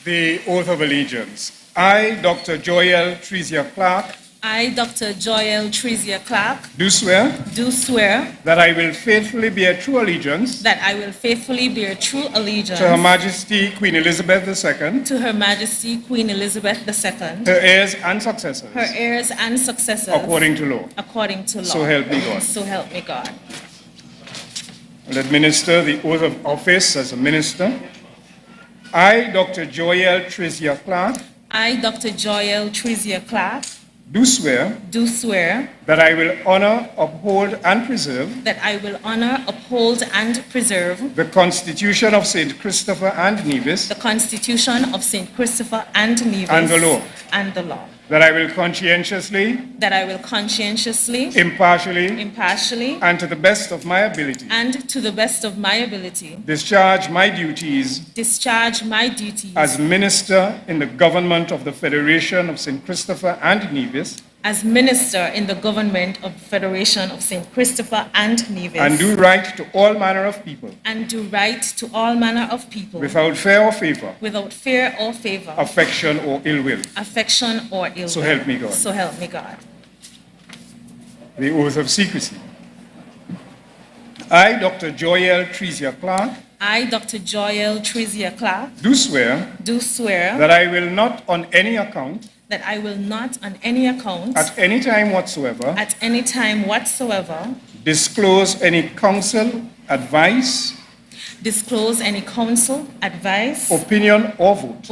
The oath of allegiance. I, Dr. Joyel Trezier Clark. I, Dr. Joyel Trezier Clark. Do swear. Do swear. That I will faithfully bear true allegiance. That I will faithfully bear true allegiance. To Her Majesty Queen Elizabeth II. To Her Majesty Queen Elizabeth II. Her heirs and successors. Her heirs and successors. According to law. According to law. So help me God. So help me God. I'll administer the oath of office as a minister. I, Dr. Joyel Trezier Clark. I, Dr. Joyel Trezier Clark. Do swear. Do swear. That I will honor, uphold, and preserve. That I will honor, uphold, and preserve. The Constitution of St. Christopher and Nevis. The Constitution of St. Christopher and Nevis. And the law. And the law. that I will conscientiously, impartially, and to the best of my ability, discharge my duties as minister in the government of the Federation of St. Christopher and Nevis, as minister in the government of the Federation of St. Christopher and Nevis, and do right to all manner of people, without fear or favor, affection or ill will. So help me God. So help me God. The oath of secrecy. I, Dr. Joyelle Trezier Clark, I, Dr. Joyelle Trezier Clark, do swear that I will not on any account, at any time whatsoever, disclose any counsel, advice, opinion or vote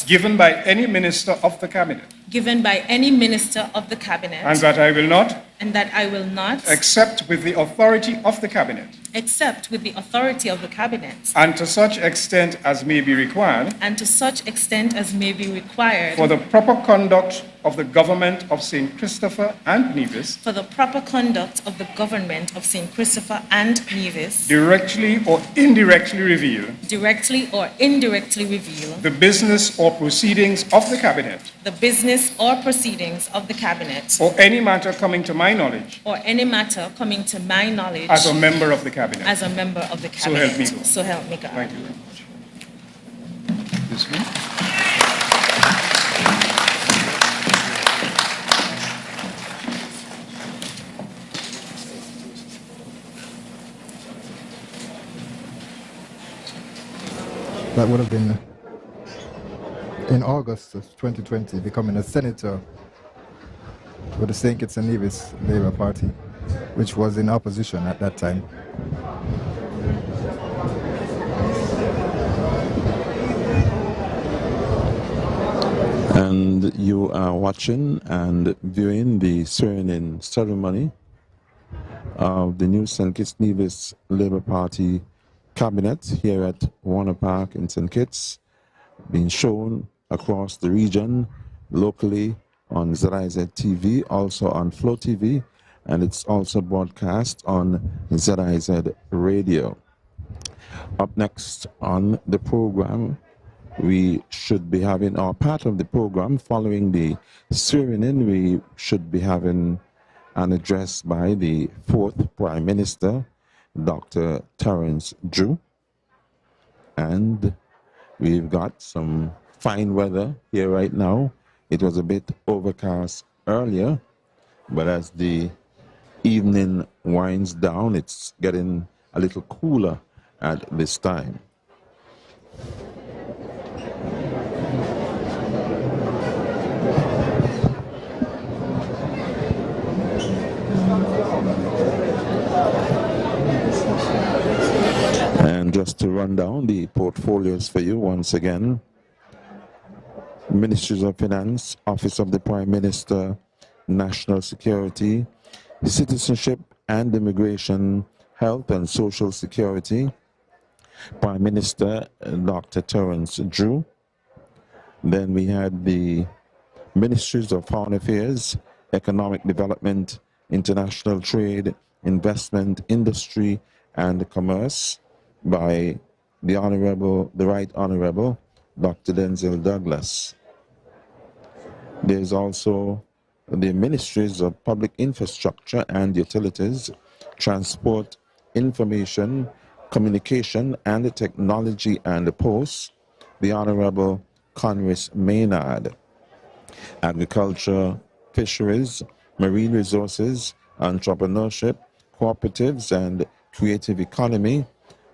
given by any minister of the cabinet, and that I will not accept with the authority of the cabinet, and to such extent as may be required, for the proper conduct of the government of St. Christopher and Nevis, directly or indirectly reveal the business or proceedings of the cabinet, or any matter coming to my knowledge, as a member of the cabinet. So help me God. So help me God. Thank you very much. This one. That would have been in August of 2020, becoming a senator with the St. Kitts and Nevis Labour Party, which was in opposition at that time. And you are watching and viewing the swearing-in ceremony of the new St. Kitts Nevis Labour Party cabinet here at Warner Park in St. Kitts, being shown across the region, locally on ZIZ TV, also on Flow TV, and it's also broadcast on ZIZ Radio. Up next on the program, we should be having, or part of the program, following the swearing-in, we should be having an address by the 4th Prime Minister, Dr. Terrance Drew. And we've got some fine weather here right now. It was a bit overcast earlier, but as the evening winds down, it's getting a little cooler at this time. And just to run down the portfolios for you once again: Ministries of Finance, Office of the Prime Minister, National Security, Citizenship and Immigration, Health and Social Security, Prime Minister Dr. Terrance Drew. Then we had the Ministries of Foreign Affairs, Economic Development, International Trade, Investment, Industry and Commerce, by the Right Honourable Dr. Denzel Douglas. There's also the Ministries of Public Infrastructure and Utilities, Transport, Information, Communication and Technology and Posts, the Honourable Conris Maynard. Agriculture, Fisheries, Marine Resources, Entrepreneurship, Cooperatives and Creative Economy,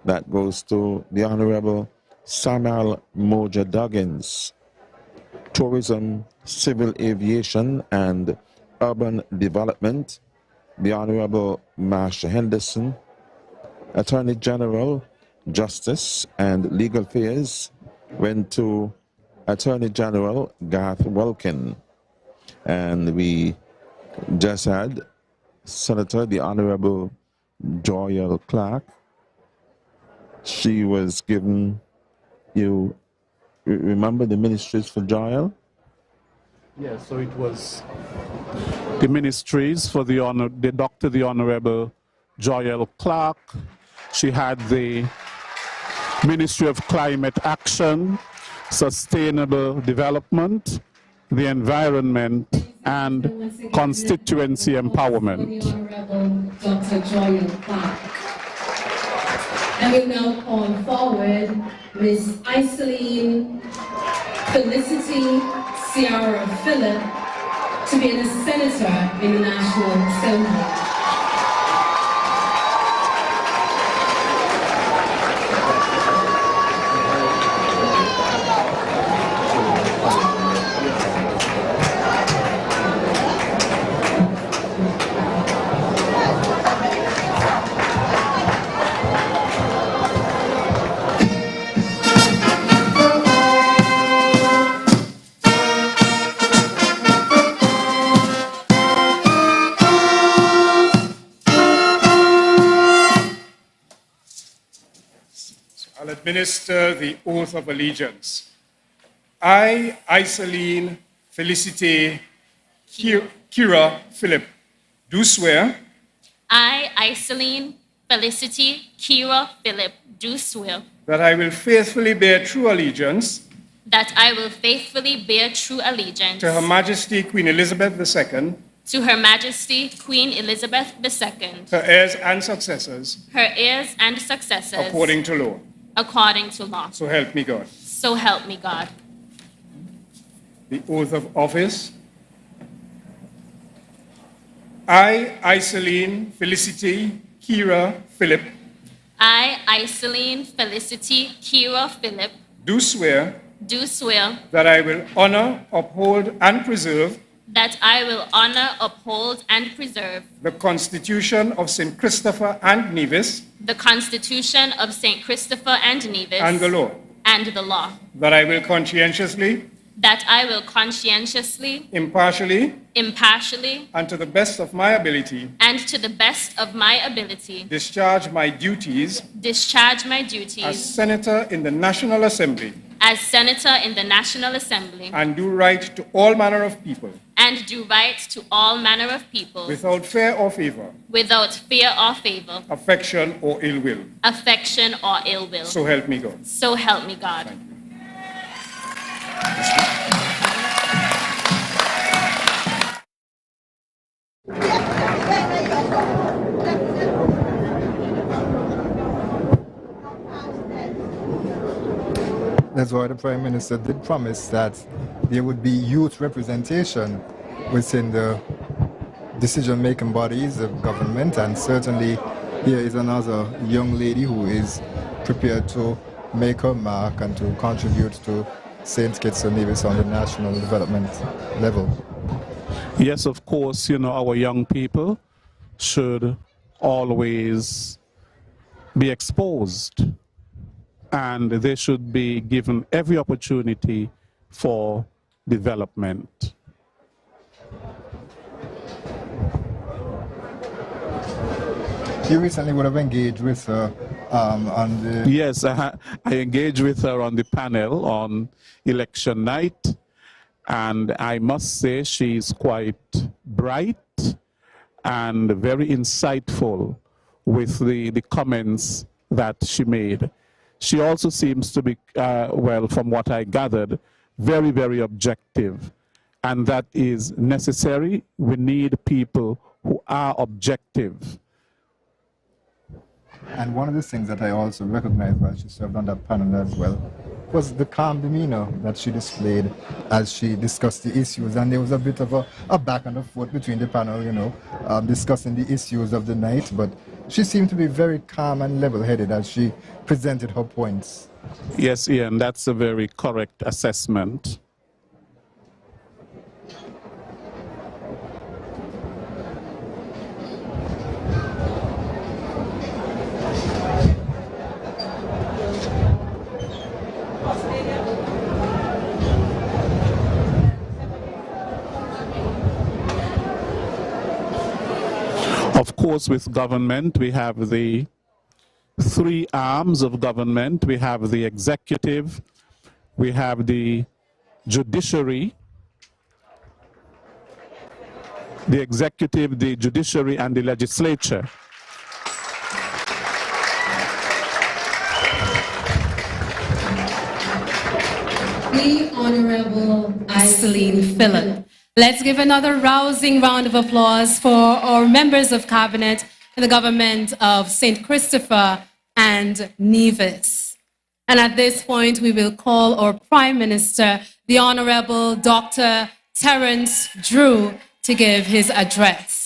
that goes to the Honourable Samuel Moja Duggins. Tourism, Civil Aviation and Urban Development, the Honourable Marsha Henderson. Attorney General, Justice and Legal Affairs went to Attorney General Garth Welkin. And we just had Senator, the Honourable Joyelle Clark. She was given, you remember the ministries for Joyelle? Yes, so it was the ministries for the Honourable Joyelle Clark. She had the Ministry of Climate Action, Sustainable Development, the Environment, and Constituency Empowerment. The Honourable Dr. Joyelle Clark. I will now call forward Ms. Iseline Felicity Ciara Phillip to be a senator in the National Assembly. I'll administer the oath of allegiance. I, Iseline Felicity Kira Phillip, do swear. I, Iseline Felicity Kira Phillip, do swear. That I will faithfully bear true allegiance. That I will faithfully bear true allegiance. To Her Majesty Queen Elizabeth II. To Her Majesty Queen Elizabeth II. Her heirs and successors. Her heirs and successors. According to law. According to law. So help me God. So help me God. The oath of office. I, Iseline Felicity Kira Phillip. I, Iseline Felicity Kira Phillip. Do swear. Do swear. That I will honor, uphold, and preserve. That I will honor, uphold, and preserve. The Constitution of St. Christopher and Nevis. The Constitution of St. Christopher and Nevis. And the law. And the law. That I will conscientiously. That I will conscientiously. Impartially. Impartially. And to the best of my ability. And to the best of my ability. Discharge my duties. Discharge my duties. As Senator in the National Assembly. As Senator in the National Assembly. And do right to all manner of people. And do right to all manner of people. Without fear or favor. Without fear or favor. Affection or ill will. Affection or ill will. So help me God. So help me God. That's why the Prime Minister did promise that there would be youth representation within the decision-making bodies of government, and certainly here is another young lady who is prepared to make her mark and to contribute to St. Kitts and Nevis on the national development level. Yes, of course, you know, our young people should always be exposed, and they should be given every opportunity for development. You recently would have engaged with her on the... Yes, I engaged with her on the panel on election night, and I must say she's quite bright and very insightful with the comments that she made. She also seems to be, well, from what I gathered, very, very objective. And that is necessary. We need people who are objective. And one of the things that I also recognized while she served on that panel as well was the calm demeanor that she displayed as she discussed the issues. And there was a bit of a back and forth between the panel, you know, discussing the issues of the night. But she seemed to be very calm and level-headed as she presented her points. Yes, Ian, that's a very correct assessment. Of course, with government, we have the three arms of government. We have the executive, we have the judiciary, the executive, the judiciary, and the legislature. The Honourable Iselin Phillip. Let's give another rousing round of applause for our members of cabinet in the government of St. Christopher and Nevis. And at this point, we will call our Prime Minister, the Honourable Dr. Terrance Drew, to give his address.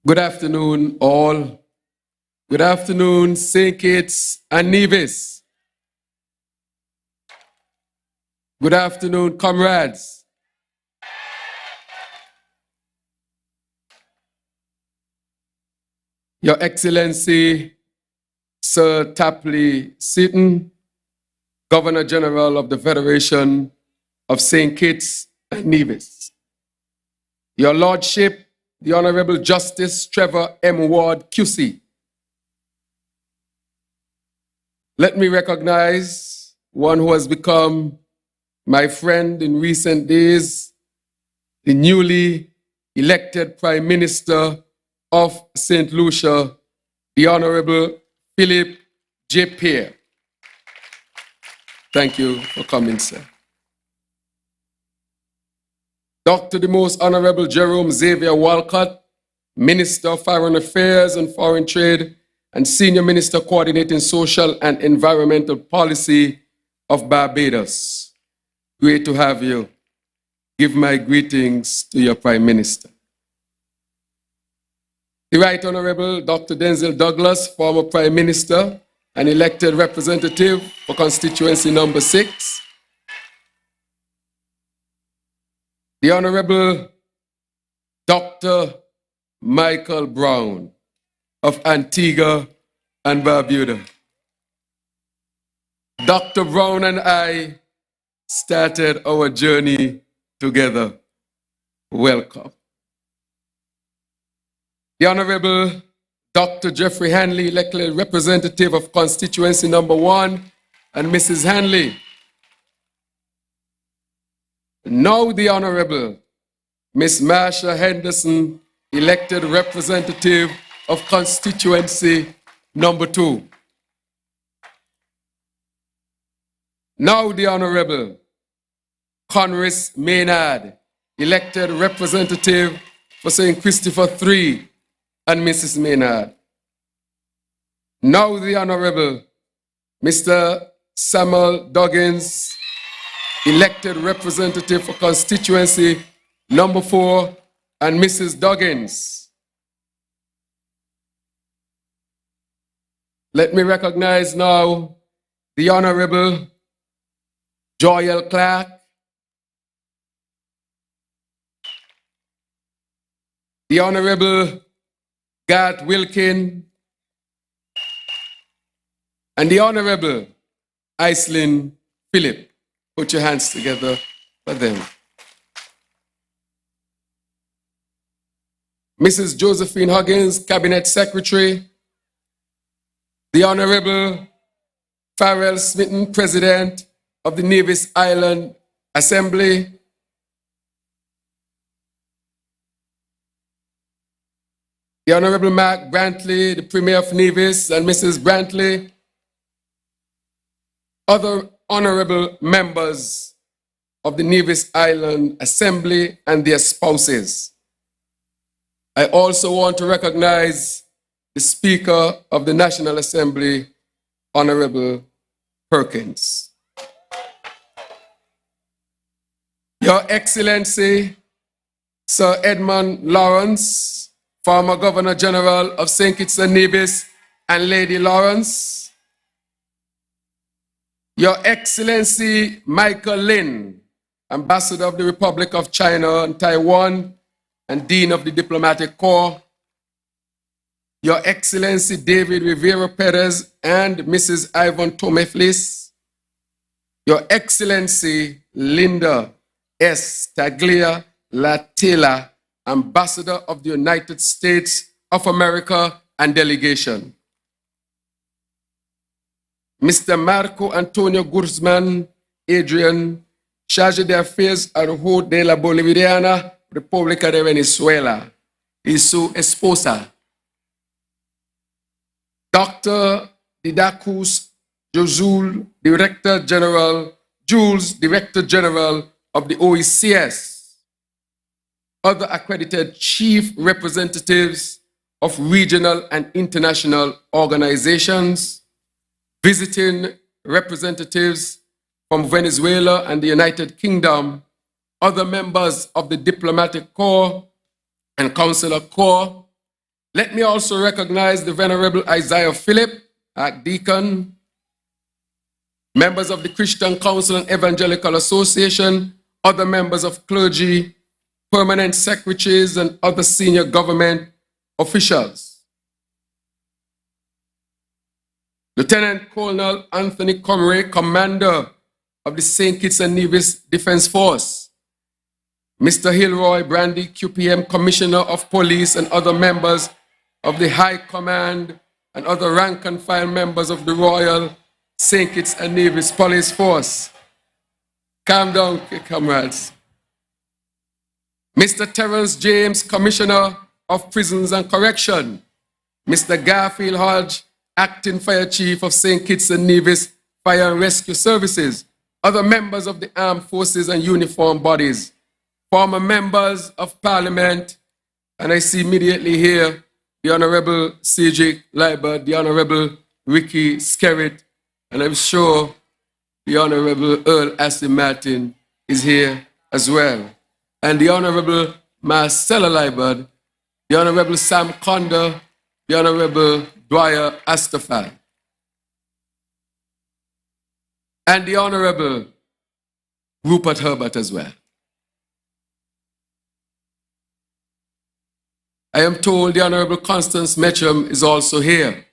Good afternoon, all. Good afternoon, St. Kitts and Nevis. Good afternoon, comrades. Your Excellency, Sir Tapley Seaton, Governor General of the Federation of St. Kitts and Nevis. Your Lordship, the Honourable Justice Trevor M. Ward, QC. Let me recognize one who has become my friend in recent days, the newly elected Prime Minister of St. Lucia, the Honourable Philip J. Pierre. Thank you for coming, sir. Dr. the Most Honourable Jerome Xavier Walcott, Minister of Foreign Affairs and Foreign Trade and Senior Minister Coordinating Social and Environmental Policy of Barbados. Great to have you. Give my greetings to your Prime Minister. The Right Honourable Dr. Denzel Douglas, former Prime Minister and elected representative for constituency number 6. The Honourable Dr. Michael Brown of Antigua and Barbuda. Dr. Brown and I started our journey together. Welcome. The Honourable Dr. Jeffrey Hanley, elected representative of constituency number 1, and Mrs. Hanley. Now the Honourable Miss Marsha Henderson, elected representative of constituency number 2. Now the Honourable Conris Maynard, elected representative for St. Christopher 3 and Mrs. Maynard. Now the Honourable Mr. Samuel Doggins, elected representative for constituency number 4 and Mrs. Doggins. Let me recognize now the Honourable Joel Clark, the Honourable Gart Wilkin, and the Honourable Iselin Phillip. Put your hands together for them. Mrs. Josephine Huggins, Cabinet Secretary. The Honourable Farrell Smitten, President of the Nevis Island Assembly. The Honourable Mark Brantley, the Premier of Nevis, and Mrs. Brantley. Other honourable members of the Nevis Island Assembly and their spouses. I also want to recognize the Speaker of the National Assembly, Honourable Perkins. Your Excellency, Sir Edmund Lawrence, former Governor General of St. Kitts and Nevis, and Lady Lawrence, Your Excellency Michael Lin, Ambassador of the Republic of China and Taiwan, and Dean of the Diplomatic Corps, Your Excellency David Rivera Perez and Mrs. Ivan Tomeflis, Your Excellency Linda S. Taglia Latela, Ambassador of the United States of America and delegation, Mr. Marco Antonio Guzman Adrian, Charge d'Affaires à Rojo de la Bolivariana, República de Venezuela, y su esposa, Dr. Didacus Jules, Director General of the OECS, other accredited chief representatives of regional and international organizations, visiting representatives from Venezuela and the United Kingdom, other members of the Diplomatic Corps and Consular Corps. Let me also recognize the Venerable Isaiah Philip, Archdeacon, members of the Christian Council and Evangelical Association, other members of clergy, permanent secretaries, and other senior government officials. Lieutenant Colonel Anthony Comrie, Commander of the St. Kitts and Nevis Defense Force, Mr. Hilroy Brandy, QPM Commissioner of Police, and other members of the High Command and other rank and file members of the Royal St. Kitts and Nevis Police Force. Calm down, comrades. Mr. Terrance James, Commissioner of Prisons and Correction, Mr. Garfield Hodge, Acting Fire Chief of St. Kitts and Nevis Fire and Rescue Services, other members of the armed forces and uniform bodies, former members of Parliament, and I see immediately here the Honourable Cedric Liebert, the Honourable Ricky Skerritt, and I'm sure the Honourable Earl Aston Martin is here as well, and the Honourable Marcella Liebert, the Honourable Sam Conda, the Honourable Dwyer Astafal, and the Honourable Rupert Herbert as well. I am told the Honourable Constance Metcham is also here.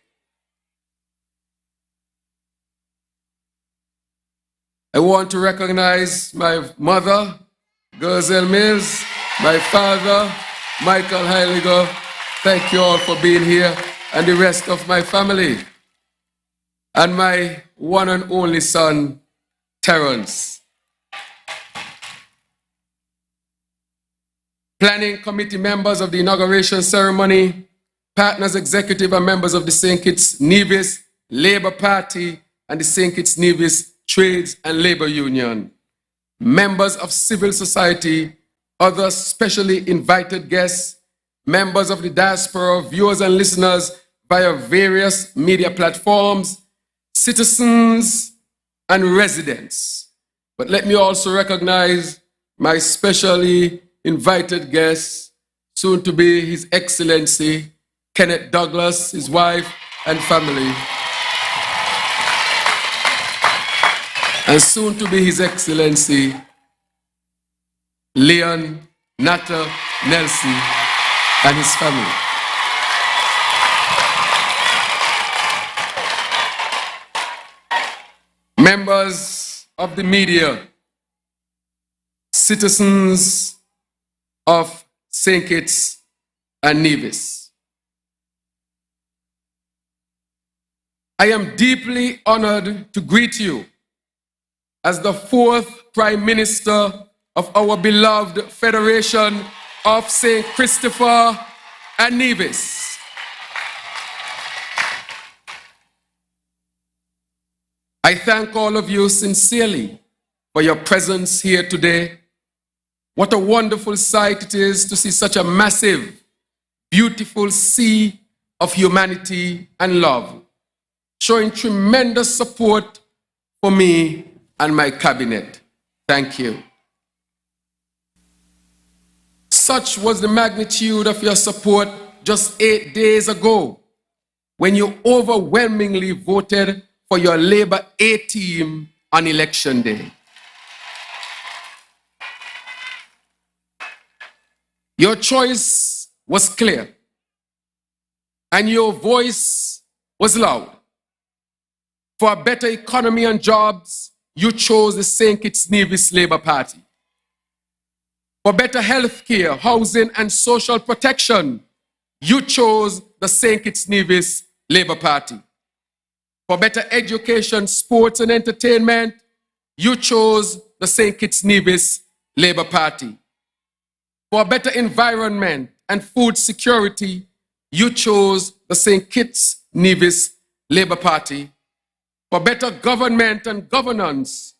I want to recognize my mother, Gerzel Mills, my father, Michael Heiliger. Thank you all for being here, and the rest of my family, and my one and only son, Terrance. Planning committee members of the inauguration ceremony, partners, executive, and members of the St. Kitts Nevis Labour Party and the St. Kitts Nevis Trades and Labour Union, members of civil society, other specially invited guests, members of the diaspora, viewers and listeners via various media platforms, citizens and residents. But let me also recognize my specially invited guest, soon to be His Excellency Kenneth Douglas, his wife and family, and soon to be His Excellency Leon Natta Nelson and his family. Members of the media, citizens of St. Kitts and Nevis, I am deeply honored to greet you as the fourth Prime Minister of our beloved Federation of St. Christopher and Nevis. I thank all of you sincerely for your presence here today. What a wonderful sight it is to see such a massive, beautiful sea of humanity and love, showing tremendous support for me and my cabinet. Thank you. Such was the magnitude of your support just 8 days ago when you overwhelmingly voted for your Labour A team on election day. Your choice was clear and your voice was loud. For a better economy and jobs, you chose the St. Kitts Nevis Labour Party. For better health care, housing and social protection, you chose the St. Kitts Nevis Labour Party. For better education, sports and entertainment, you chose the St. Kitts Nevis Labour Party. For a better environment and food security, you chose the St. Kitts Nevis Labour Party. For better government and governance,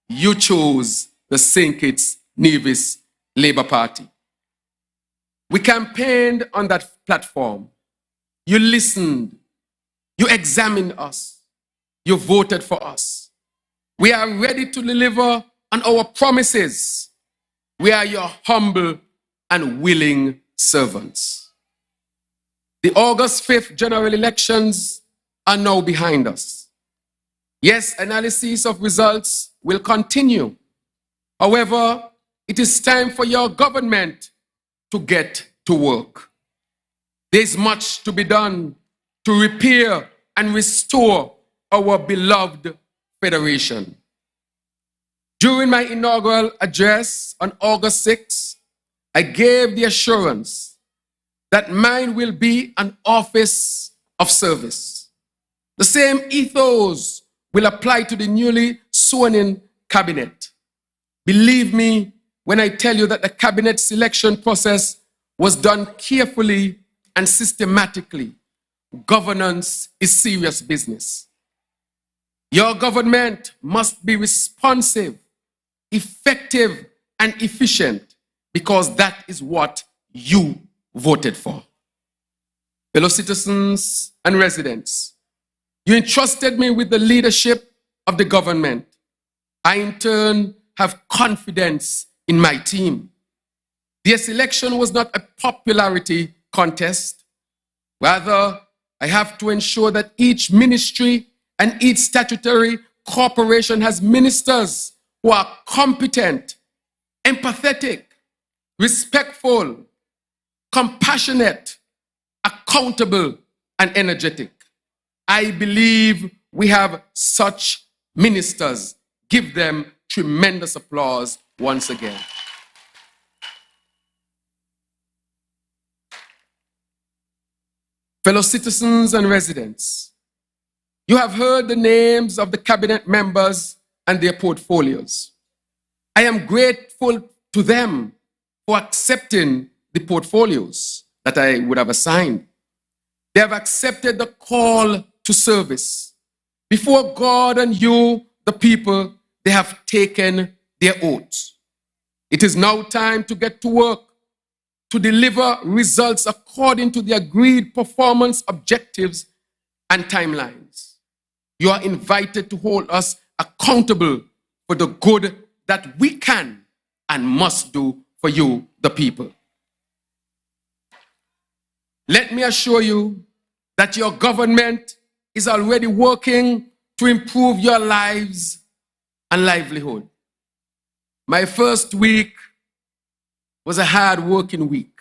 you chose the St. Kitts Nevis Labour Party. We campaigned on that platform. You listened. You examined us. You voted for us. We are ready to deliver on our promises. We are your humble and willing servants. The August 5th general elections are now behind us. Yes, analysis of results will continue. However, it is time for your government to get to work. There's much to be done to repair and restore our beloved federation. During my inaugural address on August 6th, I gave the assurance that mine will be an office of service. The same ethos will apply to the newly sworn-in cabinet. Believe me when I tell you that the cabinet selection process was done carefully and systematically. Governance is serious business. Your government must be responsive, effective, and efficient because that is what you voted for. Fellow citizens and residents, you entrusted me with the leadership of the government. I, in turn, have confidence in my team. This election was not a popularity contest. Rather, I have to ensure that each ministry and each statutory corporation has ministers who are competent, empathetic, respectful, compassionate, accountable, and energetic. I believe we have such ministers. Give them tremendous applause once again. Fellow citizens and residents, you have heard the names of the cabinet members and their portfolios. I am grateful to them for accepting the portfolios that I would have assigned. They have accepted the call to service. Before God and you, the people, they have taken their oaths. It is now time to get to work to deliver results according to the agreed performance objectives and timelines. You are invited to hold us accountable for the good that we can and must do for you, the people. Let me assure you that your government is already working to improve your lives and livelihood. My first week was a hard-working week.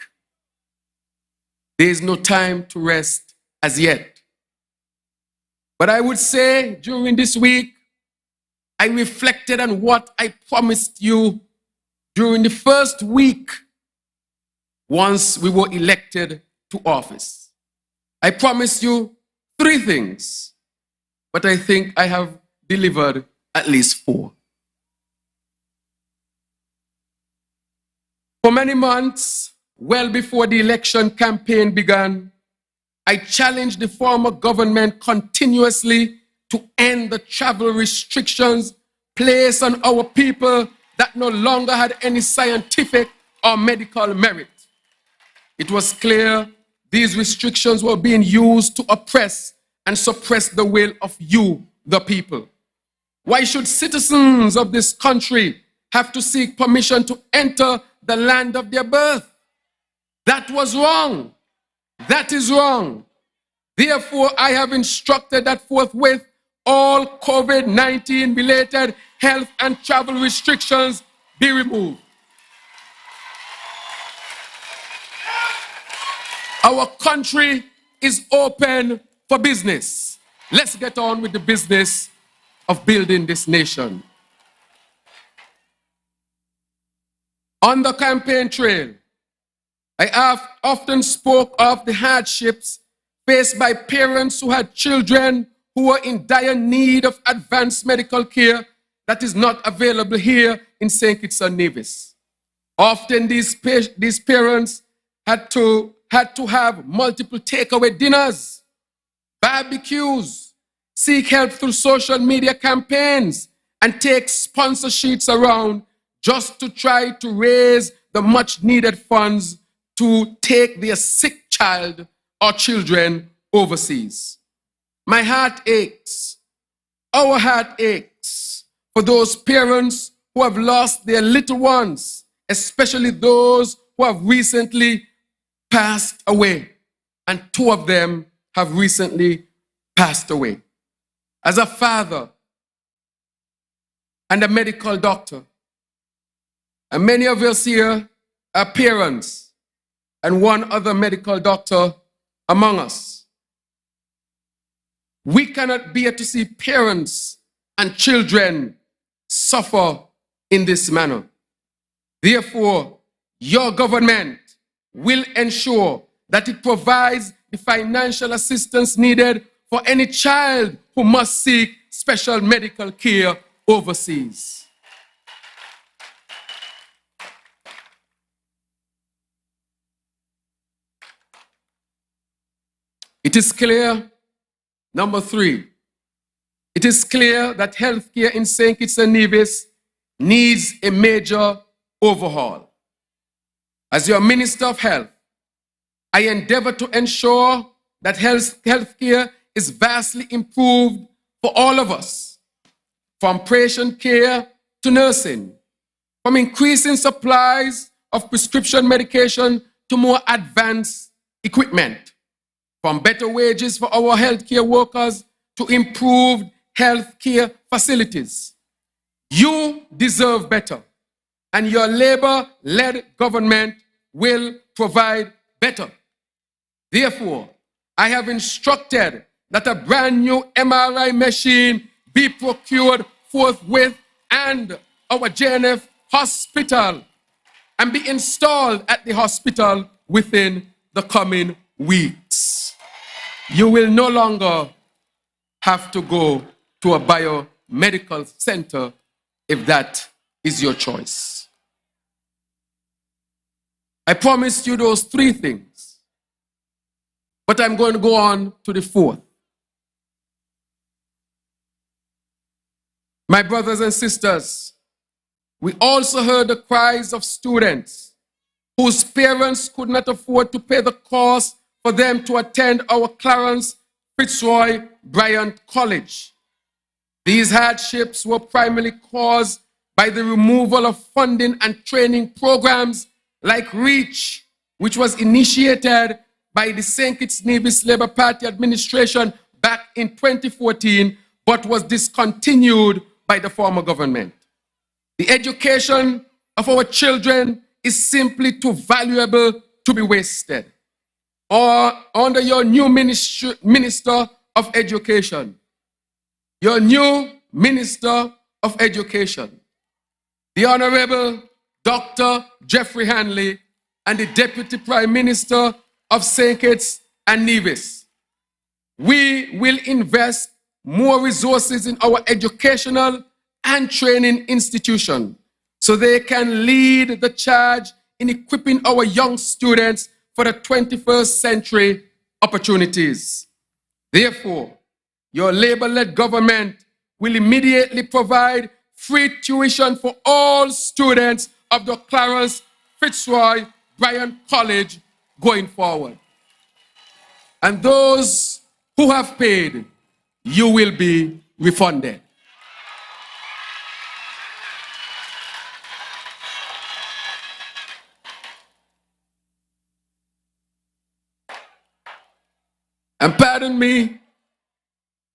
There is no time to rest as yet. But I would say during this week, I reflected on what I promised you during the first week once we were elected to office. I promised you 3 things, but I think I have delivered at least 4. For many months, well before the election campaign began, I challenged the former government continuously to end the travel restrictions placed on our people that no longer had any scientific or medical merit. It was clear these restrictions were being used to oppress and suppress the will of you, the people. Why should citizens of this country have to seek permission to enter the land of their birth? That was wrong. That is wrong. Therefore, I have instructed that forthwith all COVID-19 related health and travel restrictions be removed. Our country is open for business. Let's get on with the business of building this nation. On the campaign trail, I have often spoke of the hardships faced by parents who had children who were in dire need of advanced medical care that is not available here in St. Kitts and Nevis. Often these parents had to have multiple takeaway dinners, barbecues, seek help through social media campaigns, and take sponsorships around just to try to raise the much needed funds to take their sick child or children overseas. My heart aches, our heart aches for those parents who have lost their little ones, especially those who have recently passed away, and 2 of them have recently passed away. As a father and a medical doctor, and many of us here are parents, and one other medical doctor among us, we cannot bear to see parents and children suffer in this manner. Therefore, your government will ensure that it provides the financial assistance needed for any child who must seek special medical care overseas. It is clear, number 3, it is clear that healthcare in St. Kitts and Nevis needs a major overhaul. As your Minister of Health, I endeavor to ensure that healthcare is vastly improved for all of us, from patient care to nursing, from increasing supplies of prescription medication to more advanced equipment, from better wages for our healthcare workers to improved healthcare facilities. You deserve better, and your Labour-led government will provide better. Therefore, I have instructed that a brand new MRI machine be procured forthwith and our JNF hospital and be installed at the hospital within the coming weeks. You will no longer have to go to a biomedical center if that is your choice. I promised you those 3 things, but I'm going to go on to the 4th. My brothers and sisters, we also heard the cries of students whose parents could not afford to pay the cost for them to attend our Clarence Fitzroy Bryant College. These hardships were primarily caused by the removal of funding and training programs like REACH, which was initiated by the St. Kitts Nevis Labour Party administration back in 2014, but was discontinued by the former government. The education of our children is simply too valuable to be wasted. Or under your new Minister of Education, your new Minister of Education, the Honourable Dr. Jeffrey Hanley, and the Deputy Prime Minister of St. Kitts and Nevis. We will invest more resources in our educational and training institution so they can lead the charge in equipping our young students for the 21st century opportunities. Therefore, your Labour-led government will immediately provide free tuition for all students of the Clarence Fitzroy Bryant College going forward. And those who have paid, you will be refunded. And pardon me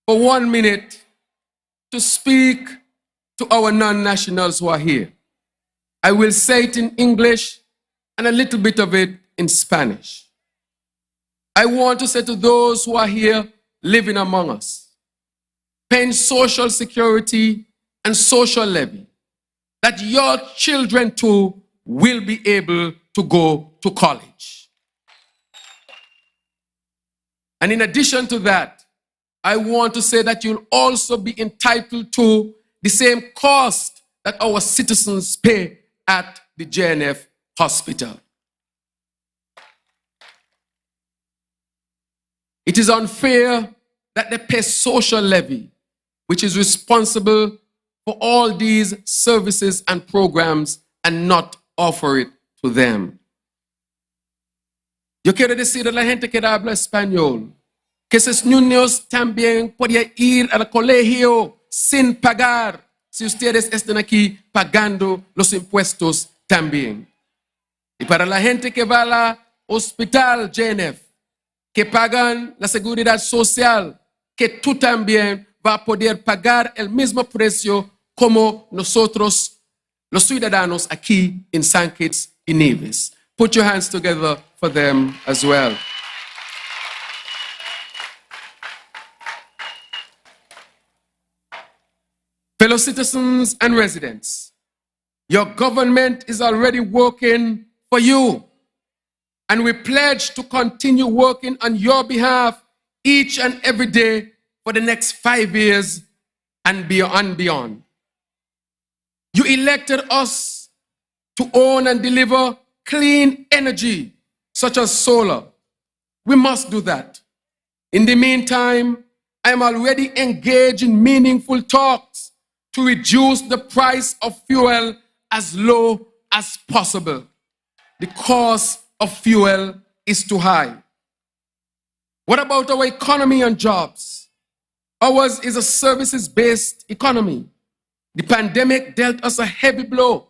for 1 minute to speak to our non-nationals who are here. I will say it in English and a little bit of it in Spanish. I want to say to those who are here living among us, paying social security and social levy, that your children too will be able to go to college. And in addition to that, I want to say that you'll also be entitled to the same cost that our citizens pay at the JNF hospital. It is unfair that they pay social levy, which is responsible for all these services and programs, and not offer it to them. Yo quiero decir a la gente que habla español que esos niños también podían ir al colegio sin pagar si ustedes están aquí pagando los impuestos también. Y para la gente que va al hospital JNF, que pagan la seguridad social, que tú también vas a poder pagar el mismo precio como nosotros, los ciudadanos aquí en St. Kitts y Nevis. Put your hands together for them as well. Fellow citizens and residents, your government is already working for you, and we pledge to continue working on your behalf each and every day for the next 5 years and beyond. You elected us to own and deliver clean energy, such as solar. We must do that. In the meantime, I am already engaged in meaningful talks to reduce the price of fuel as low as possible. The cost of fuel is too high. What about our economy and jobs? Ours is a services-based economy. The pandemic dealt us a heavy blow.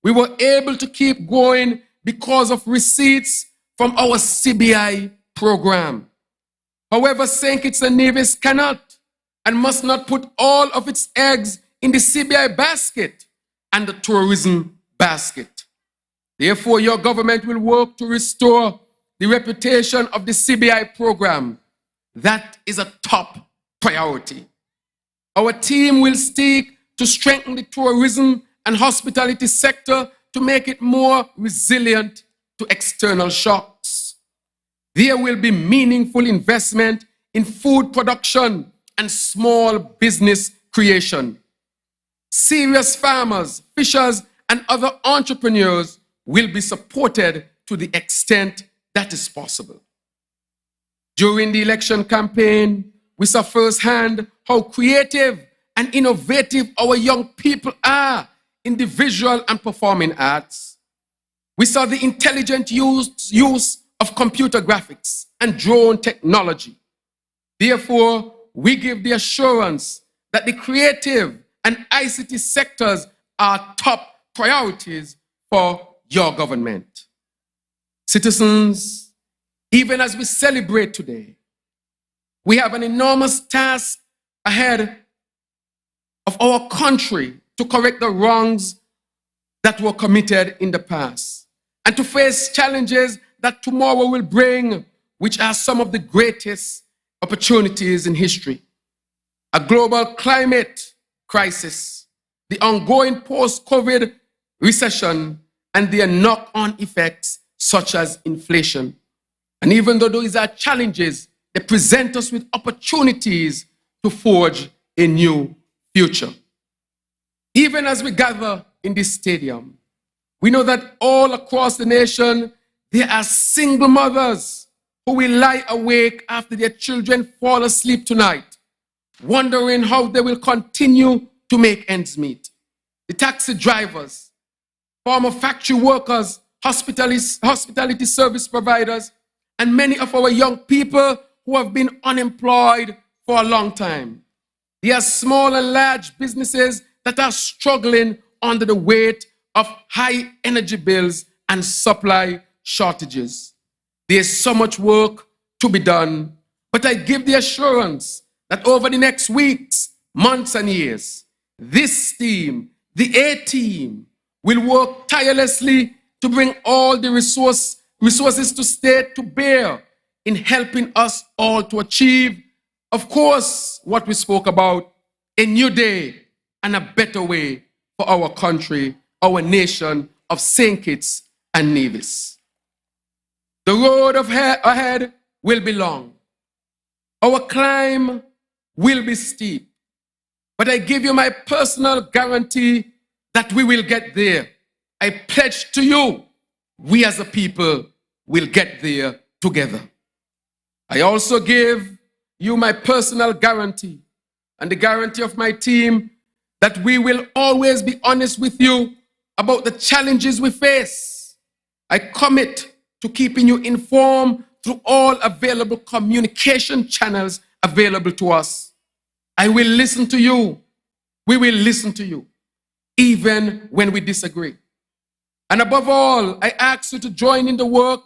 We were able to keep going because of receipts from our CBI program. However, St. Kitts and Nevis cannot and must not put all of its eggs in the CBI basket and the tourism basket. Therefore, your government will work to restore the reputation of the CBI program. That is a top priority. Our team will seek to strengthen the tourism and hospitality sector to make it more resilient to external shocks. There will be meaningful investment in food production and small business creation. Serious farmers, fishers, and other entrepreneurs will be supported to the extent that is possible. During the election campaign, we saw firsthand how creative and innovative our young people are in the visual and performing arts. We saw the intelligent use of computer graphics and drone technology. Therefore, we give the assurance that the creative and ICT sectors are top priorities for your government. Citizens, even as we celebrate today, we have an enormous task ahead of our country to correct the wrongs that were committed in the past and to face challenges that tomorrow will bring, which are some of the greatest opportunities in history. A global climate crisis, the ongoing post-COVID recession, and their knock-on effects such as inflation. And even though these are challenges, they present us with opportunities to forge a new future. Even as we gather in this stadium, we know that all across the nation, there are single mothers who will lie awake after their children fall asleep tonight, wondering how they will continue to make ends meet. The taxi drivers, former factory workers, hospitality service providers, and many of our young people who have been unemployed for a long time. There are small and large businesses that are struggling under the weight of high energy bills and supply shortages. There's so much work to be done, But I give the assurance that over the next weeks, months, and years, this team, the A team, will work tirelessly to bring all the resources to state to bear in helping us all to achieve, of course, what we spoke about, a new day and a better way for our country, our nation of St. Kitts and Nevis. The road ahead will be long. Our climb will be steep. But I give you my personal guarantee that we will get there. I pledge to you, we as a people will get there together. I also give you my personal guarantee and the guarantee of my team that we will always be honest with you about the challenges we face. I commit to keeping you informed through all available communication channels available to us. I will listen to you. We will listen to you, even when we disagree. And above all, I ask you to join in the work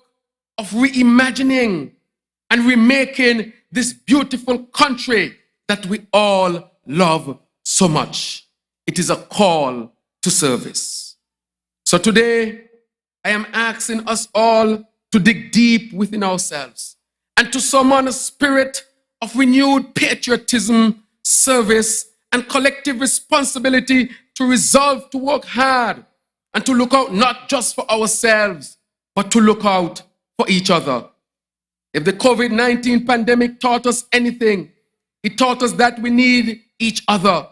of reimagining and remaking this beautiful country that we all love so much. It is a call to service. So today, I am asking us all to dig deep within ourselves and to summon a spirit of renewed patriotism, service, and collective responsibility to resolve to work hard and to look out not just for ourselves, but to look out for each other. If the COVID-19 pandemic taught us anything, it taught us that we need each other.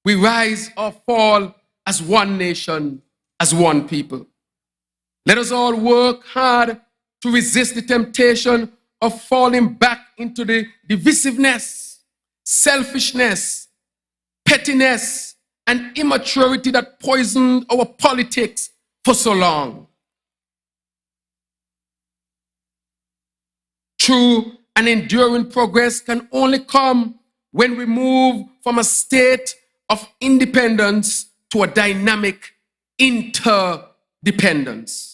We rise or fall as one nation, as one people. Let us all work hard to resist the temptation of falling back into the divisiveness, selfishness, pettiness, and immaturity that poisoned our politics for so long. True and enduring progress can only come when we move from a state of independence to a dynamic interdependence.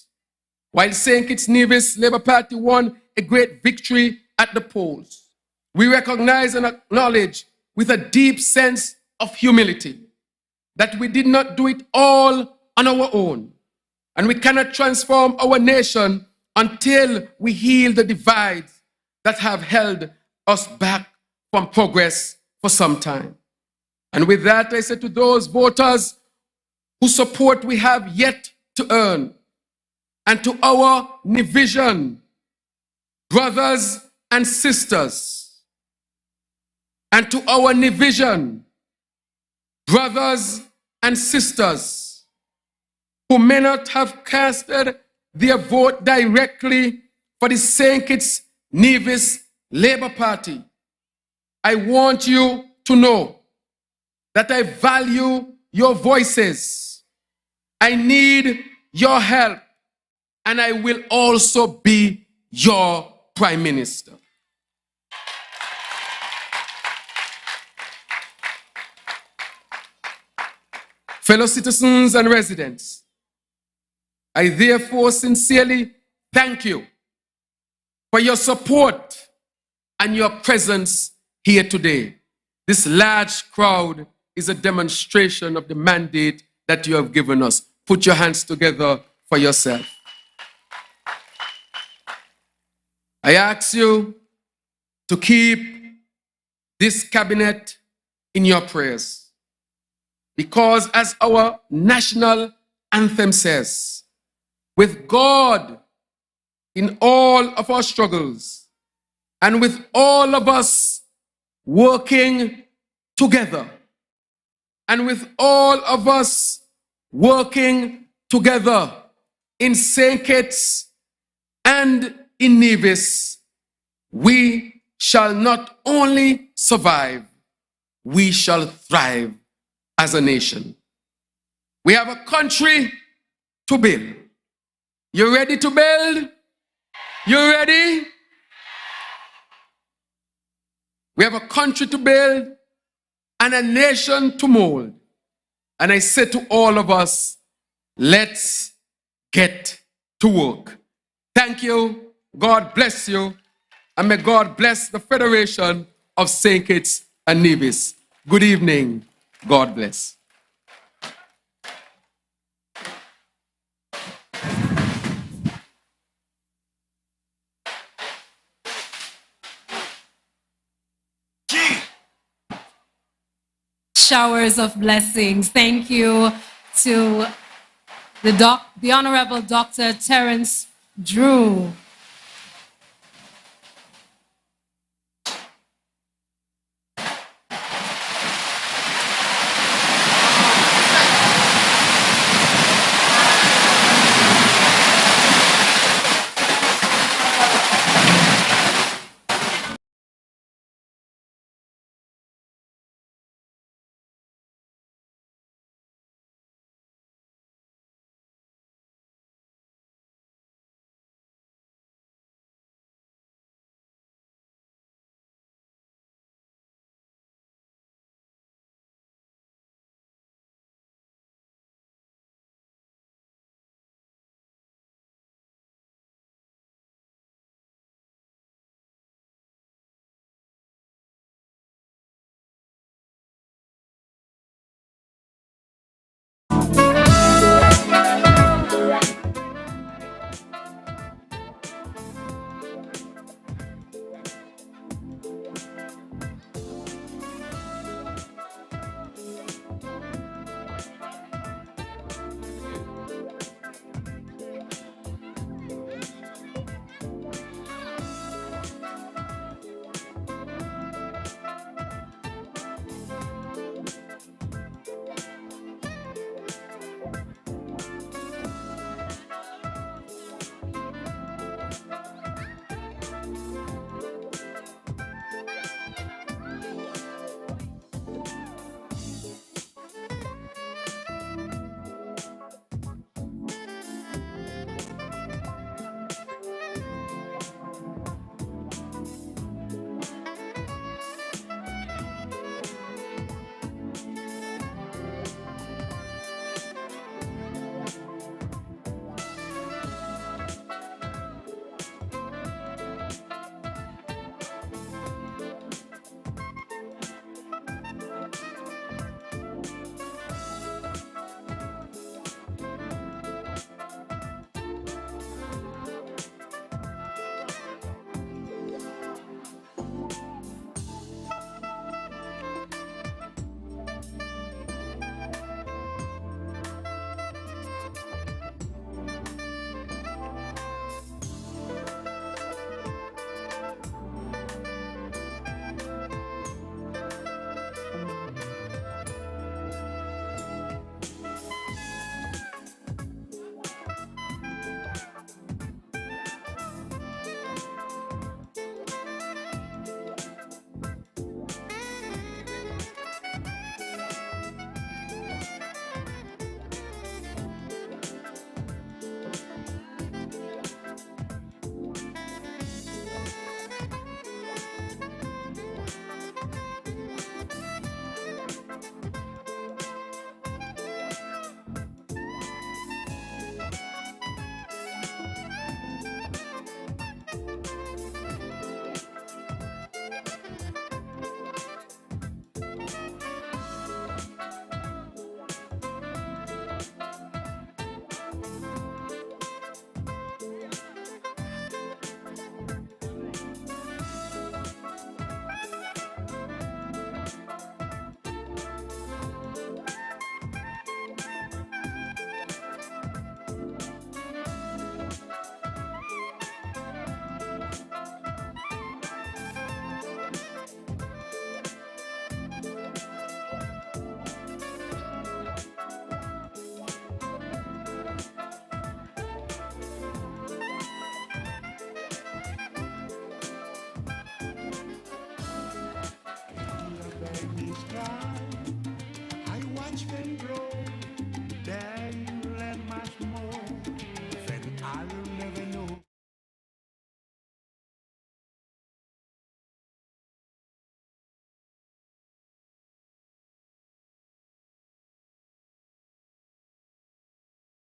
While St. Kitts Nevis Labour Party won a great victory at the polls, we recognize and acknowledge with a deep sense of humility that we did not do it all on our own, and we cannot transform our nation until we heal the divides that have held us back from progress for some time. And with that, I say to those voters whose support we have yet to earn, and to our Nevision brothers and sisters, and to our Nevision brothers and sisters who may not have casted their vote directly for the St. Kitts Nevis Labour Party, I want you to know that I value your voices. I need your help, and I will also be your Prime Minister. Fellow citizens and residents, I therefore sincerely thank you for your support and your presence here today. This large crowd is a demonstration of the mandate that you have given us. Put your hands together for yourself. I ask you to keep this cabinet in your prayers, because as our national anthem says, with God in all of our struggles, and with all of us working together, and with all of us working together in St. Kitts and in Nevis, we shall not only survive, we shall thrive as a nation. We have a country to build. You ready to build? You ready? We have a country to build and a nation to mold. And I say to all of us, let's get to work. Thank you. God bless you. and may God bless the Federation of St. Kitts and Nevis. Good evening. God bless. Showers of blessings. Thank you to the Honourable Dr. Terrance Drew.